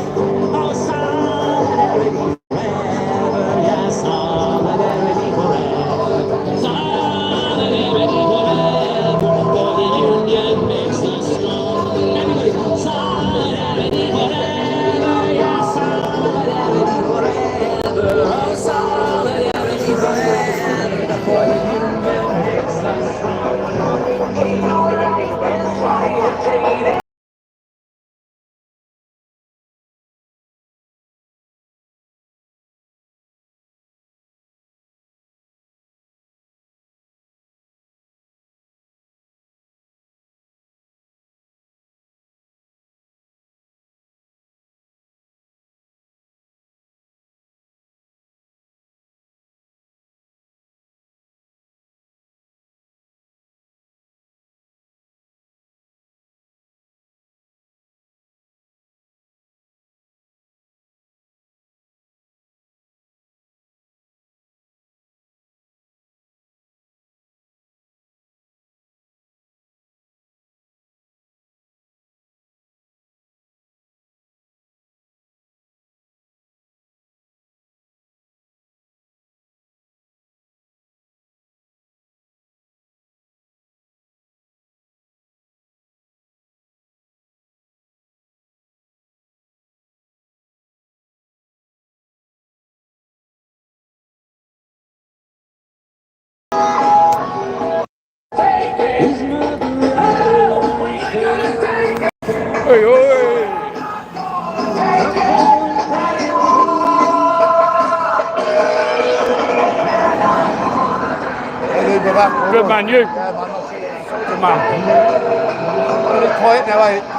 Oh, solidarity forever, yes, solidarity forever, solidarity forever, for the union makes us strong. Everybody, solidarity forever, yes, solidarity forever, oh, solidarity forever, for the union makes us strong. Oi, oi. Good man, you. Good man. Got it quiet now, ain't it?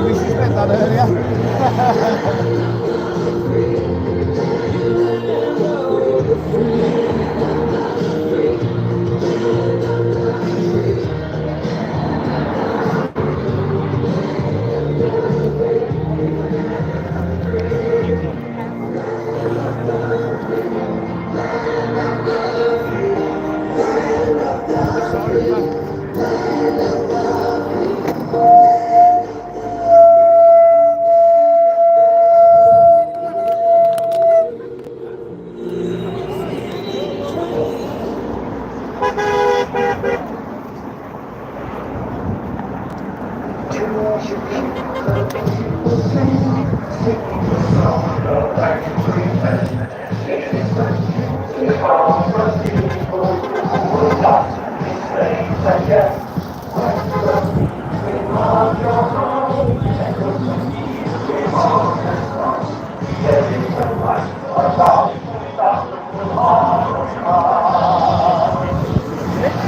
We suspect that earlier.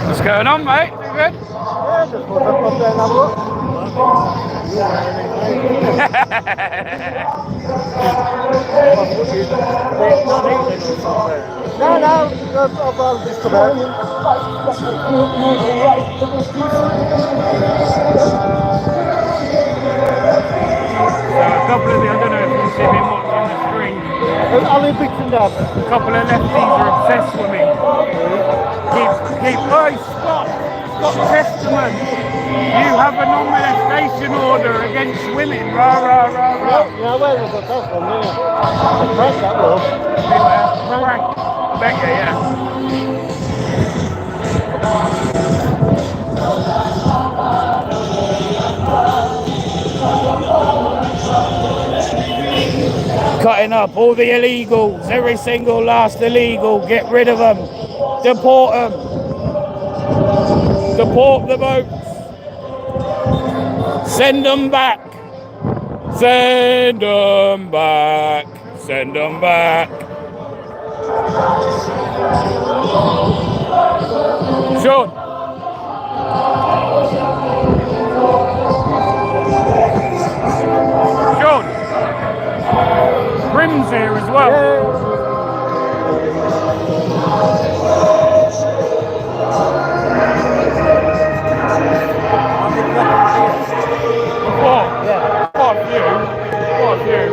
What's going on, mate? You good? Yeah, just thought I'd pop there and have a look. No, I'll just come out. So a couple of the, I don't know if you've been watching the stream. I'll leave bits and dabs. A couple of lefties are obsessed with me. Oi, Scott Testament, you have a non-molestation order against women. Rah, rah, rah, rah. Yeah, where have I got that from? Yeah. Frank, that was. Frank. Bet you, yeah. Cutting up all the illegals, every single last illegal, get rid of them, deport them, deport the boats, send them back, send them back, send them back. Sean. Sean. Brim's here as well. What? Yeah. Quite a few. Quite a few.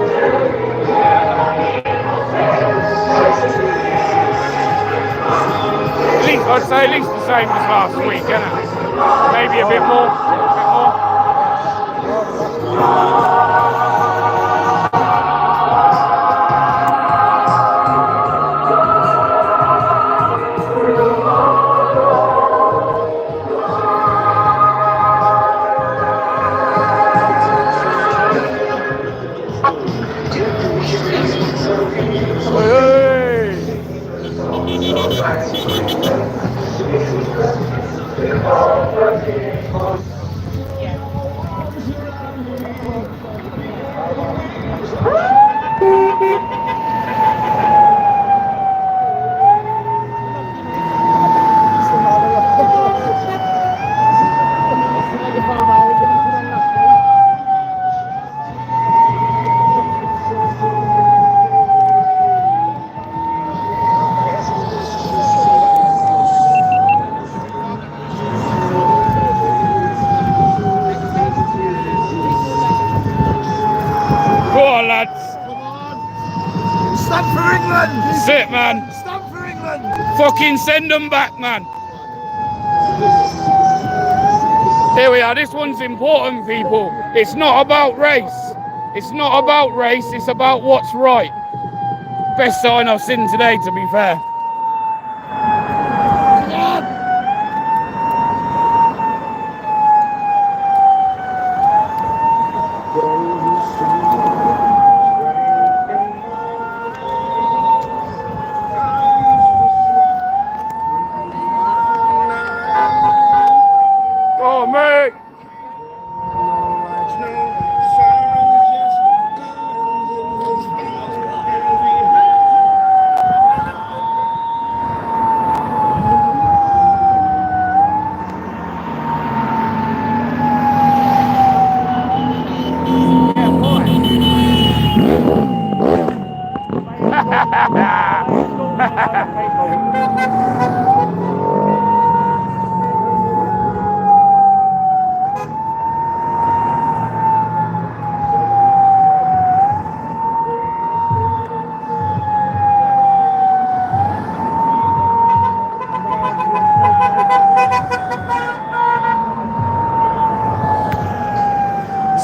At least, I'd say at least the same as last week, isn't it? Maybe a bit more. Stand for England! Sit, man. Stand for England! Fucking send them back, man. Here we are. This one's important, people. It's not about race. It's not about race. It's about what's right. Best sign I've seen today, to be fair. Oh, mate!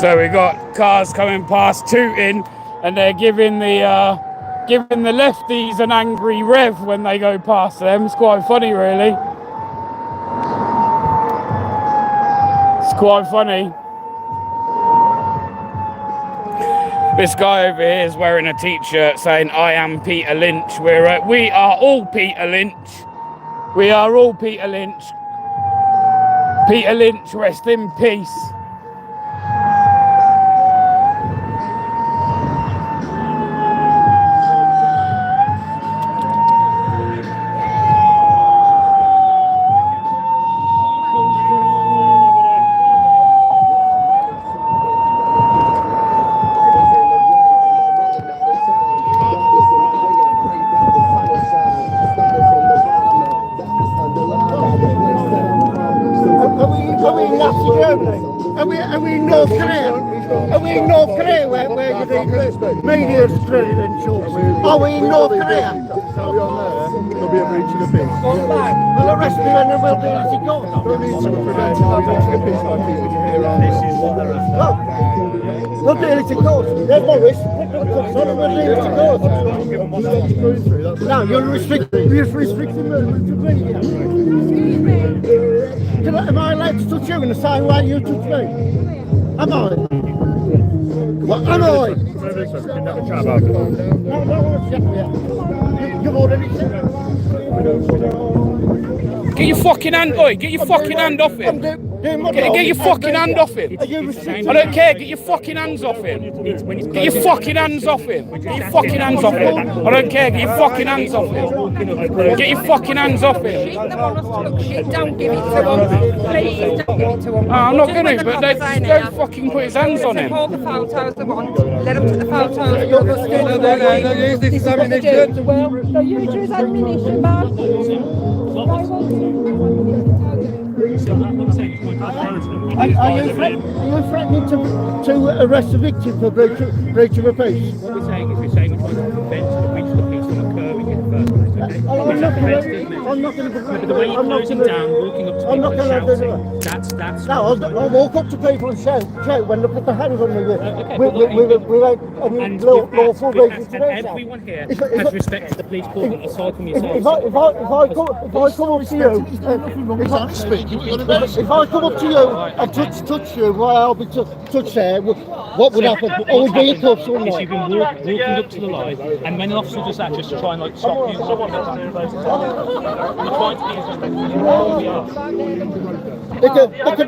So we got cars coming past tooting, and they're giving the lefties an angry rev when they go past them. It's quite funny, really. It's quite funny. This guy over here is wearing a t-shirt saying, "I am Peter Lynch." We are all Peter Lynch. We are all Peter Lynch. Peter Lynch, rest in peace. Are we in North Korea? Are we in North Korea where you think the media's drilling and shorts? Are we in North Korea? There'll be a breach of the peace. Well, arrest me and then we'll be able to go. Don't need to prevent a breach of the peace by keeping you here on. This is what they're after. We'll be able to go. They're Morris. Put the cuffs on and we'll be able to go. No, you're restricting movement to media. Am I allowed to touch you in the same way you touch me? Am I? What am I? You've already said. Get your fucking hand, oi! Get your fucking hand off it! Get your fucking hand off him. I don't care. Get your fucking hands off him. Get your fucking hands off him. Get your fucking hands off him. I don't care. Get your fucking hands off him. Get your fucking hands off him. Don't give it to him. Please don't give it to him. I'm not going to, but they don't fucking put his hands on him. Hold the photos they want. Let them take the photos. You'll just do it. They'll use this as ammunition. They'll use you as ammunition, man. Are you threatening to arrest the victim for breach of a peace? What we're saying is we're trying to prevent the breach of the peace from occurring in the first place, okay? I'm not going to... But the way you're closing down, walking up to people and shouting, that's... No, I'll walk up to people and shout when they put their hands on me without any lawful reason to do so. Everyone here has respect to the police court aside from yourself. If I come up to you... If I come up to you and touch you while I'll be touched there, what would happen? I would be in cuffs, wouldn't I? You've been walking up to the line, and when an officer does that, just to try and stop you, you're trying to be as respectful.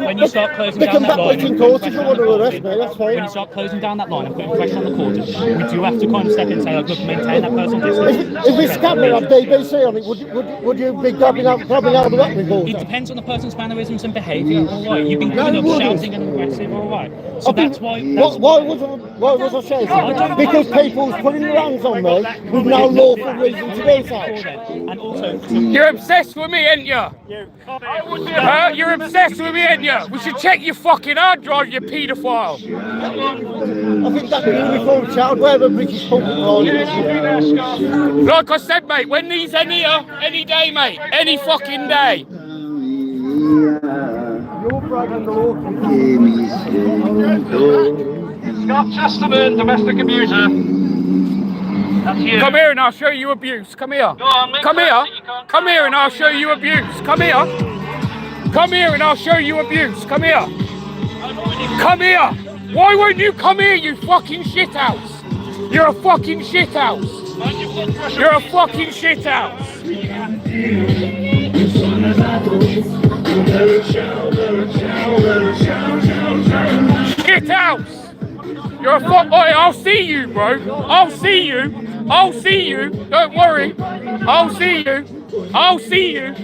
When you start closing down that line, when you start closing down that line and putting pressure on the court, we do have to kind of step in and say, look, maintain that personal distance. If it's camera on BBC on it, would you be grabbing out the weapon? It depends on the person's mannerisms and behaviour. All right, you've been coming up shouting and aggressive. All right, so that's why. Why was I shouting? Because people's putting their hands on me with no lawful reason to do so. And also, you're obsessed with me, ain't you? You're obsessed with me, ain't you? We should check your fucking hard drive, you paedophile. I think that uniform child wear a British public on. Like I said, mate, when these are here, any day, mate, any fucking day. You're breaking the law. Scott Chesterman, domestic abuser. That's you. Come here and I'll show you abuse. Come here. Go on, come here. Come here and I'll show you abuse. Come here. Come here and I'll show you abuse. Come here. Come here. Why won't you come here, you fucking shithouse? You're a fucking shithouse. You're a fucking shithouse. Shithouse. You're a fuck. Oi, I'll see you, bro. I'll see you. I'll see you. Don't worry. I'll see you. I'll see you.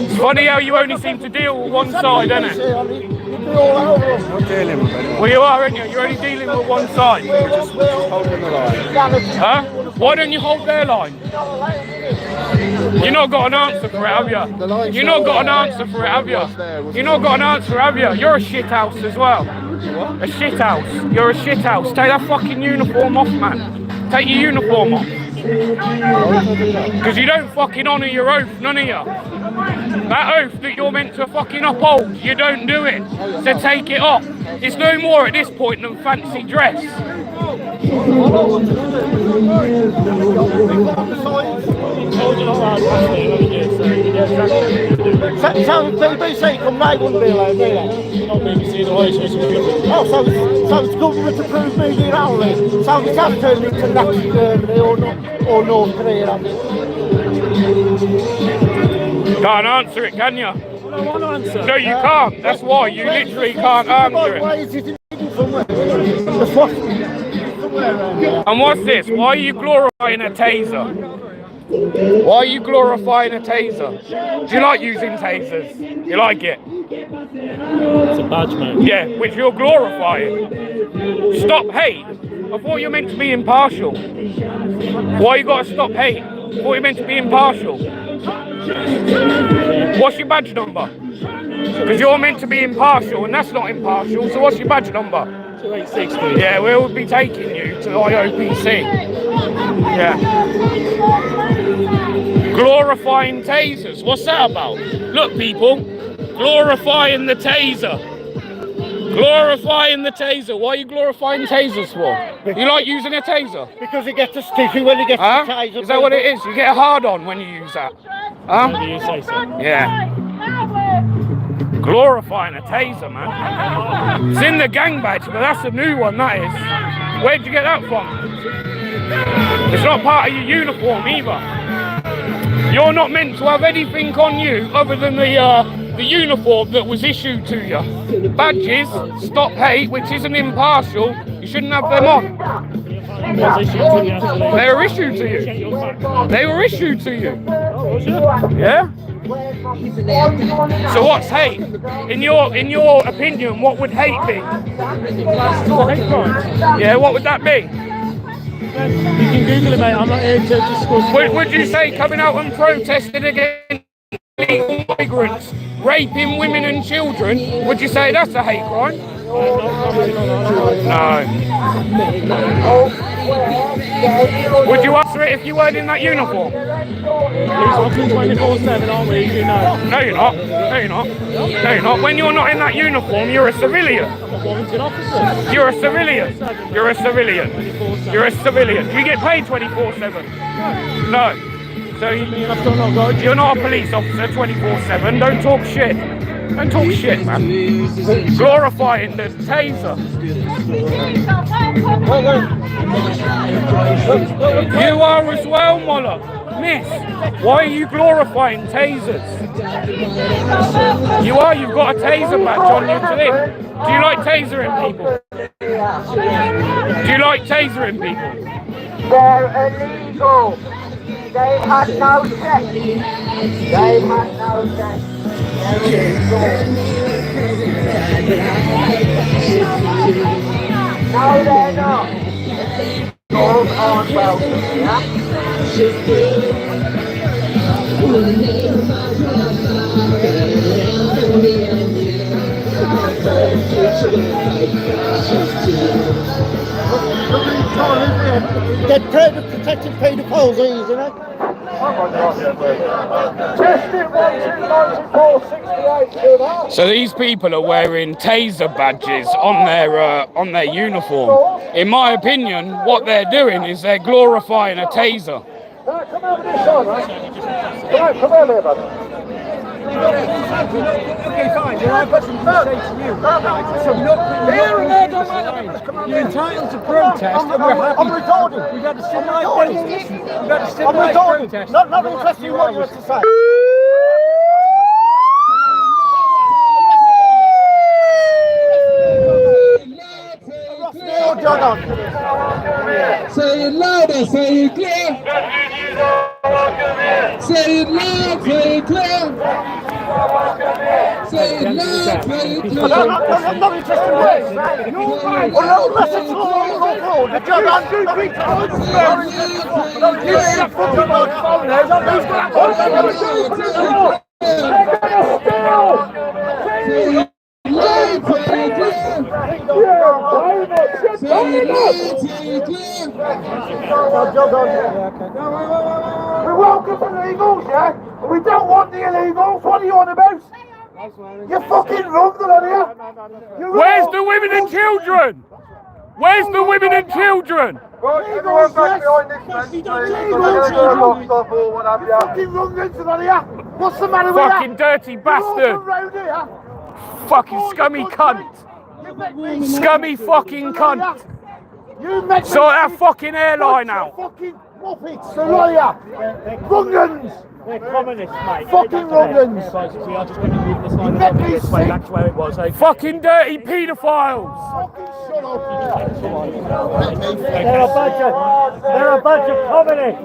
It's funny how you only seem to deal with one side, isn't it? Well, you are, aren't you? You're only dealing with one side. We're just holding the line. Huh? Why don't you hold their line? You've not got an answer for it, have you? You've not got an answer for it, have you? You've not got an answer, have you? You're a shithouse as well. A shithouse. You're a shithouse. Take that fucking uniform off, man. Take your uniform off. Because you don't fucking honour your oath, none of you. That oath that you're meant to fucking uphold, you don't do it. So take it off. It's no more at this point than fancy dress. So BBC come right wouldn't be allowed, do they? Not BBC, the Irish Oh, so it's government approved media only. So it has turned into Nazi Germany or North Korea. Can't answer it, can you? I want to answer. No, you can't. That's why you literally can't answer it. Why is it somewhere? And what's this? Why are you glorifying a taser? Why are you glorifying a taser? Do you like using tasers? You like it? It's a badge, mate. Yeah, which you're glorifying. Stop hate. I thought you were meant to be impartial. Why you got to stop hate? I thought you're meant to be impartial. What's your badge number? Because you're meant to be impartial, and that's not impartial. So what's your badge number? 2860. Yeah, we'll be taking you to the IOPC. Yeah. Glorifying tasers. What's that about? Look, people. Glorifying the taser. Glorifying the taser. Why are you glorifying tasers for? You like using a taser? Because it gets a stiffy when it gets a taser. Is that what it is? You get a hard on when you use that? Huh? You say so. Yeah. Glorifying a taser, man. It's in the gang badge, but that's a new one, that is. Where'd you get that from? It's not part of your uniform either. You're not meant to have anything on you other than the uniform that was issued to you. Badges, stop hate, which isn't impartial, you shouldn't have them on. They were issued to you. They were issued to you. Yeah? So what's hate? In your opinion, what would hate be? Yeah, what would that be? You can Google it, mate. I'm not here to discuss. Would you say coming out and protesting against illegal migrants, raping women and children, would you say that's a hate crime? No. Would you answer it if you weren't in that uniform? Police officer 24/7, aren't we? You know. No, you're not. No, you're not. No, you're not. When you're not in that uniform, you're a civilian. I'm a warranted officer. You're a civilian. You're a civilian. You're a civilian. Do you get paid 24/7? No. So you're not a police officer 24/7. Don't talk shit. Don't talk shit, man. Glorifying the taser. You are as well, Moller. Miss, why are you glorifying tasers? You are, you've got a taser badge on you today. Do you like tasering people? Do you like tasering people? They're illegal. They had no check. They had no check. No, they're not. All aren't welcome, yeah? Get protected paedophiles easy, you know? So these people are wearing taser badges on their uniform. In my opinion, what they're doing is they're glorifying a taser. Come over this side, right? Come over here, brother. Okay, fine. Well, I've got something to say to you. So you're entitled to protest, and we're happy. I'm retarded. We've had a civilised protest. We've had a civilised protest. Not interested in what you have to say. Say it louder, say it clear. Say it loud, say it clear. Say it loud, say it clear. I'm not interested in words. Unless it's law, the judge, I'm not We welcome the illegals, yeah? We don't want the illegals. What are you on about? You're fucking wrong, you. Where's the women and children? Where's the women and children? Right, everyone back behind this fence, please. Fucking wrong, then, what's the matter with that? Fucking dirty bastard. Fucking scummy cunt. Scummy fucking cunt. Sort that fucking airline out. Fucking muppets, the lawyer. Wrong'uns. They're communists, mate. Fucking wrong'uns. We are just going to move this line along this way back to where it was. Okay? Fucking dirty paedophiles. They're a bunch of communists.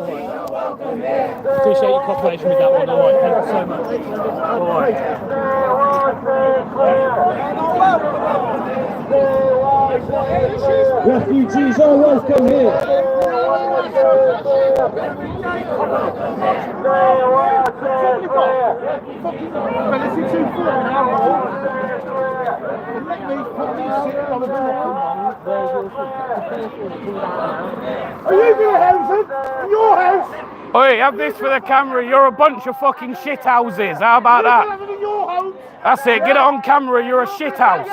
Appreciate your cooperation with that one. All right, thank you so much. All right. Refugees are welcome here. Are you going to house it? In your house? Oi, have this for the camera. You're a bunch of fucking shit houses. How about that? That's it. Get it on camera. You're a shit house.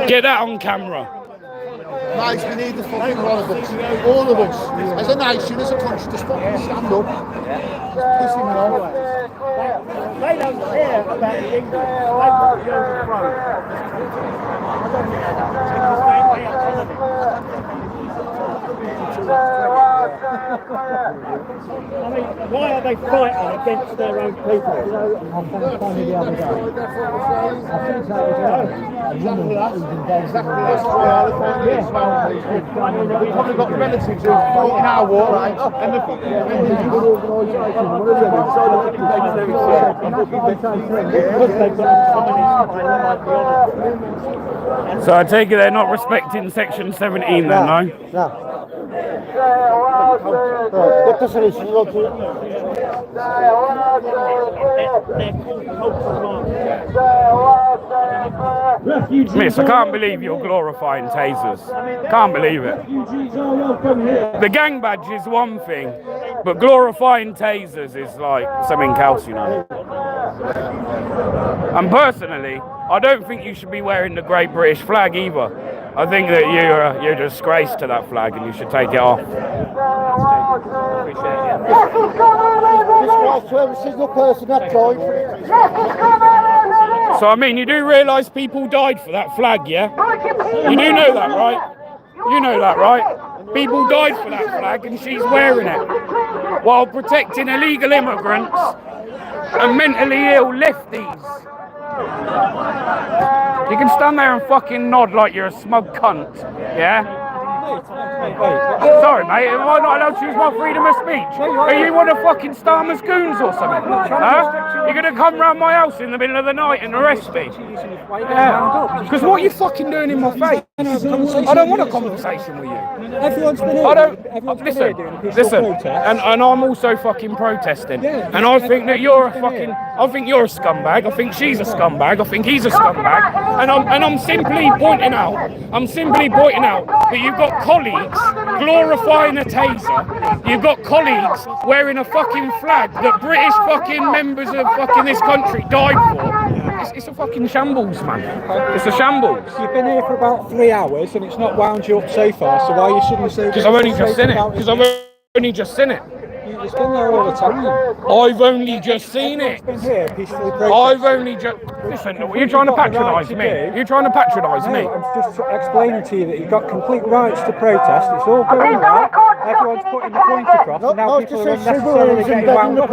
Get that on camera. Mate, we need the fucking one of us. All of us. As a nation, as a country, just fucking stand up. Pissing me off. They don't care about the English. They want the overthrow. I mean, why are they fighting against their own people? You know, I found funny the other day. I think that was a woman who's involved in We've probably got relatives who have fought in our war, and the fucking So I take it they're not respecting Section 17 then, no? No. What does it say? Miss, I can't believe you're glorifying tasers. Can't believe it. The gang badge is one thing, but glorifying tasers is like something else, you know. And personally, I don't think you should be wearing the Great British flag either. I think that you're a disgrace to that flag and you should take it off. Disgrace to every single person that died for it. So I mean, you do realise people died for that flag, yeah? You do know that, right? You know that, right? People died for that flag and she's wearing it while protecting illegal immigrants and mentally ill lefties. You can stand there and fucking nod like you're a smug cunt, yeah? Sorry, mate, am I not allowed to use my freedom of speech? Are you one of fucking Starmer's goons or something? Huh? You're going to come round my house in the middle of the night and arrest me? Yeah. Because what are you fucking doing in my face? I don't want a conversation with you. Everyone's been here. I don't. Listen. And I'm also fucking protesting. And I think that you're a fucking. I think you're a scumbag. I think she's a scumbag. I think he's a scumbag. And I'm simply pointing out. That you've got colleagues glorifying a taser. You've got colleagues wearing a fucking flag that British fucking members of fucking this country died for. It's a fucking shambles, man. It's a shambles. You've been here for about 3 hours and it's not wound you up so far, so why you shouldn't say... Because I've only just seen it. It's been there all the time. I've only just seen it. Been here peacefully protesting. I've only just... Listen, are you trying to patronise me? You're trying to patronise me? I'm just explaining to you that you've got complete rights to protest. It's all going right. Everyone's putting the point across, and now people are unnecessarily getting wound up,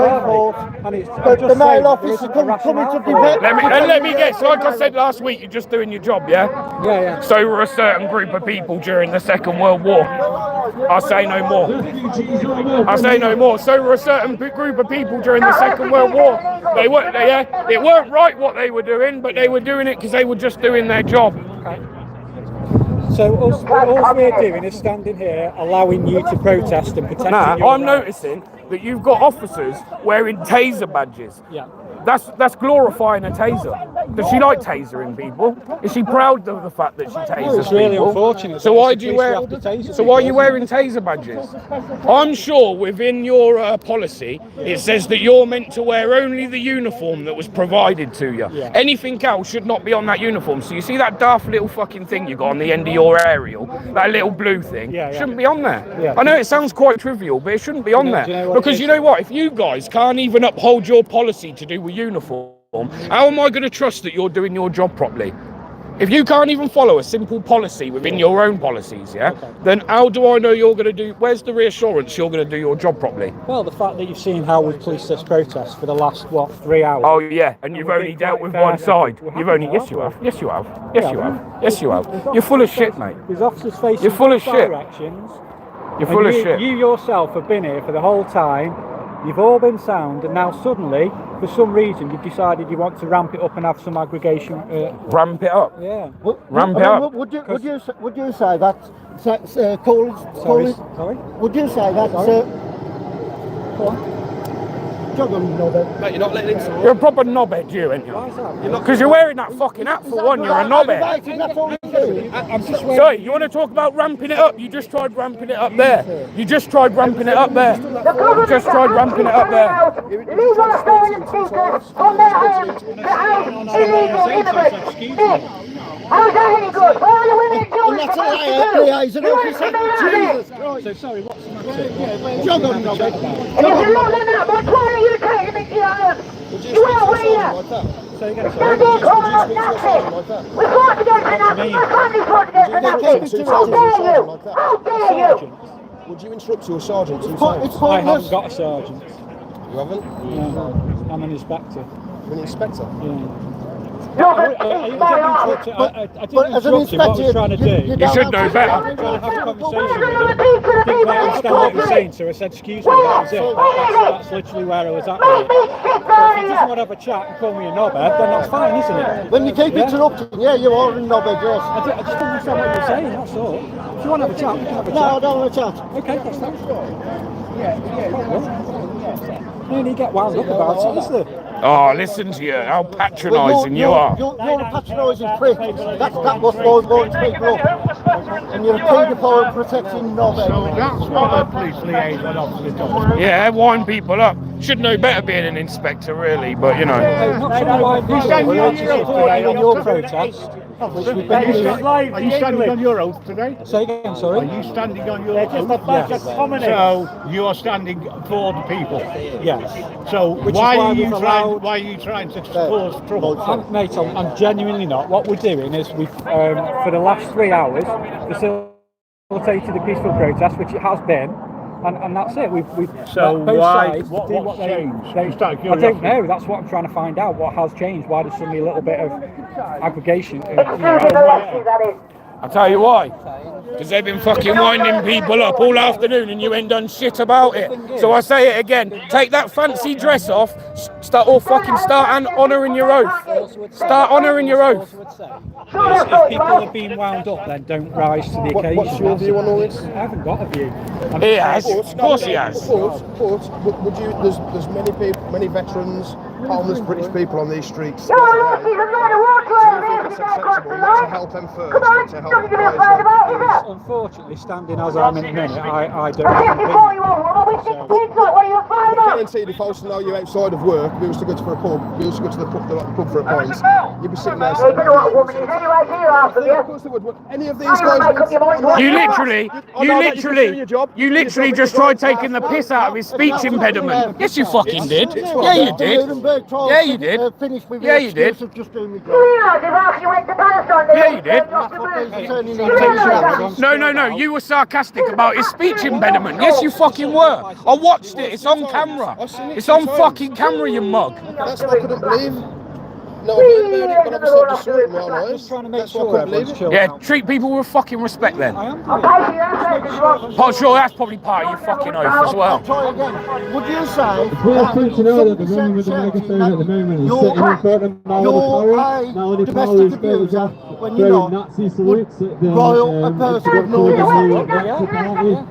and it's the mail office is coming to prevent... Let me guess, like I said last week, you're just doing your job, yeah? Yeah. So were a certain group of people during the Second World War. I say no more. So were a certain group of people during the Second World War. They weren't, yeah? It weren't right what they were doing, but they were doing it because they were just doing their job. Okay. So all we're doing is standing here, allowing you to protest and protect. I'm noticing that you've got officers wearing taser badges. Yeah. That's glorifying a taser. Does she like tasering people? Is she proud of the fact that she tasers people? It's really unfortunate. So why do you wear? So why are you wearing taser badges? I'm sure within your policy it says that you're meant to wear only the uniform that was provided to you. Yeah. Anything else should not be on that uniform. So you see that daft little fucking thing you got on the end of your aerial, that little blue thing, shouldn't be on there. Yeah. I know it sounds quite trivial, but it shouldn't be on there. Because you know what? If you guys can't even uphold your policy to do with uniform, how am I going to trust that you're doing your job properly? If you can't even follow a simple policy within your own policies, then how do I know you're going to do... Where's the reassurance you're going to do your job properly? Well, the fact that you've seen how we've policed this protest for the last, 3 hours. Oh, yeah, and you've only dealt with one side. You've only... Yes, you have. Yes, you have. Yes, you have. Yes, you have. You're full of shit, mate. There's officers facing You're full of shit. directions. You're full of shit. You yourself have been here for the whole time. You've all been sound, and now suddenly, for some reason, you've decided you want to ramp it up and have some aggregation. Ramp it up? Yeah. Ramp it up? Would you say that? Sorry. Would you say that? Go on. Mate, you're not letting him. You're a proper knobhead, you, ain't you? Because you're wearing that fucking hat for one, you're a knobhead. Sorry, you want to talk about ramping it up? You just tried ramping it up there. You just tried ramping it up there. You just tried ramping it up there. Illegal Australian speakers on their own to house illegal immigrants. How's that any good? Why are you And that's a liaison officer. Jesus Christ. So sorry, what's the matter? Jog on, Nobby. If you're not in that, we're trying to take him into your hands. You will, will you? Say again, You're being called out Nazi. We fought against the Nazis. My family fought against the Nazis. How dare you? How dare you? Would you instruct your sergeant to I haven't got a sergeant. You haven't? No, I'm an inspector. You're an inspector? Yeah. I didn't interrupt him. What I was trying to do. You should know better. I was trying to have a conversation with him. Didn't quite understand what he was saying, so I said, excuse me, that was it. That's literally where I was at with it. But if he doesn't want to have a chat and call me a knobhead, then that's fine, isn't it? When you keep interrupting, yeah, you are a knobhead, yes. I just don't understand what you're saying, that's all. If you want to have a chat, we can have a chat. No, I don't want to chat. Okay, that's fine. No need to get wound up about it, is there? Oh, listen to you, how patronising you are. You're a patronising prick. That's what's going to people up. And you're a paedophile protecting knobhead. So that's what a police liaison officer does. Yeah, wind people up. Should know better being an inspector, really, but you know. Not sure why you're standing on your protest. Are you standing on your oath today? Say again, sorry? Are you standing on your oath? So you are standing for the people? Yes. So why are you trying to cause trouble? Mate, I'm genuinely not. What we're doing is we've, for the last 3 hours, facilitated the peaceful protest, which it has been. And that's it. We've so both why? sides What do what changed? I don't know. That's what I'm trying to find out. What has changed? Why there's suddenly a little bit of aggregation? I'll tell you why. Because they've been fucking winding people up all afternoon and you ain't done shit about it. So I say it again. Take that fancy dress off. Start honouring your oath. Start honouring your oath. If people are being wound up, then don't rise to the occasion. What's your view on all this? I haven't got a view. He has. Of course he has. But would you? There's many people, many veterans, homeless British people on these streets. You're lucky to get a water over It's acceptable not to help them first, but to help them. Unfortunately, standing as I'm in a minute, I don't. I guaranteed if I was to know you outside of work, if we was to go to a pub, we was to go to the pub for a pint, you'd be sitting there saying, of course they would. Any of these guys you literally just tried taking the piss out of his speech impediment. Yes, you fucking did. Yeah, you did. Yeah, you did. Yeah, you did. Yeah, you did. No, you were sarcastic about his speech impediment. Yes, you fucking were. I watched it. It's on camera. It's on fucking camera, you mug. That's what I couldn't believe. No, I've heard about it, but obviously I just saw it in my eyes. Just trying to make That's why I couldn't believe it. Yeah, treat people with fucking respect then. I am Oh, sure, that's probably part of your fucking oath as well. Try again. Would you say Important to know that the woman with the megaphone at the moment is sitting in front of Melanie Powell's photograph throwing Nazi salutes at the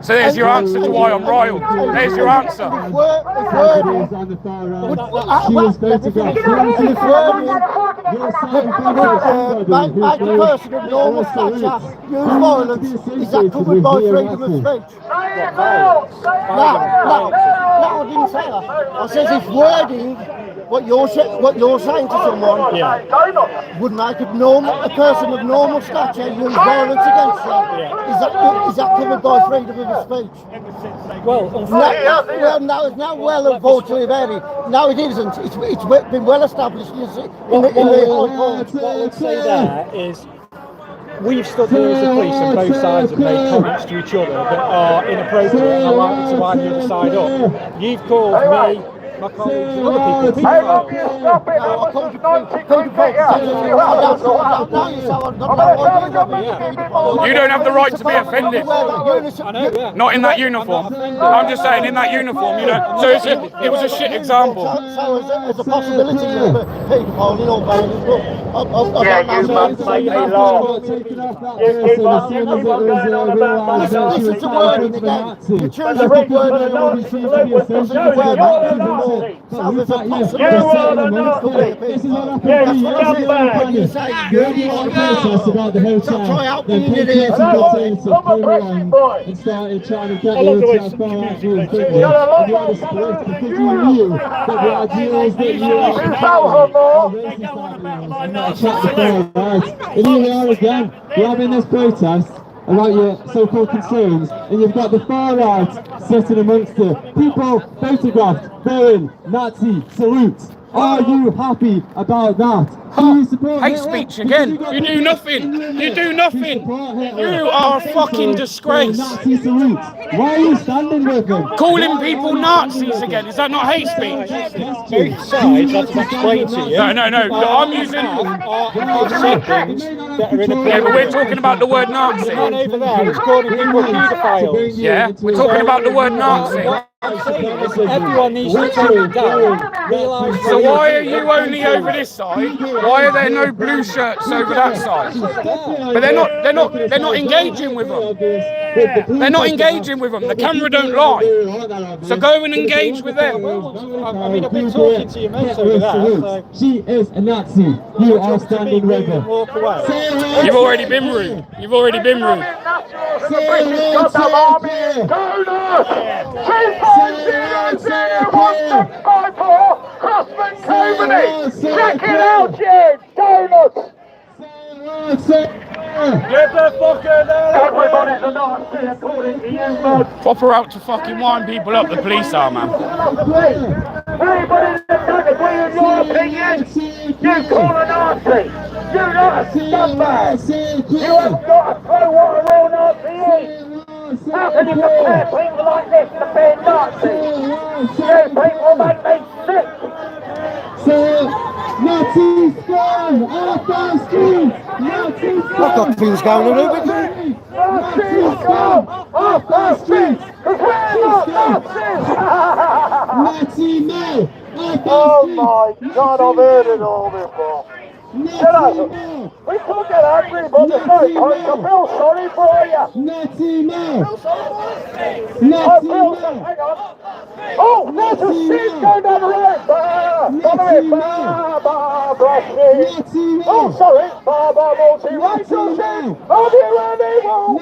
So there's your answer to why I'm royal. There's your answer. on the far right. She was photographed. Make a person of normal stature use violence. Is that covered by freedom of speech? No, I didn't say that. I said if wording what you're saying to someone would make a person of normal stature use violence against them. Is that covered by freedom of speech? Well, no, it's now well unfortunately about it. No, it isn't. It's been well established in the what I would say there is we've stood here as the police and both sides have made comments to each other that are inappropriate and are likely to wind the other side up. You've called me, my colleagues and other people. You don't have the right to be offended. Not in that uniform. I'm just saying, in that uniform, you don't. So it was a shit example. So there's a possibility of people in all balance. Yeah, you must make me laugh. Listen to wording again. You choose the right word. You are the Nazi. This is what happened. You say about the hotel. Then people came around and started trying to get you to have far out your figure. And you had a split because you knew that the ideals that you are racist ideals and not attract the far right. And here we are again. you're having this protest about your so-called concerns, and you've got the far right sitting amongst you. People photographed wearing Nazi salutes. Are you happy about that? Do you support Hate Hitler? speech again. You do nothing. You do nothing. You are a fucking disgrace. Nazi salute. Why are you standing with them? Calling people Nazis again. Is that not hate speech? Both sides have to explain to you. No. I'm using. I've said things that are inappropriate. Yeah, but we're talking about the word Nazi. The man over there is calling people paedophiles. Yeah, we're talking about the word Nazi. I'm saying is everyone needs to tone it down. Realise. So why are you only over this side? Why are there no blue shirts over that side? But they're not engaging with them. They're not engaging with them. The camera don't lie. So go and engage with them. I mean, I've been talking to your mates over there. So she is a Nazi. You are standing with her. walk away. You've already been rude. You've already been rude. Crossman Company! Check it out, Jim! Donuts! Get the fucker there! Everybody's a Nazi according to you, man! Proper out to fucking wind people up, the police are, man. Anybody that disagree with your opinion, you call a Nazi! You're not a scumbag! You haven't got a clue what a real Nazi is! How can you compare people like this to being Nazis? You people make me sick! So, Nazis gone off the streets! Nazis gone! I've got things going on over here. Nazis gone off the streets! Because we're not Nazis! Nazi no! Oh my God, I've heard it all before. You know, we could get angry, but there's no point. I feel sorry for you. Nazi no! Hang on. Oh, there's a seat going down the road. Bless you. Oh, sorry. Multi-racial seat. Have you anyone?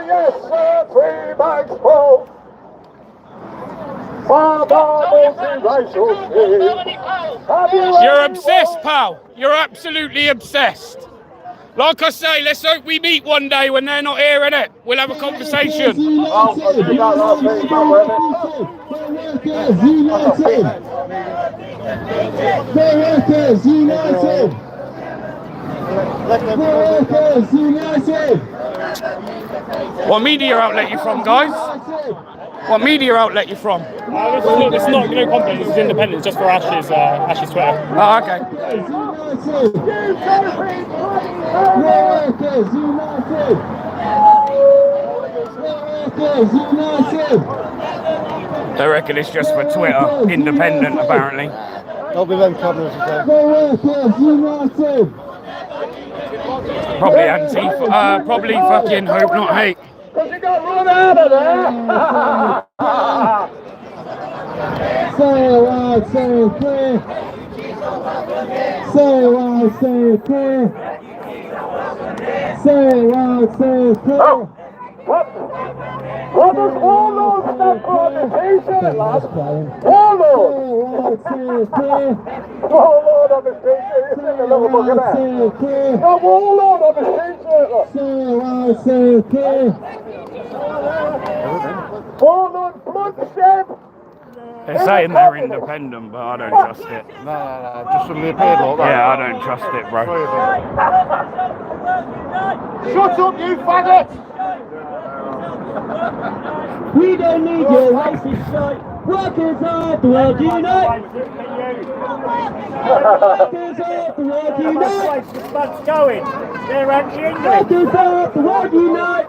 Yes, sir. 3 bags full. You're obsessed, pal. You're absolutely obsessed. Like I say, let's hope we meet one day when they're not hearing it. We'll have a conversation. What media outlet you from, guys? What media outlet you from? It's not no company, it's independent, just for Ash's Twitter. Oh, okay. I reckon it's just for Twitter, independent apparently. There'll be them cameras again. Probably Antifa, probably fucking Hope Not Hate. Because you got run out of there! Say loud, say clear. Say loud, say clear. Say loud, say clear. What does Warlord stand for on the t-shirt, lad? Warlord! Warlord on the t-shirt, you see the little bugger there? No, Warlord on the t-shirt, look! Say loud, say clear. Warlord bloodshed! They're saying they're independent, but I don't trust it. No, just suddenly appeared like that. Yeah, I don't trust it, bro. Shut up, you faggot! We don't need your racist shite. Workers of the world unite. Workers of the world unite. What's going? They're anti-English. Workers of the world unite.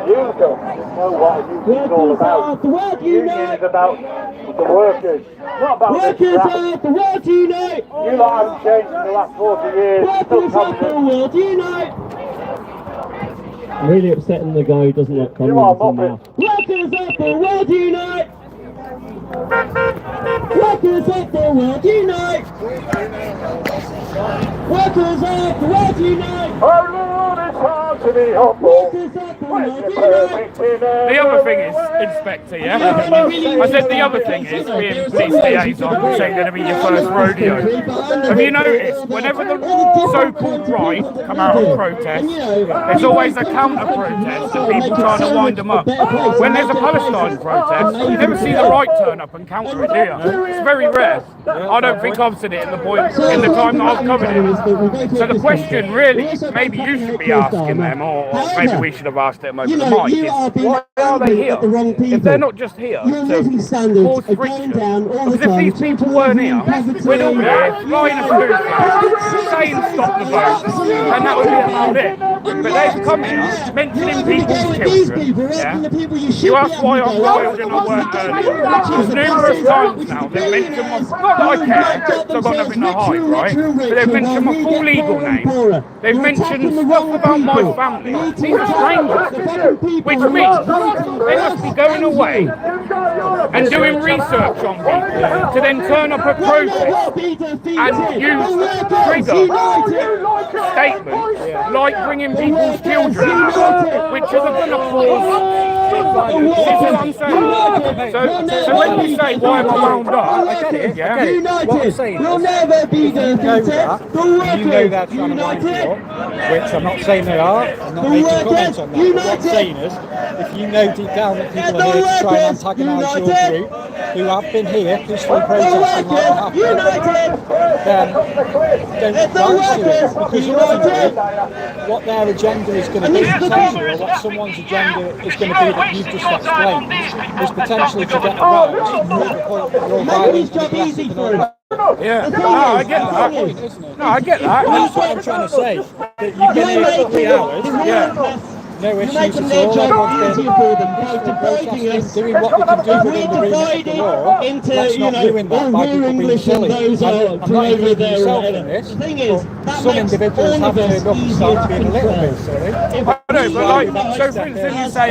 You don't know what a union is all about. Union is about the workers, not about Workers of the world unite. You lot haven't changed in the last 40 years. Workers of the world unite. Really upsetting the guy who doesn't like communism now. Workers of the world unite! Workers of the world unite! Workers of the world unite! Oh Lord, it's hard to be humble. Workers of the The other thing is, Inspector, yeah? I said the other thing is, being police liaison, which ain't going to be your first rodeo. Have you noticed, whenever the so-called right come out of protest, there's always a counter-protest and people trying to wind them up. When there's a Palestine protest, you never see the right turn up and counter it, do you? It's very rare. I don't think I've seen it in the time that I've covered it. So the question really, maybe you should be asking them, or maybe we should have asked them over the mic, is why are they here? If they're not just here to cause friction, because if these people weren't here, we'd all be here flying a food flag, saying stop the vote, and that would be about it. But they've come here mentioning people's children. Yeah? You ask why I'm wild and I weren't earlier. Because numerous times now they've mentioned my, not that I care, because I've got nothing to hide, right? But they've mentioned my full legal name. They've mentioned stuff about my family. These are strangers to me, which means they must be going away and doing research on people to then turn up at protest and use trigger statements like bringing people's children out, which are going to cause. This is what I'm saying. So when you say why am I wound up, I get it. yeah. I get it. What I'm saying is, if you know they're trying to wind you up, which I'm not saying they are, I'm not making comments on that, but what I'm saying is, if you know deep down that people are here to try and antagonise your group, who have been here peacefully protesting like they have been, then don't dance to it, because ultimately what their agenda is going to be potentially, or what someone's agenda is going to be that you've just explained, is potentially to get around the point that you're violent and aggressive and all that. Yeah, no, I get that. No, I get that. That's what I'm trying to say. That you've been here for 3 hours. Yeah. No issues at all. Everyone's been protesting, doing what we can do within the remit of the law. Let's not ruin that by people being silly. I'm not including yourself in this, but some individuals have turned up and started being a little bit silly. I know, but like, so for instance, you say,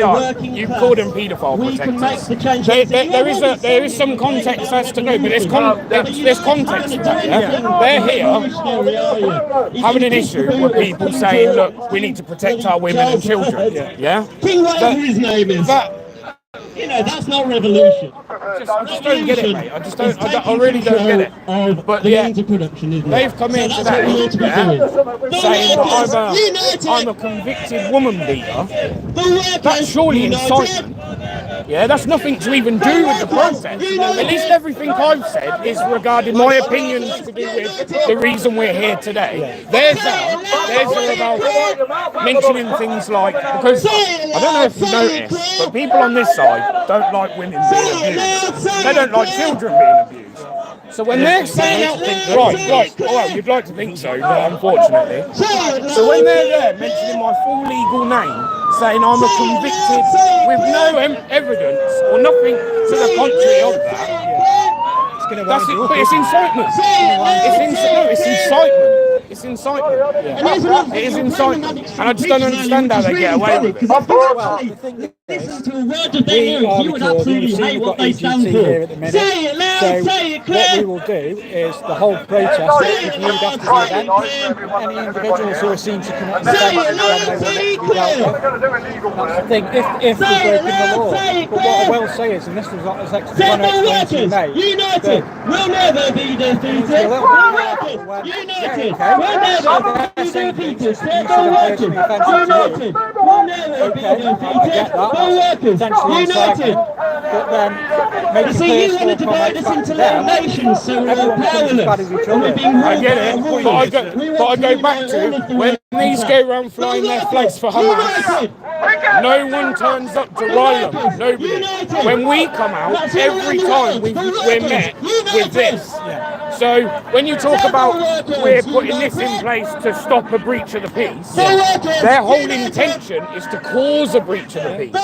you call them paedophile protectors. There is some context has to go, but there's context to that, yeah? They're here having an issue with people saying, look, we need to protect our women and children. Yeah? King, whatever his name is. You know, that's not revolution. I just don't get it, mate. I really don't get it. But yeah, they've come into that saying that I'm a convicted woman beater. That's surely incitement. Yeah, that's nothing to even do with the protest. At least everything I've said is regarding my opinions to do with the reason we're here today. Theirs are about mentioning things like, because I don't know if you noticed, but people on this side don't like women being abused. They don't like children being abused. So when they're saying right, well, you'd like to think so, but unfortunately. So when they're there mentioning my full legal name, saying I'm a convicted with no evidence or nothing to the contrary of that, but it's incitement. It's incitement. It's incitement. It is incitement. And I just don't understand how they get away with it. Listen to a word of their mouth, you would absolutely hate what they stand for. Say it loud, say it clear. What we will do is the whole protest will be viewed after the event. Any individuals who are seen to commit an offence, then they will be dealt with. That's the thing, if we've broken the law. But what I will say is, and this was as explained to me, united, we'll never be defeated. United, we'll never be defeated. Say no workers, united, we'll never be defeated. Potentially united. But then, you see, you want to divide us into little nations, so we're powerless. I get it, but I go back to when these go around flying their flags for Hamas. No one turns up to rile them. Nobody. When we come out, every time we're met with this. So when you talk about we're putting this in place to stop a breach of the peace, their whole intention is to cause a breach of the peace.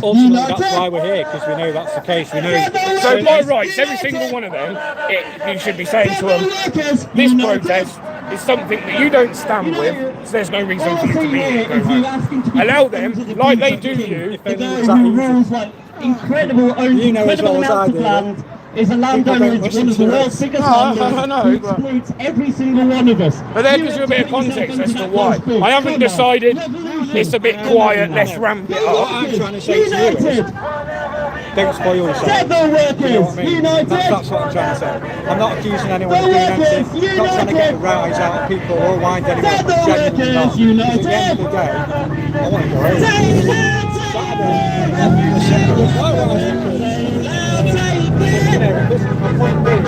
Ultimately, that's why we're here, because we know that's the case. We know. So by rights, every single one of them, you should be saying to them, this protest is something that you don't stand with, so there's no reason for you to be here. Go home. Allow them, like they do you. Incredible amounts of land. Is a landowner who's one of the world's biggest landowners who exploits every single one of us. But there gives you a bit of context as to why. I haven't decided it's a bit quiet, let's ramp it What I'm up. trying to say to you is, don't spoil yourself. You know what I mean? That's what I'm trying to say. I'm not accusing anyone of doing anything. I'm not trying to get a rise out of people or wind anyone up. I'm genuinely not. Because at the end of the day, I want to go home. My point being,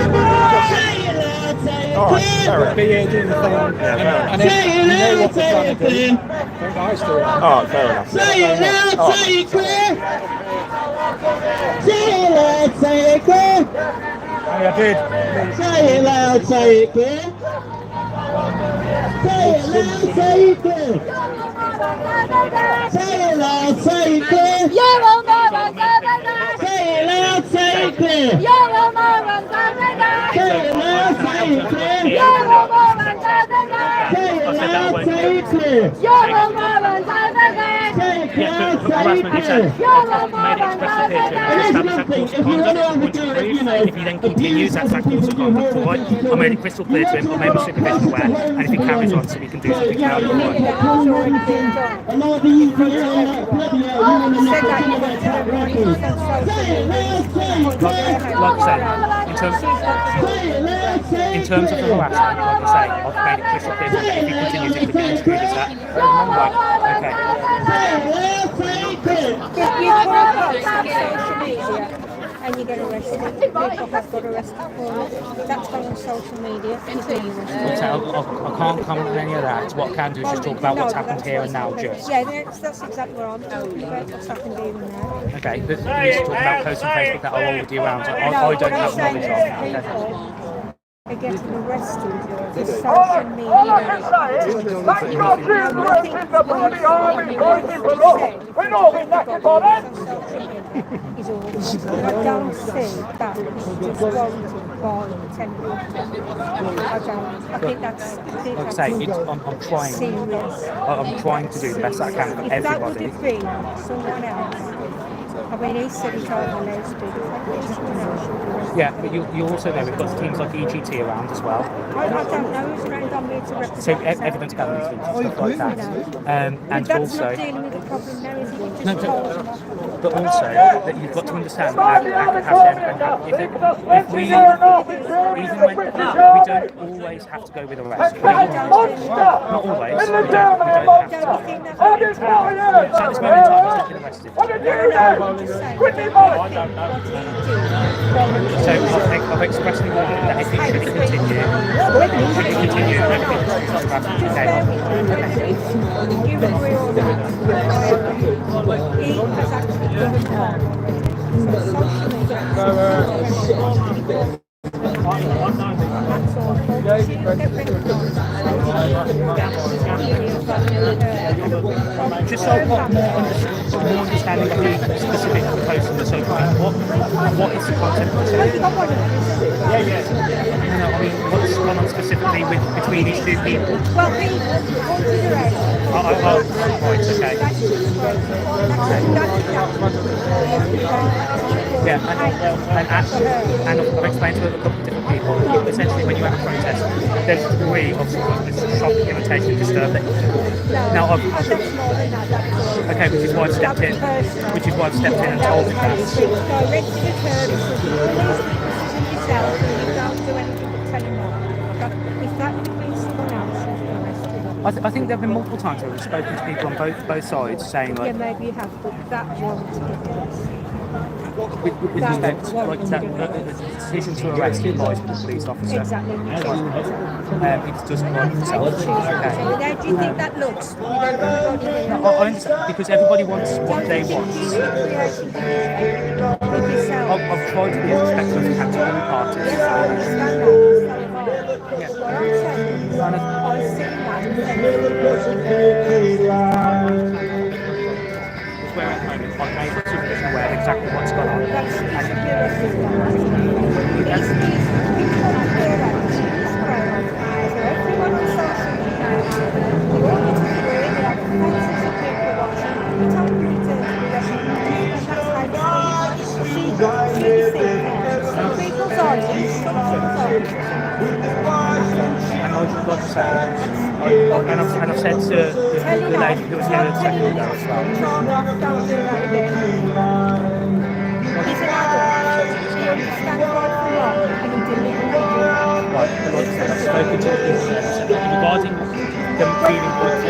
Alright, fair be here doing the thing, and if you know what they're trying to do, don't guys do it. Alright, fair enough. Say it loud, say it clear. Say it loud, say it clear. I did. Say it loud, say it clear. Say it loud, say it clear. Say it loud, say it clear. You will never say that. Say it loud, say it clear. You will never say that. Say it loud, say it clear. You will never say that. Say it loud, say it clear. You will never say that. Say it loud, say it clear. If you want to overdo it, you know, if he then continues, that's that course of conduct, all right? I made it crystal clear to him, I made my supervision aware, and if he carries on, so we can do something about it, all right? a lot of the youth here are like, bloody hell, you want to make Like I say, in terms of the harassment, like I say, I've made it crystal clear to him that if he continues, it could be construed as that. Right, okay. If you put a post on social media and you get arrested, people have got arrested for it. That's gone on social media. He's being arrested. I can't comment on any of that. What I can do is just talk about what's happened here and now, just. Yeah, that's exactly what I'm talking about. What's happened here and now. Okay, but you used to talk about posts on Facebook that are already around. I don't have knowledge of. Are getting arrested for social media. I don't think that is just warranted by temporary. I don't. I think that's Like I say, I'm trying. serious. I'm trying to do the best I can for If that would everybody. have been someone else, I mean, he said he's over lesbian. If that was someone else, Yeah, but you also know we've got teams like EGT around as well. I don't know who's around on me to represent. So evidence gathering teams and stuff like that. And That's also, not dealing with the problem now, is it? You no, just told them off. but also that you've got to understand our capacity and if we even when we don't always have to go with arrest. Not always. We don't have to. So at this moment in time, he's not been arrested. So I've expressly warned him that if he should continue, You agree on that? He has actually done harm. So social media. That's all. Just so I've got more understanding of the specific post on the social media, what is the content of the social media? No, I mean, what's gone on specifically between these two people? Well, he wanted arrest. Right, okay. Yeah, and I've explained to a couple of different people, essentially when you have a protest, there's a degree of shock, irritation, disturbing. Now, okay, which is why I've stepped in, and told him that. Directed at her, he said, yourself, you don't do anything but tell him off. If that had been someone else, he'd be arrested. I think there have been multiple times where we've spoken to people on both sides saying like... Yeah, maybe you have, but that warranted it. With respect, like that, the decision to arrest him lies with the police officer. Exactly. It doesn't lie with himself. So how do you think that looks? No, I understand, because everybody wants what they want. I've tried to be as respectful as I can to all parties. Yes, I understand that. What I'm saying is, I've seen that. Where at the moment I've made the supervision aware of exactly what's gone on. Everyone on social media, you all need to be aware that thousands of people watching. You told me to arrest you, and that's how it's see people's audience, some people's audience. And like to say, and I've said to the lady who was here a second ago as well. Don't do that again. He's an adult. He understands right from wrong, and he deliberately did it. Right, but like I said, I've spoken to the people there and said that regarding them feeling like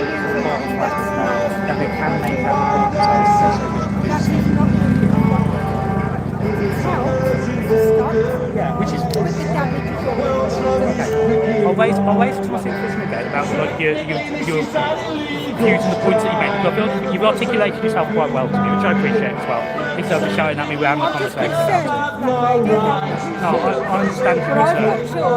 that they can make out the That is not it's helped to stop. Yeah, which is but the damage is already okay. I'll raise it to my supervision again about like your views and the points that you make. Because I feel like you've articulated yourself quite well to me, which I appreciate as well. Instead of shouting at me, we're having a conversation. No, I understand your concern.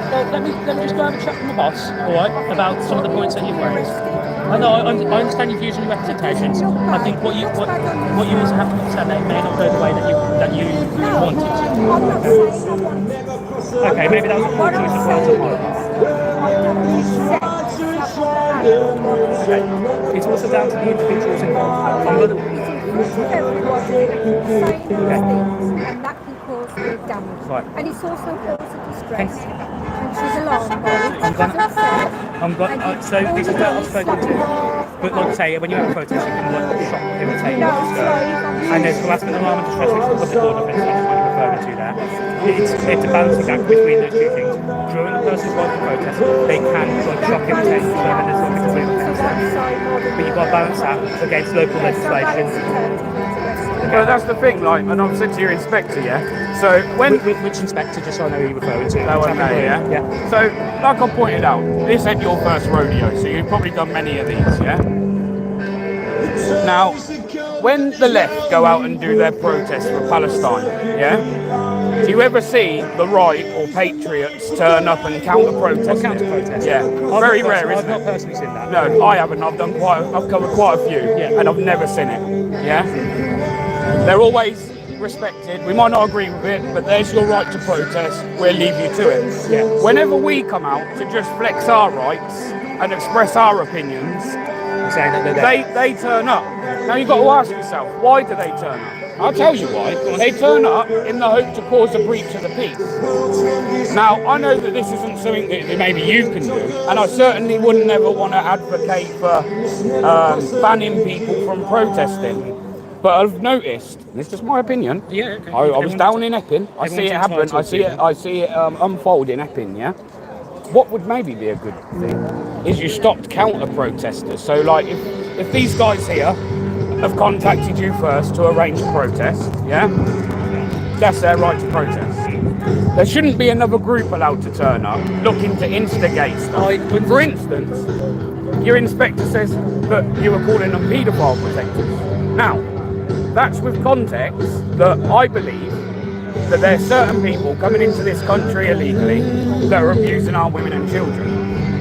Well, let me just go have a chat with my boss, alright, about some of the points that you've raised. I know, I understand your views and your representations. I think what you also have to understand that it may not go the way that you wanted to. I'm not saying I want it. Okay, maybe that was a poor choice of words on my part. Okay. It's also down to the individuals involved. I'm going to... And that can cause real damage. Right. And it's also cause of distress. And she's alarmed by it. So this is what I've spoken to. But like I say, when you have a protest, you can like shock, irritate, and there's harassment, alarm and distress, which is public order offence, which is what you're referring to there. It's a balancing act between those two things. During the person's right to protest, they can like shock, irritate, so then there's like a complete offence there. But you've got to balance that against local legislation. Well, that's the thing, like, and I've said to your inspector, yeah? So when... Which inspector, just so I know who you're referring to? That one there, yeah? So, like I pointed out, this ain't your first rodeo, so you've probably done many of these, yeah? Now, when the left go out and do their protest for Palestine, yeah? Do you ever see the right or patriots turn up and counter-protest? Counter-protest? Yeah. Very rare, isn't it? I've not personally seen that. No, I haven't. I've covered quite a few, and I've never seen it, yeah? They're always respected. We might not agree with it, but there's your right to protest. We'll leave you to it. Yeah. Whenever we come out to just flex our rights and express our opinions, they turn up. Now you've got to ask yourself, why do they turn up? I'll tell you why. They turn up in the hope to cause a breach of the peace. Now, I know that this isn't something that maybe you can do, and I certainly wouldn't ever want to advocate for banning people from protesting. But I've noticed, and it's just my opinion. Yeah, okay. I was down in Epping. I see it happen. I see it unfold in Epping. Yeah. What would maybe be a good thing is you stopped counter-protesters. So, like, if these guys here have contacted you first to arrange a protest, yeah, that's their right to protest. There shouldn't be another group allowed to turn up looking to instigate stuff. For instance, your inspector says that you were calling them paedophile protectors. Now, that's with context that I believe that there are certain people coming into this country illegally that are abusing our women and children.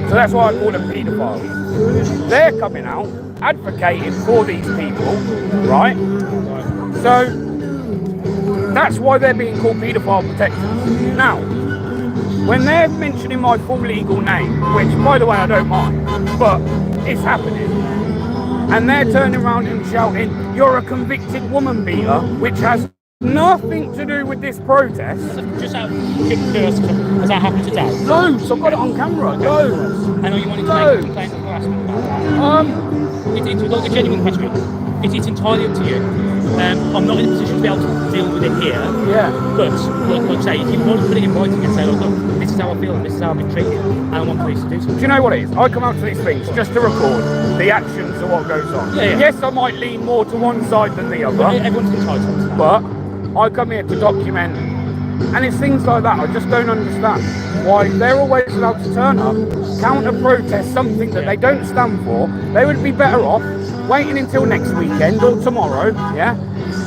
So that's why I call them paedophiles. They're coming out advocating for these people, right? So that's why they're being called paedophile protectors. Now, when they're mentioning my full legal name, which by the way I don't mind, but it's happening, and they're turning around and shouting, "You're a convicted woman beater," which has nothing to do with this protest. Just out of curiosity, has that happened today? Loads, I've got it on camera, loads. I know you wanted to make a complaint of harassment about that. It's like a genuine question. It's entirely up to you. I'm not in a position to be able to deal with it here. Yeah. But, like I say, if you want to put it in writing and say, look, this is how I feel, this is how I've been treated, and I want police to do something. Do you know what it is? I come out to these things just to record the actions of what goes on. Yeah. Yes, I might lean more to one side than the other. But everyone's entitled to that. But I come here to document, and it's things like that I just don't understand. Why they're always allowed to turn up, counter-protest something that they don't stand for. They would be better off waiting until next weekend or tomorrow, yeah,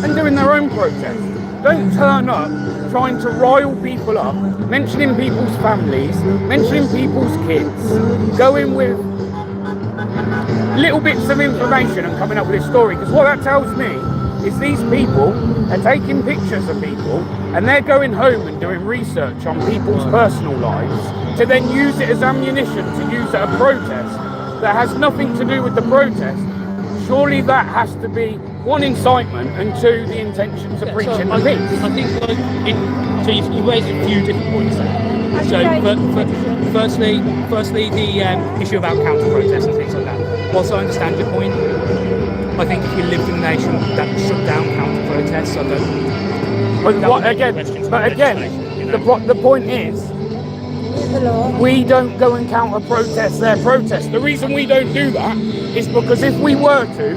and doing their own protest. Don't turn up trying to rile people up, mentioning people's families, mentioning people's kids, going with little bits of information and coming up with a story. Because what that tells me is these people are taking pictures of people and they're going home and doing research on people's personal lives to then use it as ammunition to use at a protest. that has nothing to do with the protest, surely that has to be one, incitement, and two, the intention to preach in the peace. I think so you raised a few different points there. So firstly the issue about counter protests and things like that. Whilst I understand your point, I think if we lived in a nation that shut down counter protests, I don't. But again, the point is, we don't go and counter protest their protest. The reason we don't do that is because if we were to,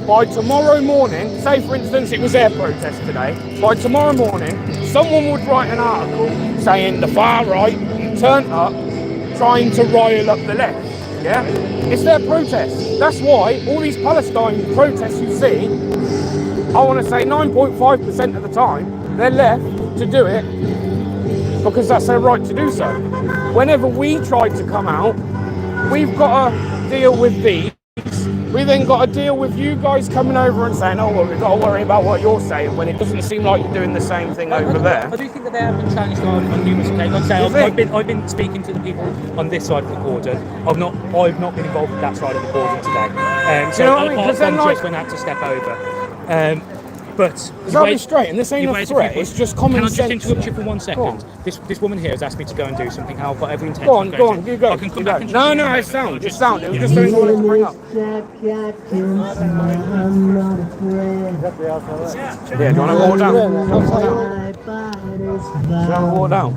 by tomorrow morning, say for instance it was their protest today, by tomorrow morning someone would write an article saying the far right turned up trying to rile up the left. Yeah? It's their protest. That's why all these Palestine protests you see, I want to say 9.5% of the time, they're left to do it because that's their right to do so. Whenever we try to come out, we've got to deal with these. We then got to deal with you guys coming over and saying, oh, well, we've got to worry about what you're saying, when it doesn't seem like you're doing the same thing over there. I do think that they have been challenged on numerous occasions. Like I say, I've been speaking to the people on this side of the cordon. I've not been involved with that side of the cordon today. So you know what I mean? I just went out to step over. But I'll be straight, and this ain't a threat, it's just common sense. Can I just interrupt you for 1 second? This woman here has asked me to go and do something. I've got every intention. Go on, you go. I can come back and No, it's sound. It's sound. It was just something I wanted to bring up. Yeah, do you want to walk down? Do you want to walk down?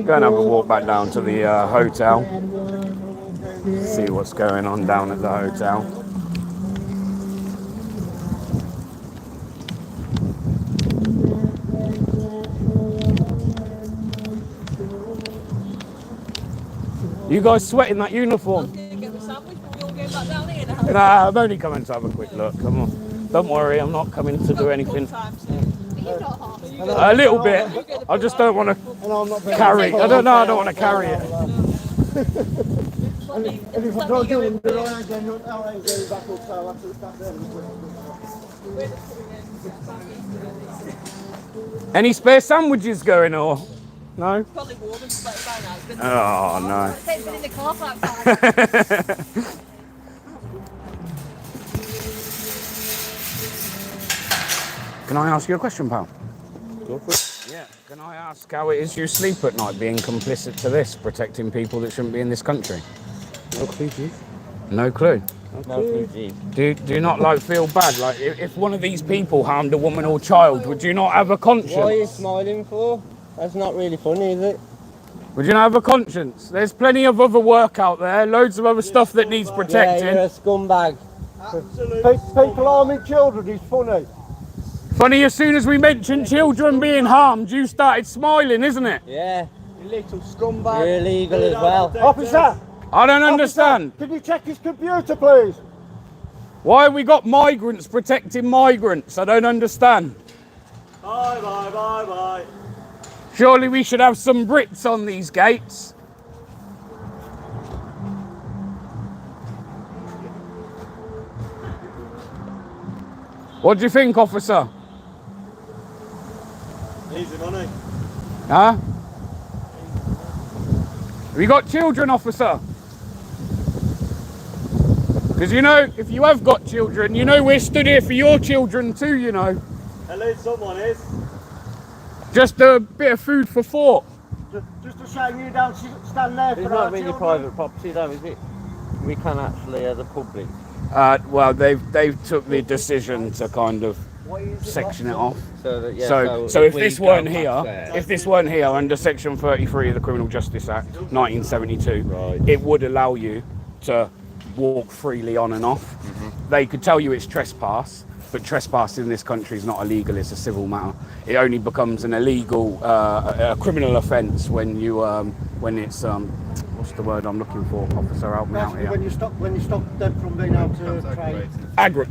Go and have a walk back down to the hotel. See what's going on down at the hotel. You guys sweating that uniform? Nah, I'm only coming to have a quick look. Come on. Don't worry, I'm not coming to do anything. A little bit. I just don't want to carry it. I don't want to carry it. Any spare sandwiches going or? No? Probably warm and sweaty by now. It's been Oh, no. It's been in the car for like 5 minutes. Can I ask you a question, pal? Go for it. Yeah. Can I ask how it is you sleep at night, being complicit to this, protecting people that shouldn't be in this country? No clue, G. No clue? No clue, G. Do you not feel bad? Like if one of these people harmed a woman or child, would you not have a conscience? What are you smiling for? That's not really funny, is it? Would you not have a conscience? There's plenty of other work out there, loads of other stuff that needs protecting. Yeah, you're a scumbag. People harming children is funny. Funny, as soon as we mentioned children being harmed, you started smiling, isn't it? Yeah. You little scumbag. You're illegal as well. Officer! I don't understand. Can you check his computer, please? Why have we got migrants protecting migrants? I don't understand. Bye. Surely we should have some Brits on these gates. What do you think, officer? Easy money. Huh? Have you got children, officer? Because you know, if you have got children, you know we're stood here for your children too, you know. At least someone is. Just a bit of food for thought. Just to show you don't stand there for It's our not really children. private property though, is it? We can actually, as a public. Well, they've took the decision to kind of section it off. So that, yeah, so if this weren't here, under Section 33 of the Criminal Justice Act, 1972, it would allow you to walk freely on and off. They could tell you it's trespass, but trespass in this country is not illegal, it's a civil matter. It only becomes an illegal, a criminal offence when you, when it's, what's the word I'm looking for? Officer, help me out here. When you stop them from being able to trade.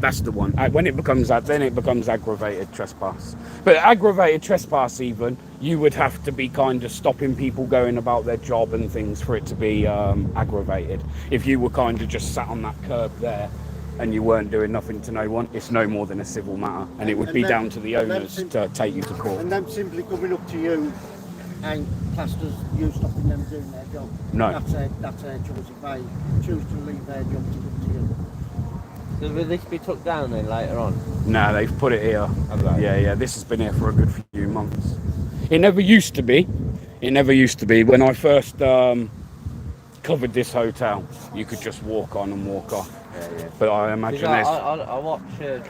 That's the one. When it becomes that, then it becomes aggravated trespass. But aggravated trespass, even, you would have to be kind of stopping people going about their job and things for it to be aggravated. If you were kind of just sat on that curb there and you weren't doing nothing to no one, it's no more than a civil matter, and it would be down to the owners to take you to court. And them simply coming up to you and classed as you stopping them doing their job. No. That's their choice. If they choose to leave their job to come to you. So will this be took down then later on? No, they've put it here. Yeah, this has been here for a good few months. It never used to be. It never used to be. When I first covered this hotel, you could just walk on and walk off. Yeah. But I imagine I watch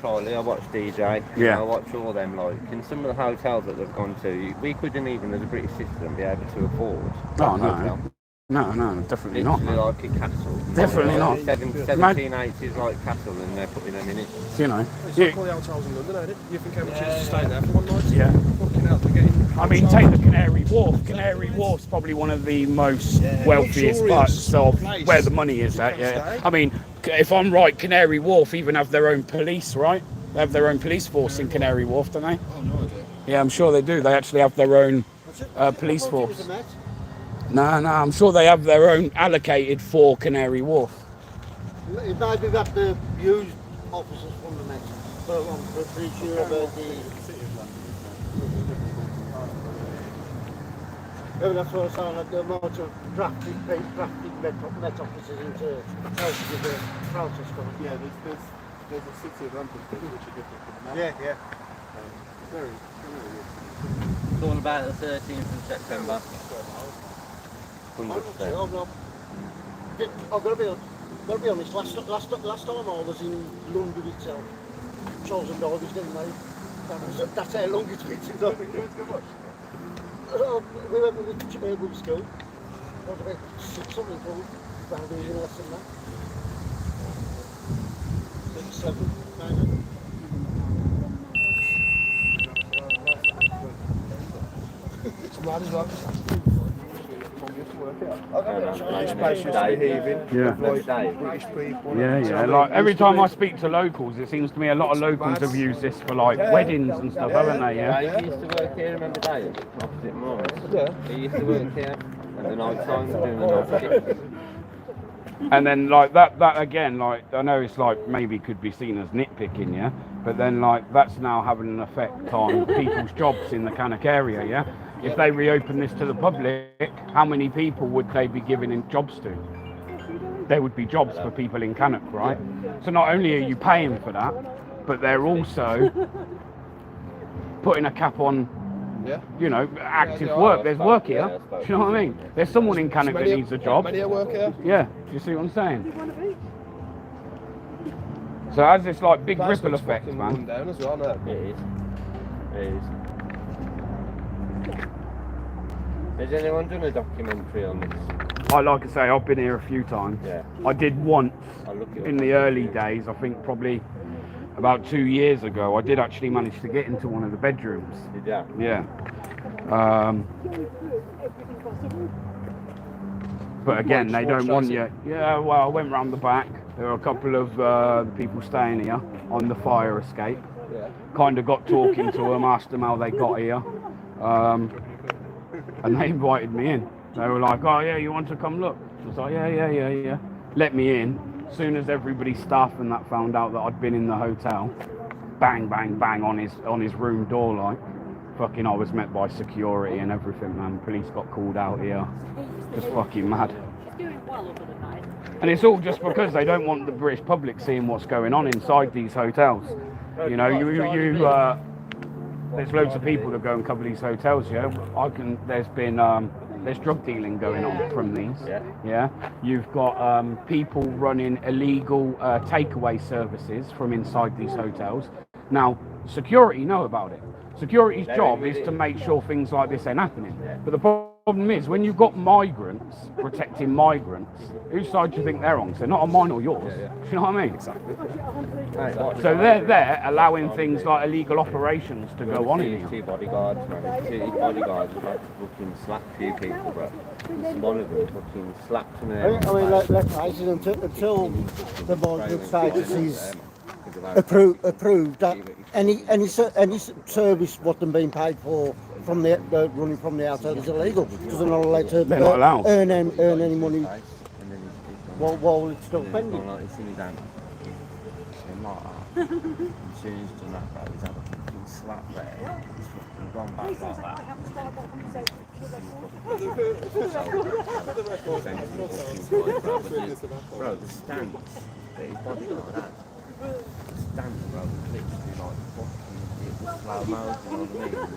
Charlie, I watch DJ, Yeah. I watch all them, like, in some of the hotels that they've gone to, we couldn't even, as a British citizen, be able to afford Oh, a hotel. no, definitely not. Literally like a castle. Definitely not. 1780s like castle, and they're putting them in it. You know. It's like all the hotels in London, ain't it? You think everyone chooses to stay there for one night? Yeah. Fucking hell, they're getting... I mean, take the Canary Wharf. Canary Wharf's probably one of the most wealthiest parts of where the money is at, yeah. I mean, if I'm right, Canary Wharf even have their own police, right? They have their own police force in Canary Wharf, don't they? Oh, no idea. Yeah, I'm sure they do. They actually have their own police force. No, I'm sure they have their own allocated for Canary Wharf. It might be that the used officers from the Met, but I'm pretty sure about the... Yeah, that's what I sound like. The more to drafting Met officers into help with the process going. Yeah, there's a city of London which are different from that. Yeah. Very It's all about the 13th of September. 100%. I've got to be honest, last time I was in London itself, Charles and Davies, didn't they? That's how long it's been since I've been going to watch. We went with school. I was about 6 something called, around the university and that. 6, 7, 9. It's mad as well. Yeah. Like every time I speak to locals, it seems to me a lot of locals have used this for like weddings and stuff, haven't they? Yeah. He used to work here, remember Dave? Opposite Morris. He used to work here at the night time doing the night shift. And then like that again, like I know it's like maybe could be seen as nitpicking, yeah. But then like that's now having an effect on people's jobs in the Cannock area, yeah. If they reopen this to the public, how many people would they be giving in jobs to? There would be jobs for people in Cannock, right? So not only are you paying for that, but they're also putting a cap on, you know, active work. There's work here. Do you know what I mean? There's someone in Cannock that needs a job. Many work here. Yeah, do you see what I'm saying? So it has this like big ripple effect, man. Down as well, no? It is. Has anyone done a documentary on this? Like I say, I've been here a few times. Yeah. I did once in the early days, I think probably about 2 years ago. I did actually manage to get into one of the bedrooms. Did you? Yeah. But again, they don't want you. Yeah, well, I went round the back. There were a couple of people staying here on the fire escape. Yeah. Kind of got talking to them, asked them how they got here. And they invited me in. They were like, oh yeah, you want to come look? I was like, yeah. Let me in. As soon as everybody's staff and that found out that I'd been in the hotel, bang, bang, bang on his room door, like, fucking I was met by security and everything, man. Police got called out here. Just fucking mad. And it's all just because they don't want the British public seeing what's going on inside these hotels. You know, there's loads of people that go and cover these hotels, yeah. There's drug dealing going on from these. Yeah. You've got people running illegal takeaway services from inside these hotels. Now, security know about it. Security's job is to make sure things like this ain't happening. But the problem is, when you've got migrants protecting migrants, whose side do you think they're on? Because they're not on mine or yours. Do you know what I mean? Exactly. So they're there allowing things like illegal operations to go on in here. Two bodyguards, man. Two bodyguards have fucking slapped few people, bro. One of them fucking slapped him there. I mean, let's face it, until the migrant status is approved that any service what them being paid for from the running from the outside is illegal because they're not allowed to earn any money while it's still pending. fucking slap there. He's fucking gone back like that. Bro, the stance that his bodyguard had, the stance, bro, was literally like fucking, it was slow mo, you know what I mean? He was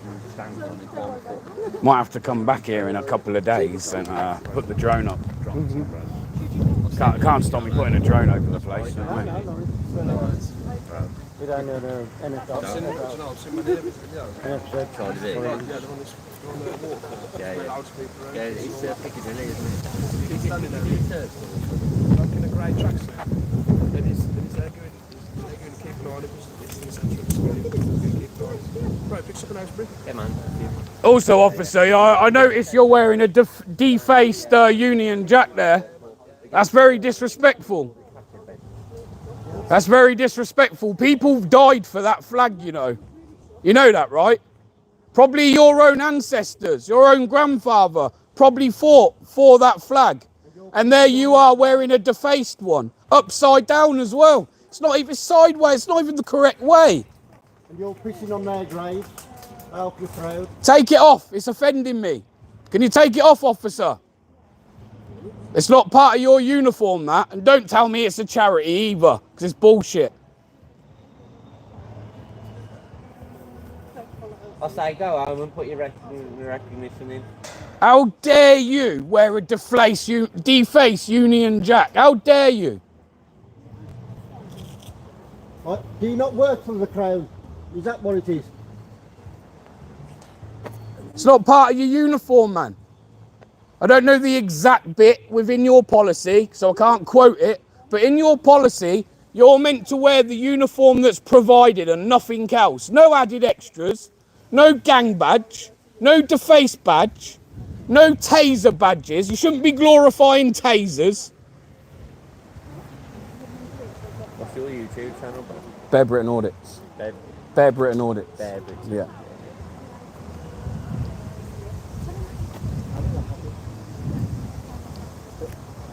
literally standing on his 1 foot. Might have to come back here in a couple of days and put the drone up. Can't stop me putting a drone over the place. You know what I mean? We don't know anything. Yeah, it's Piccadilly, isn't it? Standing there, like in a grey tracksuit. And he's there going to keep an eye on it. It's in the centre of the screen. He's going to keep an eye on it. Right, picks up an iceberg. Yeah, man. Also, officer, I notice you're wearing a defaced Union Jack there. That's very disrespectful. That's very disrespectful. People died for that flag, you know. You know that, right? Probably your own ancestors, your own grandfather probably fought for that flag. And there you are wearing a defaced one, upside down as well. It's not even sideways, it's not even the correct way. And you're pissing on their grave. I hope you're proud. Take it off, it's offending me. Can you take it off, officer? It's not part of your uniform, that. And don't tell me it's a charity either, because it's bullshit. I say go home and put your recognition in. How dare you wear a defaced Union Jack? How dare you? What? Do you not work for the Crown? Is that what it is? It's not part of your uniform, man. I don't know the exact bit within your policy, so I can't quote it, but in your policy, you're meant to wear the uniform that's provided and nothing else. No added extras, no gang badge, no defaced badge, no taser badges. You shouldn't be glorifying tasers. What's your YouTube channel, bro? Bear Britain Audits. Bear Britain Audits. Bear Britain. Yeah.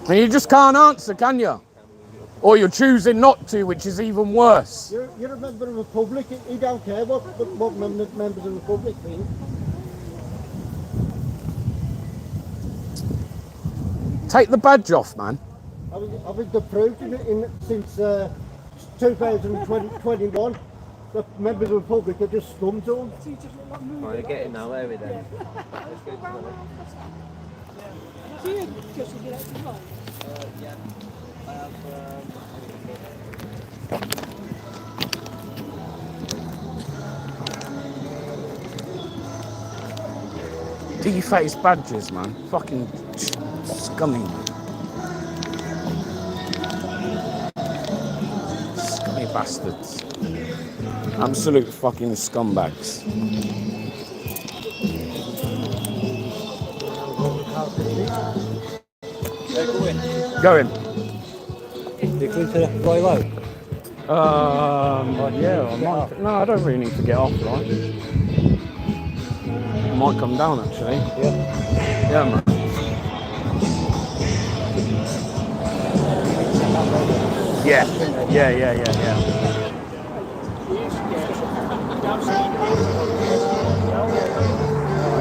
And you just can't answer, can you? Or you're choosing not to, which is even worse. You're a member of the public. You don't care what members of the public think. Take the badge off, man. I've been approved since 2021. The members of the public are just scum to them. Oh, you're getting nowhere with them. Defaced badges, man. Fucking scummy. Scummy bastards. Absolute fucking scumbags. Go in. You going to fly low? Yeah, I might. No, I don't really need to get off, right? I might come down, actually. Yeah. Yeah, man. Yeah. Yeah.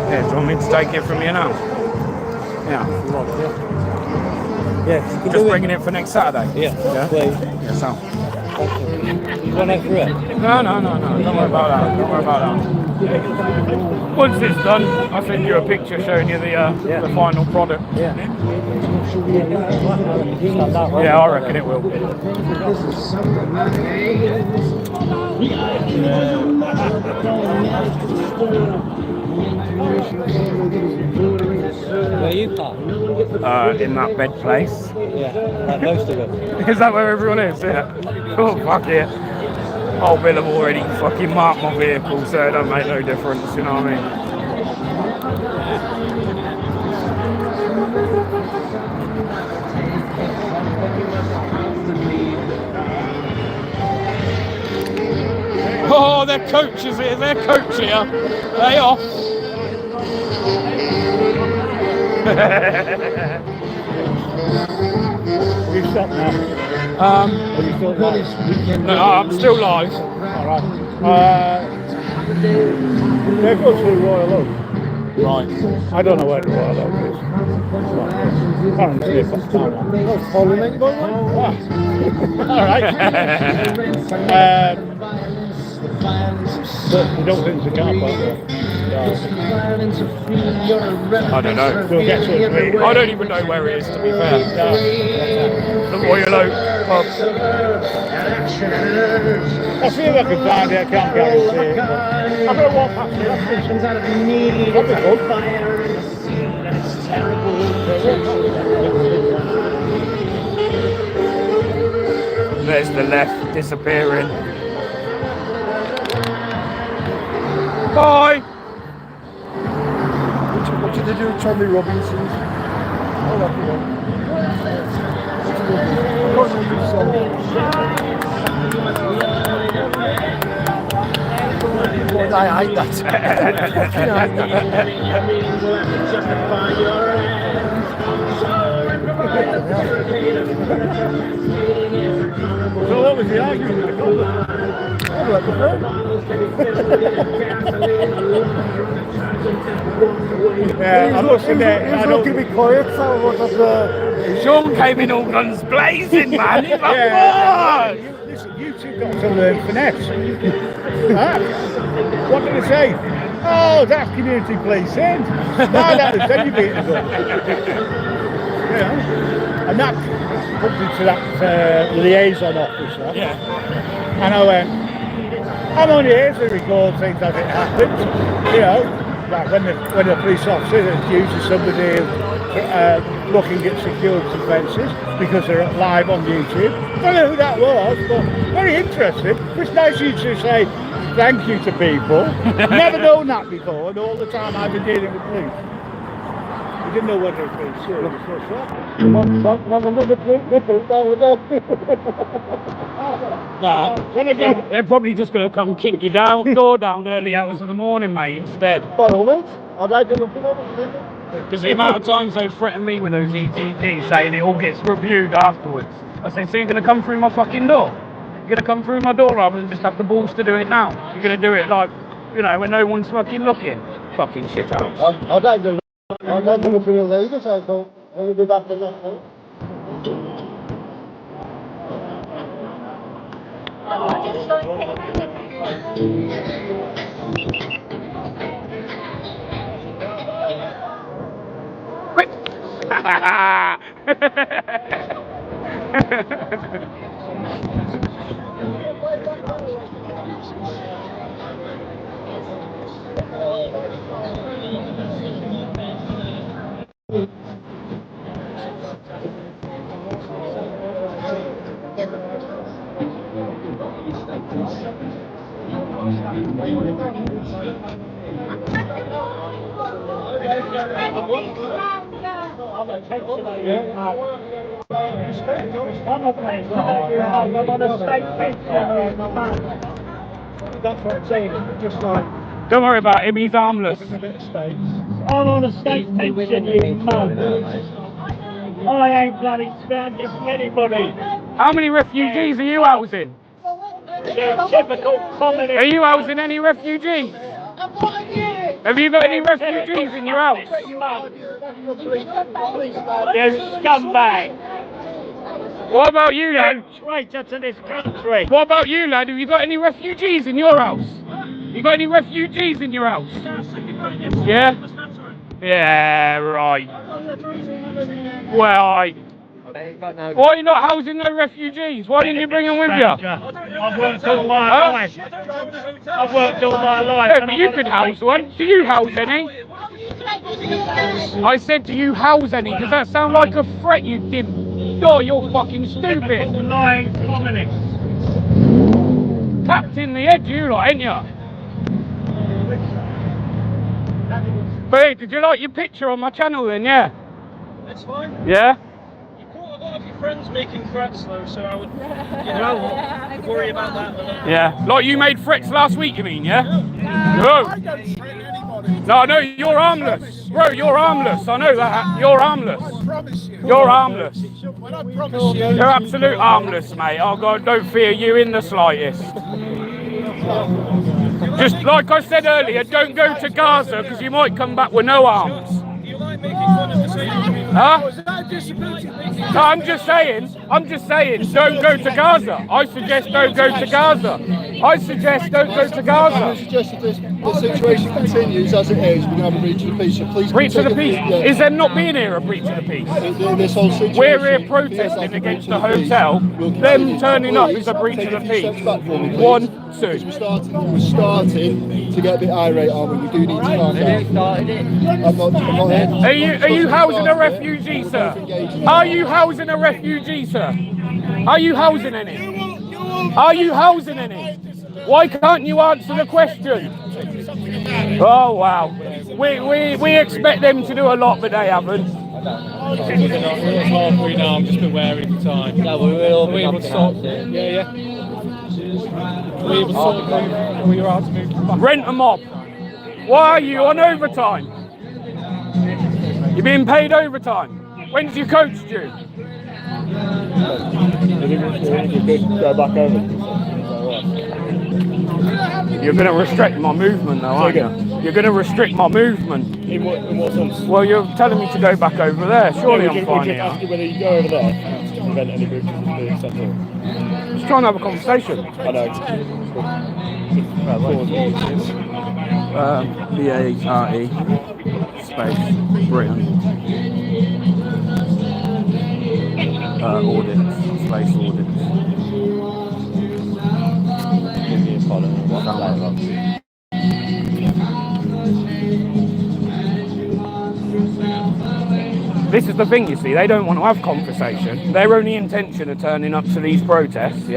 Yeah, do you want me to take it from you now? Yeah. Yeah, just bringing it for next Saturday? Yeah, please. Yeah, so. You want to go for it? No. Don't worry about that. Once it's done, I'll send you a picture showing you the final product. Yeah. Yeah, I reckon it will. Where you park? In that bed place. Yeah, like most of them. Is that where everyone is? Yeah. Oh, fuck it. Oh, Bill have already fucking marked my vehicle, so it don't make no difference, you know what I mean? Oh, their coach is here, their coach here. They off. You stop now. No, I'm still live. Alright. They go through Royal Oak. Right. I don't know where the Royal Oak is. Apparently it's up town. That's pollinate, by the way. All right. But you don't think it's a car park there? I don't know. We'll get to it. I don't even know where it is, to be fair. The Royal Oak pub. I feel like I could find it, I can't guarantee it. But I'm going to walk past it. That'd be good. There's the left disappearing. Bye! What did they do with Tommy Robinson's? Oh, that I hate that. So what was the argument with the colour? Yeah, I must admit, I was looking to be quiet, so I wasn't. Sean came in all guns blazing, man. He's like, what? Listen, you two got to learn finesse. Huh? What did I say? Oh, that's community policing. No, that was then you beat us up. Yeah. And that put me to that liaison officer. Yeah. And I went, I'm only here to record things as it happens. You know, like when the police officer accuses somebody of looking at security fences because they're live on YouTube. I don't know who that was, but very interesting. It's nice of you to say thank you to people. Never known that before, and all the time I've been dealing with police. We didn't know whether it was serious or Nah, they're probably just going to come kick your door down early hours of the morning, mate, instead. By all means, I'd like to look at it. Because the amount of times they threaten me with those ETDs saying it all gets reviewed afterwards. I say, so you're going to come through my fucking door? You're going to come through my door rather than just have the balls to do it now? You're going to do it like, you know, when no one's fucking looking? Fucking shit out. I'd like to look at it later, so I thought, I'll be back to that. That's what I'm saying, just like... Don't worry about him, he's harmless. I'm on a state pension, you mug. I ain't bloody standing for anybody. How many refugees are you housing? They're typical communist. Are you housing any refugees? Have you got any refugees in your house? They're scumbag. What about you, lad? Traitor to this country. What about you, lad? Have you got any refugees in your house? You got any refugees in your house? Yeah? Yeah, right. Well, why are you not housing no refugees? Why didn't you bring them with you? I've worked all my life. I've worked all my life. Yeah, but you could house one. Do you house any? I said, do you house any? Does that sound like a threat, you dim? Oh, you're fucking stupid. Lying communist. Tapped in the head, you lot, ain't you? But hey, did you like your picture on my channel then, yeah? That's fine. Yeah? You caught a lot of your friends making threats though, so I would, you know, worry about that. Yeah. Like you made threats last week, you mean, yeah? No. I don't threaten anybody. No, no, you're harmless. Bro, you're harmless. I know that. You're harmless. I promise you. You're harmless. When I promise you. You're absolute harmless, mate. Oh God, don't fear you in the slightest. Just like I said earlier, don't go to Gaza because you might come back with no arms. Huh? No, I'm just saying, don't go to Gaza. I suggest don't go to Gaza. I suggest don't go to Gaza. I suggest if the situation continues as it is, we're going to have a breach of the peace. So please breach of the peace? Yeah. Is there not being here a breach of the peace? This whole situation. We're here protesting against the hotel. Them turning up is a breach of the peace. 1, 2. We're starting to get a bit irate, aren't we? We do need to calm down. I'm not Are you housing a refugee, sir? Are you housing a refugee, sir? Are you housing any? Are you housing any? Why can't you answer the question? Oh wow, we expect them to do a lot, but they haven't. It's halfway now. I'm just a bit wary of the time. Yeah, we will able to sort. Yeah. We able to sort of move. We were able to move back. Rent a mob. Why are you on overtime? You're being paid overtime. When's your coach due? Go back over. You're going to restrict my movement, though, aren't you? You're going to restrict my movement. In what sense? Well, you're telling me to go back over there. Surely I'm fine here. Ask you whether you go over there to prevent any breaches of the central. Just trying to have a conversation. I know. B-A-R-E space Britain. Audits, space audits. This is the thing, you see, they don't want to have conversation. Their only intention of turning up to these protests,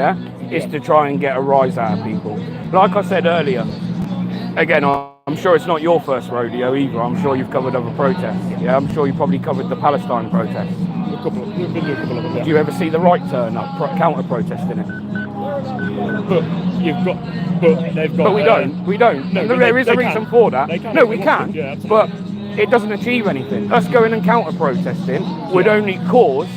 is to try and get a rise out of people. Like I said earlier, again, I'm sure it's not your first rodeo either. I'm sure you've covered other protests. Yeah, I'm sure you probably covered the Palestine protests. We've been to a couple of them, yeah. Do you ever see the right turn up, counter-protesting it? But we don't. No, there is a reason for that. No, we can. Yeah, but it doesn't achieve anything. Us going and counter-protesting would only cause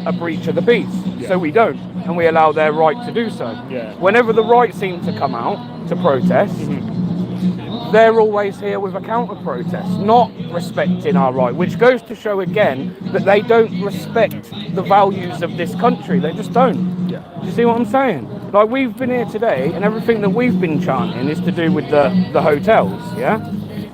a breach of the peace. Yeah. So we don't, and we allow their right to do so. Yeah. Whenever the right seem to come out to protest, they're always here with a counter-protest, not respecting our right, which goes to show again that they don't respect the values of this country. They just don't. Yeah. Do you see what I'm saying? Like, we've been here today, and everything that we've been chanting is to do with the hotels, yeah?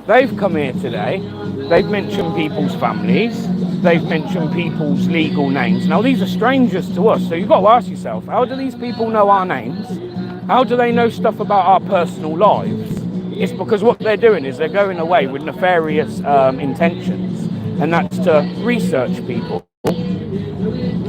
They've come here today, they've mentioned people's families, they've mentioned people's legal names. Now, these are strangers to us, so you've got to ask yourself, how do these people know our names? How do they know stuff about our personal lives? It's because what they're doing is they're going away with nefarious intentions, and that's to research people,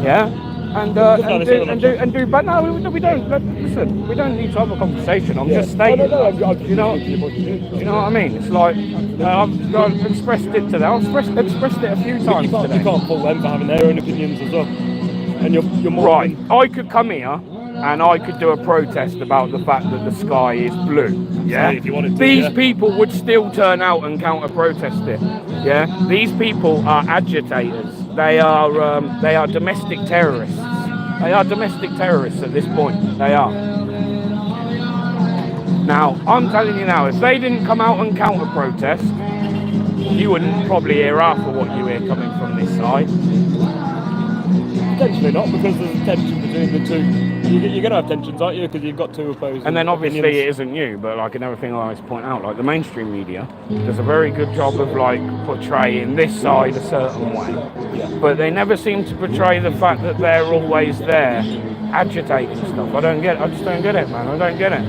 yeah? And do. But no, we don't. Listen, we don't need to have a conversation. I'm just stating. You know what I mean? It's like I've expressed it today. I've expressed it a few times today. You can't fault them for having their own opinions as well. And you're more right. I could come here and I could do a protest about the fact that the sky is blue. Yeah. If you wanted to, these people would still turn out and counter-protest it. Yeah. These people are agitators. They are domestic terrorists. They are domestic terrorists at this point. They are. Now, I'm telling you now, if they didn't come out and counter-protest, you wouldn't probably hear half of what you hear coming from this side. Potentially not, because there's a tension between the two. You're going to have tensions, aren't you? Because you've got two opposing And then obviously opinions. it isn't you, but like another thing I always point out, like the mainstream media does a very good job of like portraying this side a certain way. Yeah. But they never seem to portray the fact that they're always there agitating stuff. I just don't get it, man. I don't get it.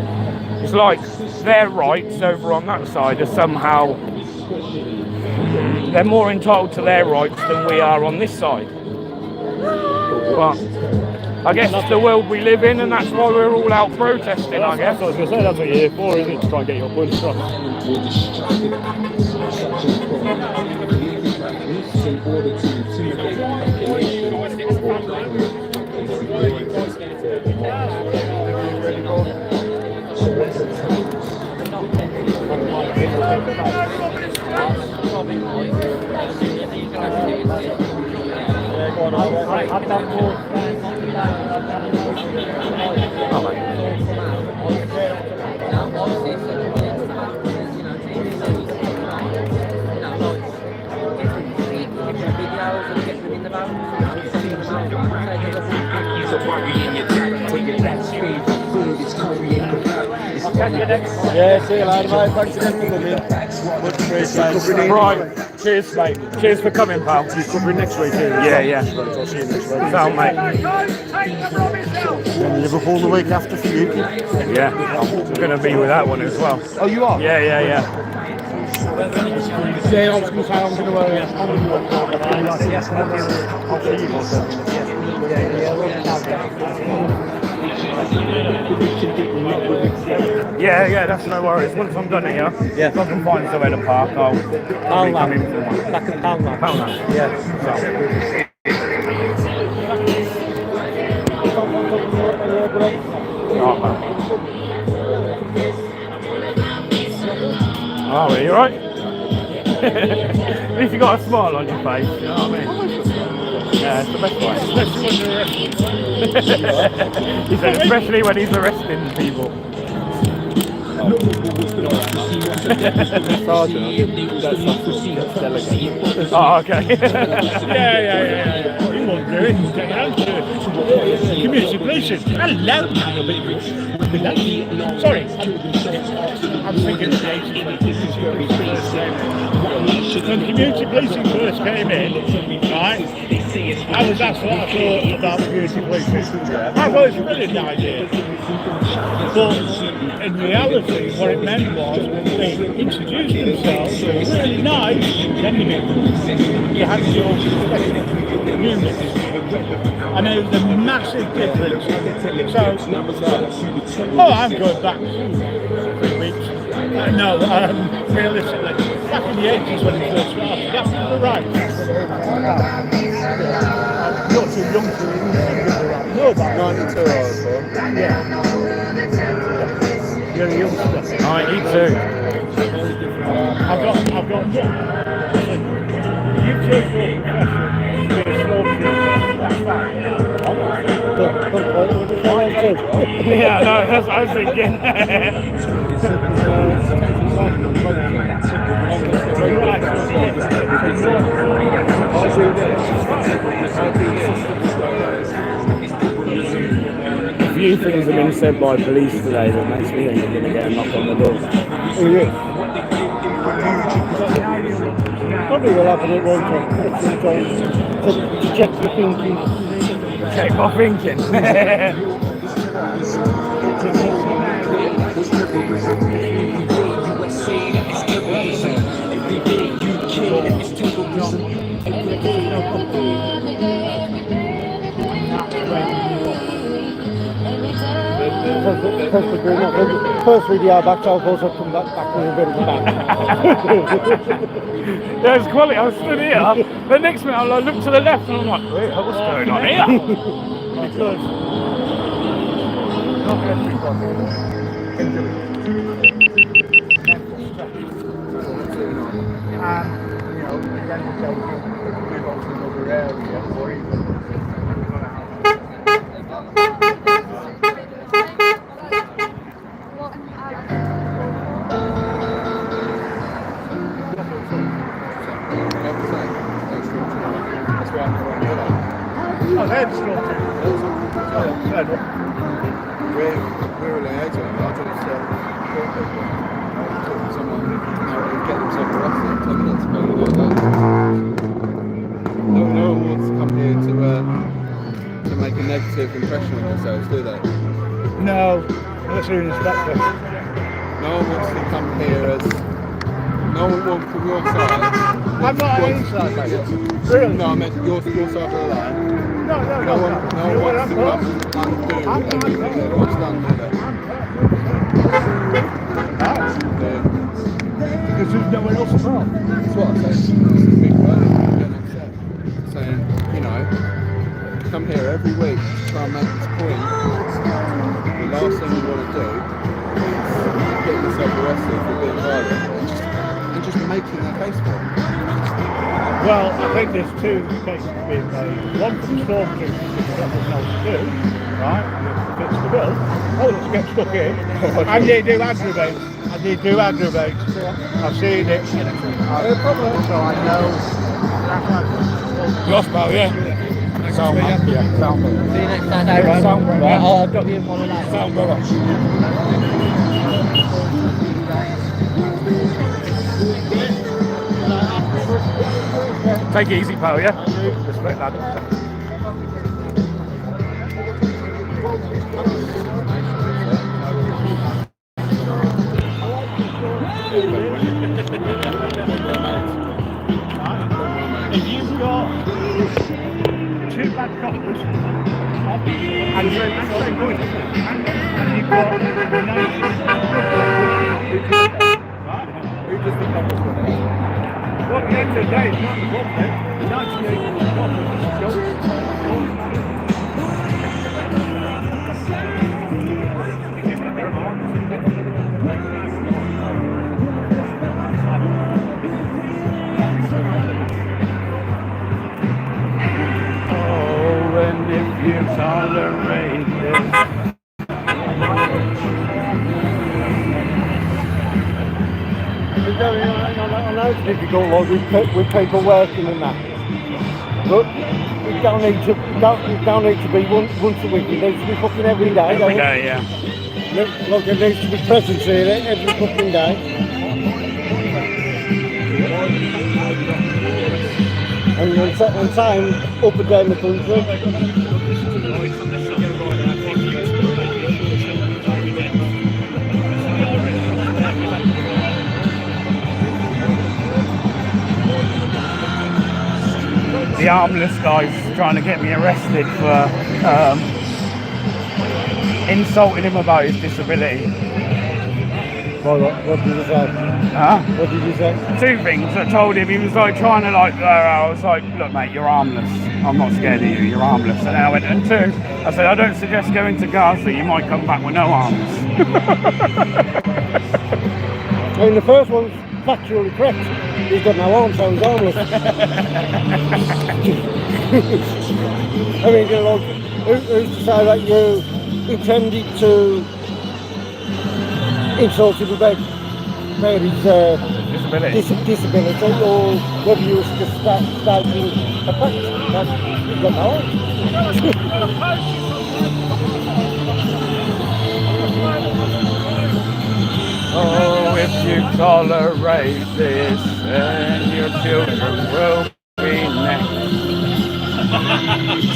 It's like their rights over on that side are somehow, they're more entitled to their rights than we are on this side. But I guess it's the world we live in, and that's why we're all out protesting, I guess. That's what I was going to say, that's what you're here for, isn't it? To try and get your point across. Yeah, see you later, mate. Thanks again for coming. Much appreciated. Right. Cheers, mate. Cheers for coming, pal. You covering next week here? Yeah, yeah. Right, I'll see you next week. Sound, mate. And Liverpool the week after for you. Yeah, I'm going to be with that one as well. Oh, you are? Yeah. Yeah, I was going to say I'm going to I'll see you Yeah, that's no worries. Once I'm done here, if I can find somewhere to park, I'll be coming for one. Back at Poundland. Poundland. Yeah. Oh, are you alright? At least you got a smile on your face, you know what I mean? Yeah, it's the best way. He said, especially when he's arresting people. Oh, okay. Yeah. You won't do it. Get out to community policing. Hello. Sorry. I'm thinking of the 80s when community policing first came in, right? I was asked what I thought about community policing. I thought it was a brilliant idea. But in reality, what it meant was they introduced themselves, they were really nice, then you had your units. And there was a massive difference. So, I'm going back 3 weeks. No, realistically, back in the 80s when it first started, that's not right. You're too young to know about 92 hours, yeah. You're a youngster. 92. I've got you take your Yeah, no, that's what I was thinking. A few things have been said by police today that makes me think you're going to get a knock on the door. Oh, yeah. Probably will happen at one time to check your thinking. Check my thinking. First video back, so of course I'll come back with a bit of a bang. Yeah, it's quality. I was stood here. The next minute I look to the left and I'm like, wait, what's going on here? Because not everybody can do it. And, you know, again, we can move on to another area or even oh, they're still We're a liaison. I don't know if someone get themselves arrested 10 minutes ago. No one wants to come here to make a negative impression on themselves, do they? no, unless you're an inspector. No one wants to come here as. No one wants from your side. I'm not on any side, mate. Really? No, I meant your side of the line. No one wants to come undo everything that was done, do they? Because there's no one else around. That's what I said. This is big burden getting upset. Saying, you know, come here every week to try and make this point. The last thing you want to do is get yourself arrested for being violent and just making that case for it. Well, I think there's two cases being made. One from stormtroopers because there's nothing else to do, right? And it fits the bill. Oh, let's get stuck in. And they do aggravate. I've seen it. So I know. Yours, pal, yeah. Sound, man. Yeah, sound. See you next Saturday, right? Sound, Right, I'll drop you in one of that. Sound, brother. Take it easy, pal, yeah? Respect that. If you've got two bad coppers and you've got 90 What the end of the day is not the problem. 98 Oh, and if you tolerate this. I know it's difficult, like with people working and that, but it don't need to be once a week. It needs to be fucking every day. Every day, yeah. Look, it needs to be present here every fucking day. And same up and down the country. The armless guy's trying to get me arrested for insulting him about his disability. What did you say? Huh? What did you say? Two things. I told him, he was like trying to like, I was like, look mate, you're armless. I'm not scared of you, you're armless. And then I went, and two, I said, I don't suggest going to Gaza, you might come back with no arms. I mean, the first one's factually correct. He's got no arms, so he's armless. I mean, you know, who's to say that you intended to insult him about his disability, or whether you were just stating a fact that he's got no arms. Oh, if you tolerate this, then your children will be next.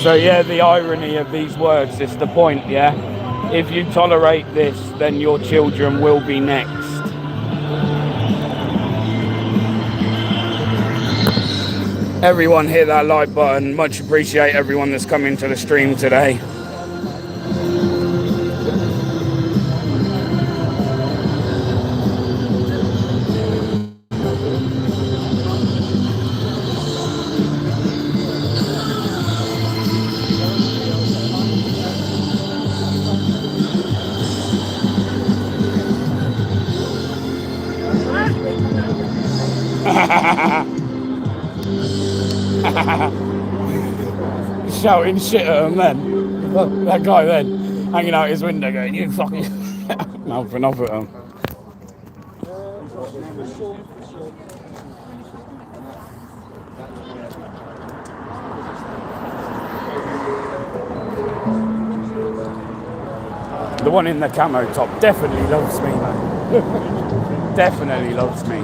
So yeah, the irony of these words is the point, yeah? If you tolerate this, then your children will be next. Everyone hit that like button. Much appreciate everyone that's coming to the stream today. Shouting shit at him then. That guy then, hanging out his window going, you fucking... Mouthing off at him. The one in the camo top definitely loves me, man. Definitely loves me.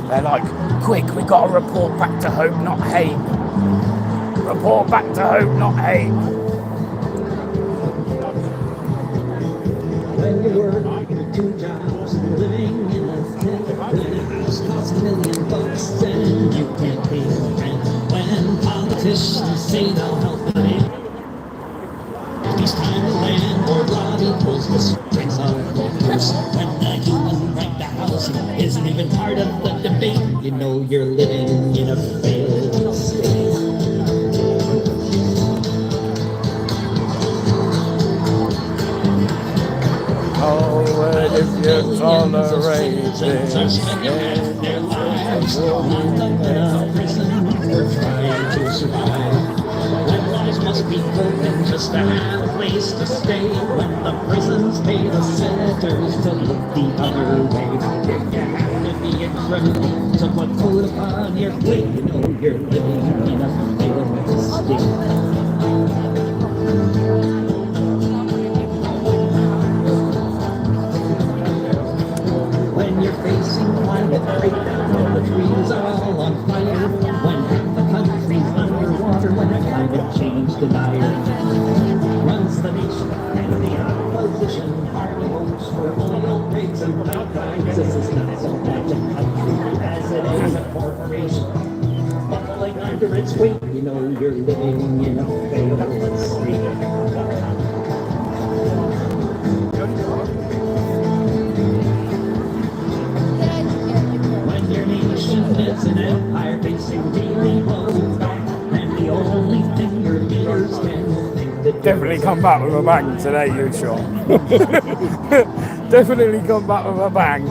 They're like, quick, we got to report back to hope, not hate. Report back to hope, not hate. When you work 2 jobs, living in a tent, house costs $1 million and you can't pay the rent. When politicians say they'll help you, each time the landlord lobby pulls the strings of the purse. When the human right to housing isn't even part of the debate, you know you're living in a failed state. Oh, and if you tolerate this, their lives locked up in a prison or trying to survive. When lives must be broken just to have a place to stay. When the prisons pay the senators to look the other way. If you have to be a criminal to put food upon your plate, you know you're living in a failed state. When you're facing it's great, you know you're living in a failed state. When your nation is an empire facing daily blows, and the only thing your leaders can think that Definitely come back with a bang today, you Sean. Definitely come back with a bang.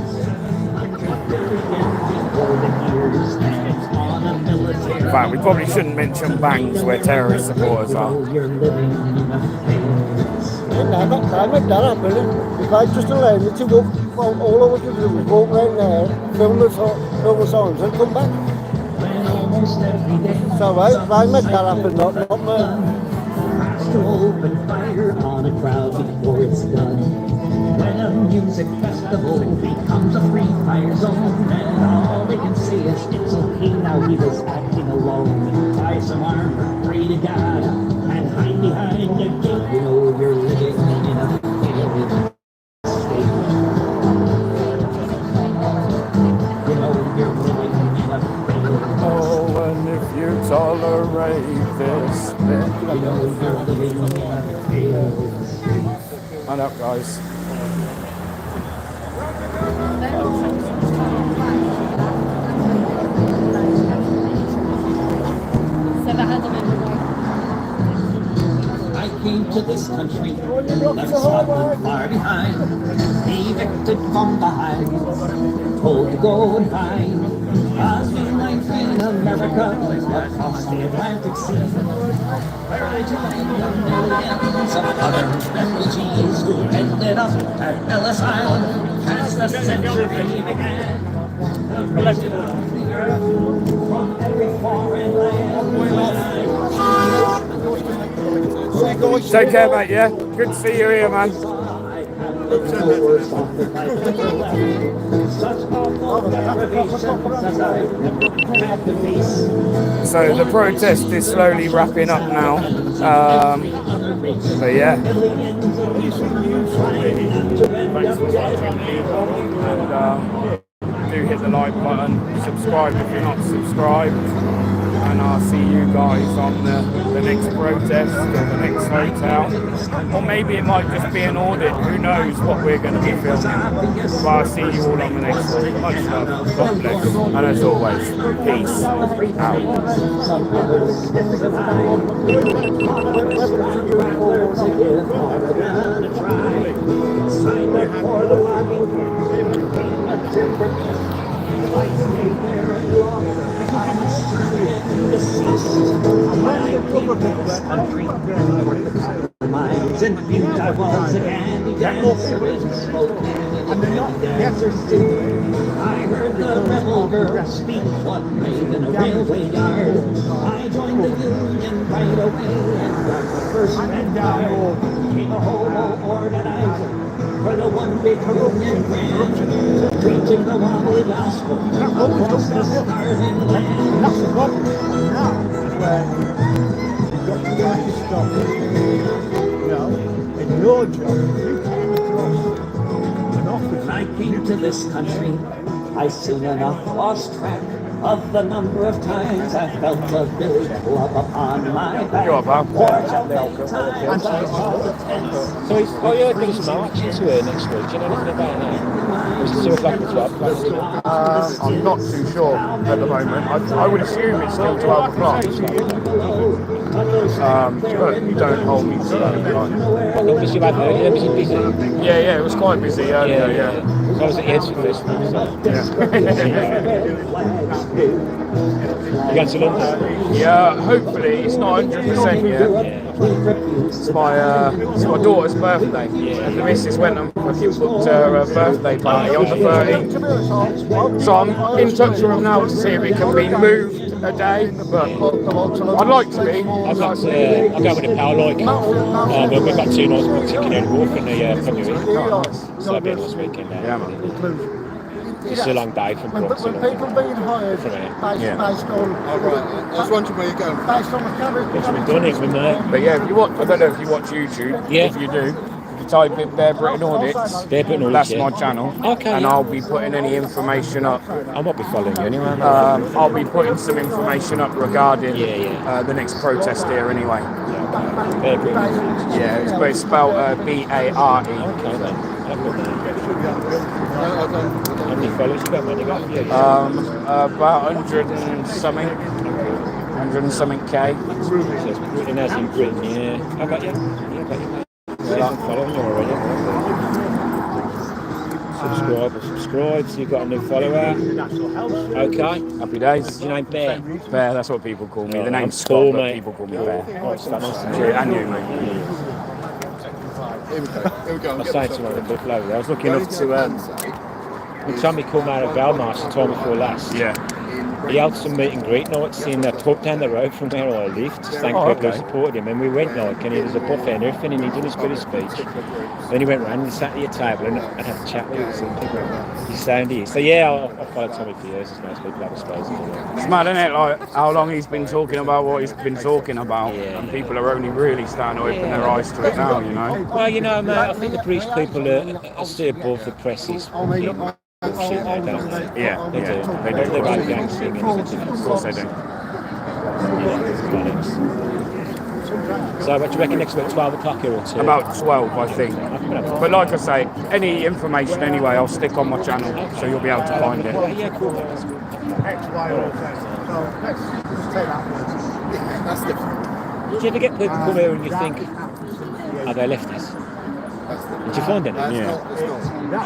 In fact, we probably shouldn't mention bangs where terrorist supporters are. I make that happen. If I just allowed me to walk, well, all I was going to do was walk around there, film the signs and come back. So I make that happen, not me. To open fire on a crowd before it's done. When a music festival becomes a free fire zone, and all they can say is it's okay now, he was acting alone. Tie some armor, pray to God, and hide behind a gate. You know you're living in a failed state. You know you're living in a failed state. Oh, and if you tolerate this, then you know you're living in a failed state. Hand up, guys. I came to this country, left Scotland far behind, evicted from the highs, told to go and find a new life in America across the Atlantic Sea, where I joined the millions of other refugees who ended up at Ellis Island as the century began. From every foreign land. Take care, mate, yeah? Good to see you here, man. So the protest is slowly wrapping up now. But yeah. Thanks for watching. And do hit the like button. Subscribe if you're not subscribed. And I'll see you guys on the next protest or the next hotel. Or maybe it might just be an audit. Who knows what we're going to be filming. But I'll see you all on the next one. Much love. God bless. And as always, peace Minds and viewed I was a candy dancer with smoke and dancers too. I heard the rebel girl speak one night in a railway yard. I joined the union right away and got the first red card. Became a hobo organizer for the one big union grand, preaching the wobbly gospel across the starving land. That's the problem. You've got to stop it. In your job, you came across an officer. When I came to this country, I soon enough lost track of the number of times I felt a billy club upon my back. You're about. So he's, there's a march into here next week. Do you know anything about that? Or is it 2 o'clock as well? I'm not too sure at the moment. I would assume it's still 12 o'clock. But you don't hold me to that. What was you had earlier? Was it busy? Yeah, it was quite busy earlier, yeah. So I was at the Edge Festival, so. You going to London? Yeah, hopefully. It's not 100% yet. It's my daughter's birthday, and the missus went and fucking booked her birthday party on the 13th. So I'm in touch with them now to see if it can be moved a day, but I'd like to be. I'll go with a pal like. We've got 2 nights booked in Cannock from the February. So that'll be a nice weekend there. Yeah, man. It's a long day from When people being hired based on... Oh, right. I was wondering where you're going. Based on the camera. We've done it with me. But yeah, if you watch, I don't know if you watch YouTube. Yeah. If you do, you type in Bear Britain Audits, that's my channel. Okay, and yeah. I'll be putting any information up. I might be following you anyway. I'll be putting some information up regarding the next protest here anyway. Bear Britain. Yeah, it's spelled B-A-R-E. Okay, then. How many followers you got, man? You got a few? About 100 and something. 100 and something K. So it's Britain as in Britain, yeah. I got you. Yeah, I got you. I'm following you already. Subscribe, so you've got a new follower. Okay. Happy days. What's your name? Bear? Bear, that's what people call me. The name's Scott, cool, but mate. people call me Bear. Oh, it's nice to meet Yeah, you. and you, mate. Here we go. Here we go. I was saying to one of the bit low. I was lucky enough to the time he called me out of Belmarsh the time before last. Yeah. He held some meet and greet nights in a pub down the road from where I lived to thank people who supported him. And we went like, and there was a buffet and everything, and he did his bit of speech. Then he went round and sat at your table and had a chat with us. And he sounded. So yeah, I followed Tommy for years. It's nice people have a space. It's mad, isn't it? Like how long he's been talking about what he's been talking about, and people are only really starting to open their eyes to it now. You know. Well, you know, mate, I think the British people are still above the press's. Bullshit now, don't they? Yeah, they do. They do. They're right gang singing. Of course they do. So, what do you reckon next about 12 o'clock here or 2? About 12, I think. But like I say, any information anyway, I'll stick on my channel, so you'll be able to find it. Yeah, cool. That's good. That's different. Do you ever get people come here and you think, are they lefties? Did you find any? Yeah.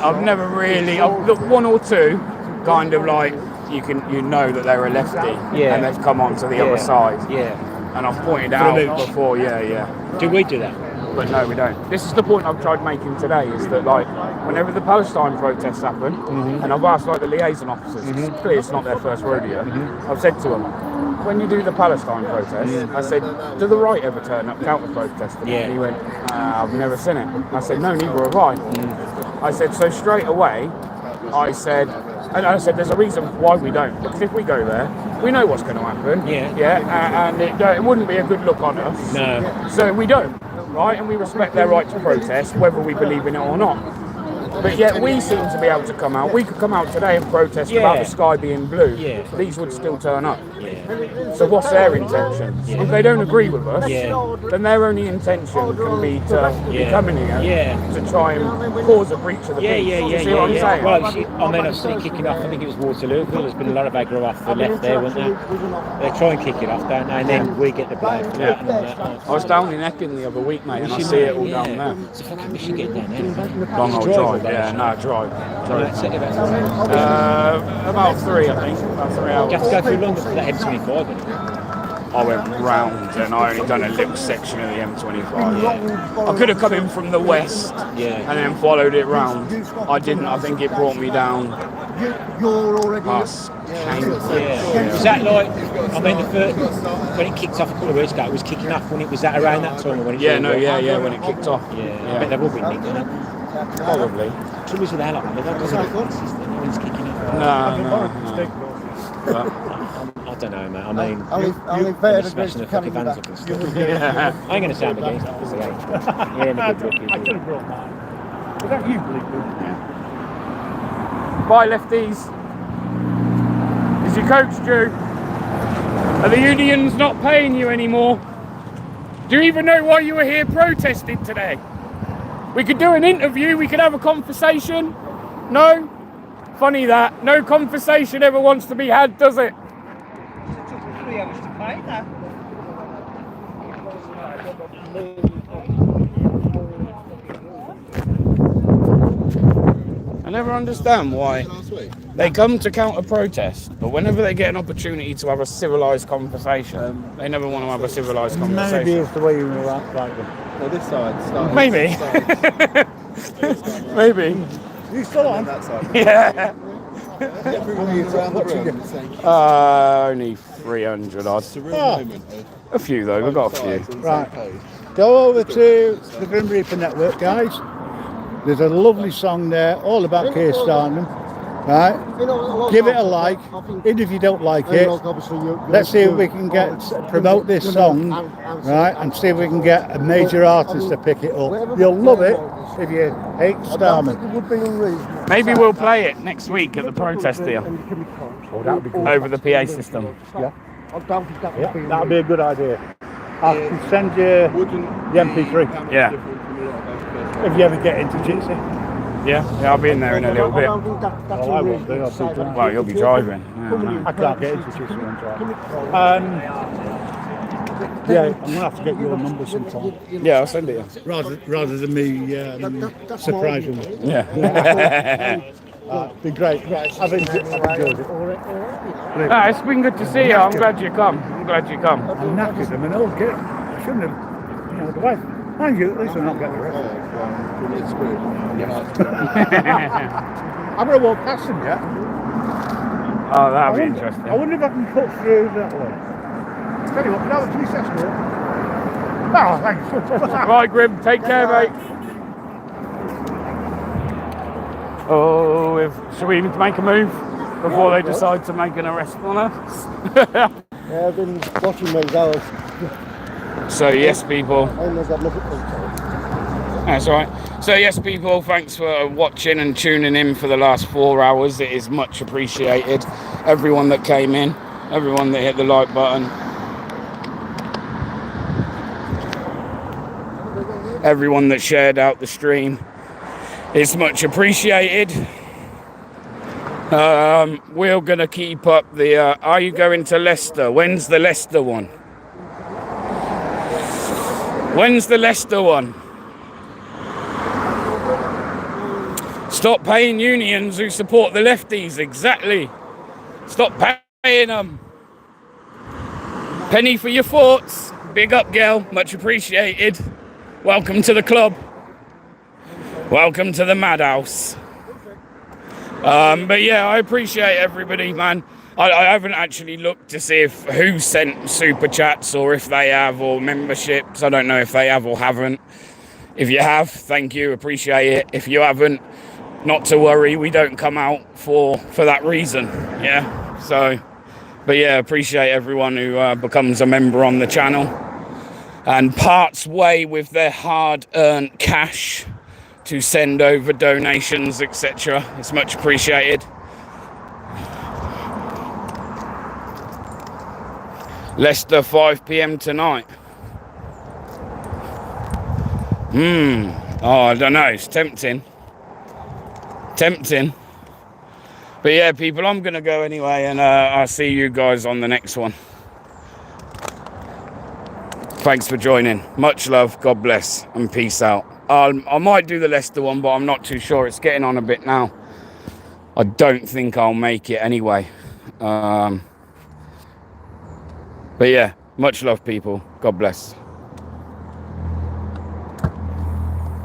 I've never really. I've looked one or two, kind of like you know that they're a lefty, and they've come on to the other side. Yeah. And I've pointed out before. Yeah. Do we do that? But no, we don't. This is the point I've tried making today: is that like whenever the Palestine protests happen, and I've asked like the liaison officers, it's clear it's not their first rodeo. I've said to them, when you do the Palestine protest, I said, do the right ever turn up counter-protesting? And he went, I've never seen it. I said, no, neither have I. I said, so straight away, I said, there's a reason why we don't. Because if we go there, we know what's going to happen. And it wouldn't be a good look on us. No. So we don't, right? And we respect their right to protest, whether we believe in it or not. But yet we seem to be able to come out. We could come out today and protest about the sky being blue. These would still turn up. So what's their intentions? If they don't agree with us, then their only intention can be to be coming here to try and cause a breach of the peace. You see what I'm saying? Well, I mean, I've seen kicking off. I think it was Waterloo. There's been a lot of aggro off the left there, wasn't there? They try and kick it off, don't they? And then we get the blame for that. And that. I was down in Ecken the other week, mate, and I see it all down there. It's a fucking mission getting down there. Long old drive. Drive. About 3, I think. About 3 hours. You have to go through London for that M25. I went round and I only done a little section of the M25. I could have come in from the west and then followed it round. I didn't. I think it brought me down past Cannock. Was that like, I mean, the first, when it kicked off a couple of weeks ago, it was kicking off when it was that around that time? When it when it kicked off. I bet they've all been nicked, haven't they? Probably. Trouble is with that, like, they don't go consistent. No one's kicking off. No. I don't know, mate. I mean, I'll invite the smashing the fucking vans up and stuff. I ain't going to sound against it, because you're in a good look. I could have brought mine. Without you, believe me. Bye, lefties. Is your coach due? Are the unions not paying you anymore? Do you even know why you were here protesting today? We could do an interview, we could have a conversation. No? Funny that. No conversation ever wants to be had, does it? It took 3 hours to pay that. I never understand why they come to counter-protest, but whenever they get an opportunity to have a civilised conversation, they never want to have a civilised conversation. Maybe it's the way you were like them. No, this side. Maybe. Maybe. You still on? That side. Yeah. Around the room. Only 300 odd. It's a real moment. A few though, we've got a few. Right. Go over to the Grim Reaper Network, guys. There's a lovely song there, all about Keir Starmer. Right? Give it a like, even if you don't like it. Let's see if we can promote this song, right? And see if we can get a major artist to pick it up. You'll love it. if you hate Starman. It would be unreasonable. Maybe we'll play it next week at the protest here. Oh, that would be good. Over the PA system. Yeah. I don't think that would be That would be a good idea. I can send you the MP3. Yeah. If you ever get into Jitsi. Yeah, I'll be in there in a little bit. I won't be. I'll be driving. Well, you'll be driving. I can't get into Jitsi when driving. Yeah, I'm going to have to get your number sometime. Yeah, I'll send it you. Rather than me surprising you. Yeah. Be great. I've enjoyed it. It's been good to see you. I'm glad you come. I'm knackered. I'm an old git. I shouldn't have, the wife. Mind you, at least I'm not getting arrested. I'm going to walk past them yet. Oh, that'll be interesting. I wonder if I can cut through that way. Tell you what, can I have a police escort? Oh, thanks. Right, Grim, take care, mate. Oh, should we even make a move before they decide to make an arrest on us? Yeah, I've been watching those hours. So, yes, people. That's right. So, yes, people, thanks for watching and tuning in for the last 4 hours. It is much appreciated. Everyone that came in, everyone that hit the like button, everyone that shared out the stream. It's much appreciated. We're going to keep up the... are you going to Leicester? When's the Leicester one? When's the Leicester one? Stop paying unions who support the lefties. Exactly. Stop paying them. Penny for your thoughts. Big up, girl. Much appreciated. Welcome to the club. Welcome to the madhouse. But yeah, I appreciate everybody, man. I haven't actually looked to see who sent super chats or if they have, or memberships. I don't know if they have or haven't. If you have, thank you, appreciate it. If you haven't, not to worry, we don't come out for that reason. Yeah. So, but yeah, appreciate everyone who becomes a member on the channel and parts way with their hard-earned cash to send over donations, etc. It's much appreciated. Leicester, 5 p.m. tonight. Oh, I don't know. It's tempting. But yeah, people, I'm going to go anyway, and I'll see you guys on the next one. Thanks for joining. Much love, God bless, and peace out. I might do the Leicester one, but I'm not too sure. It's getting on a bit now. I don't think I'll make it anyway. But yeah, much love, people. God bless.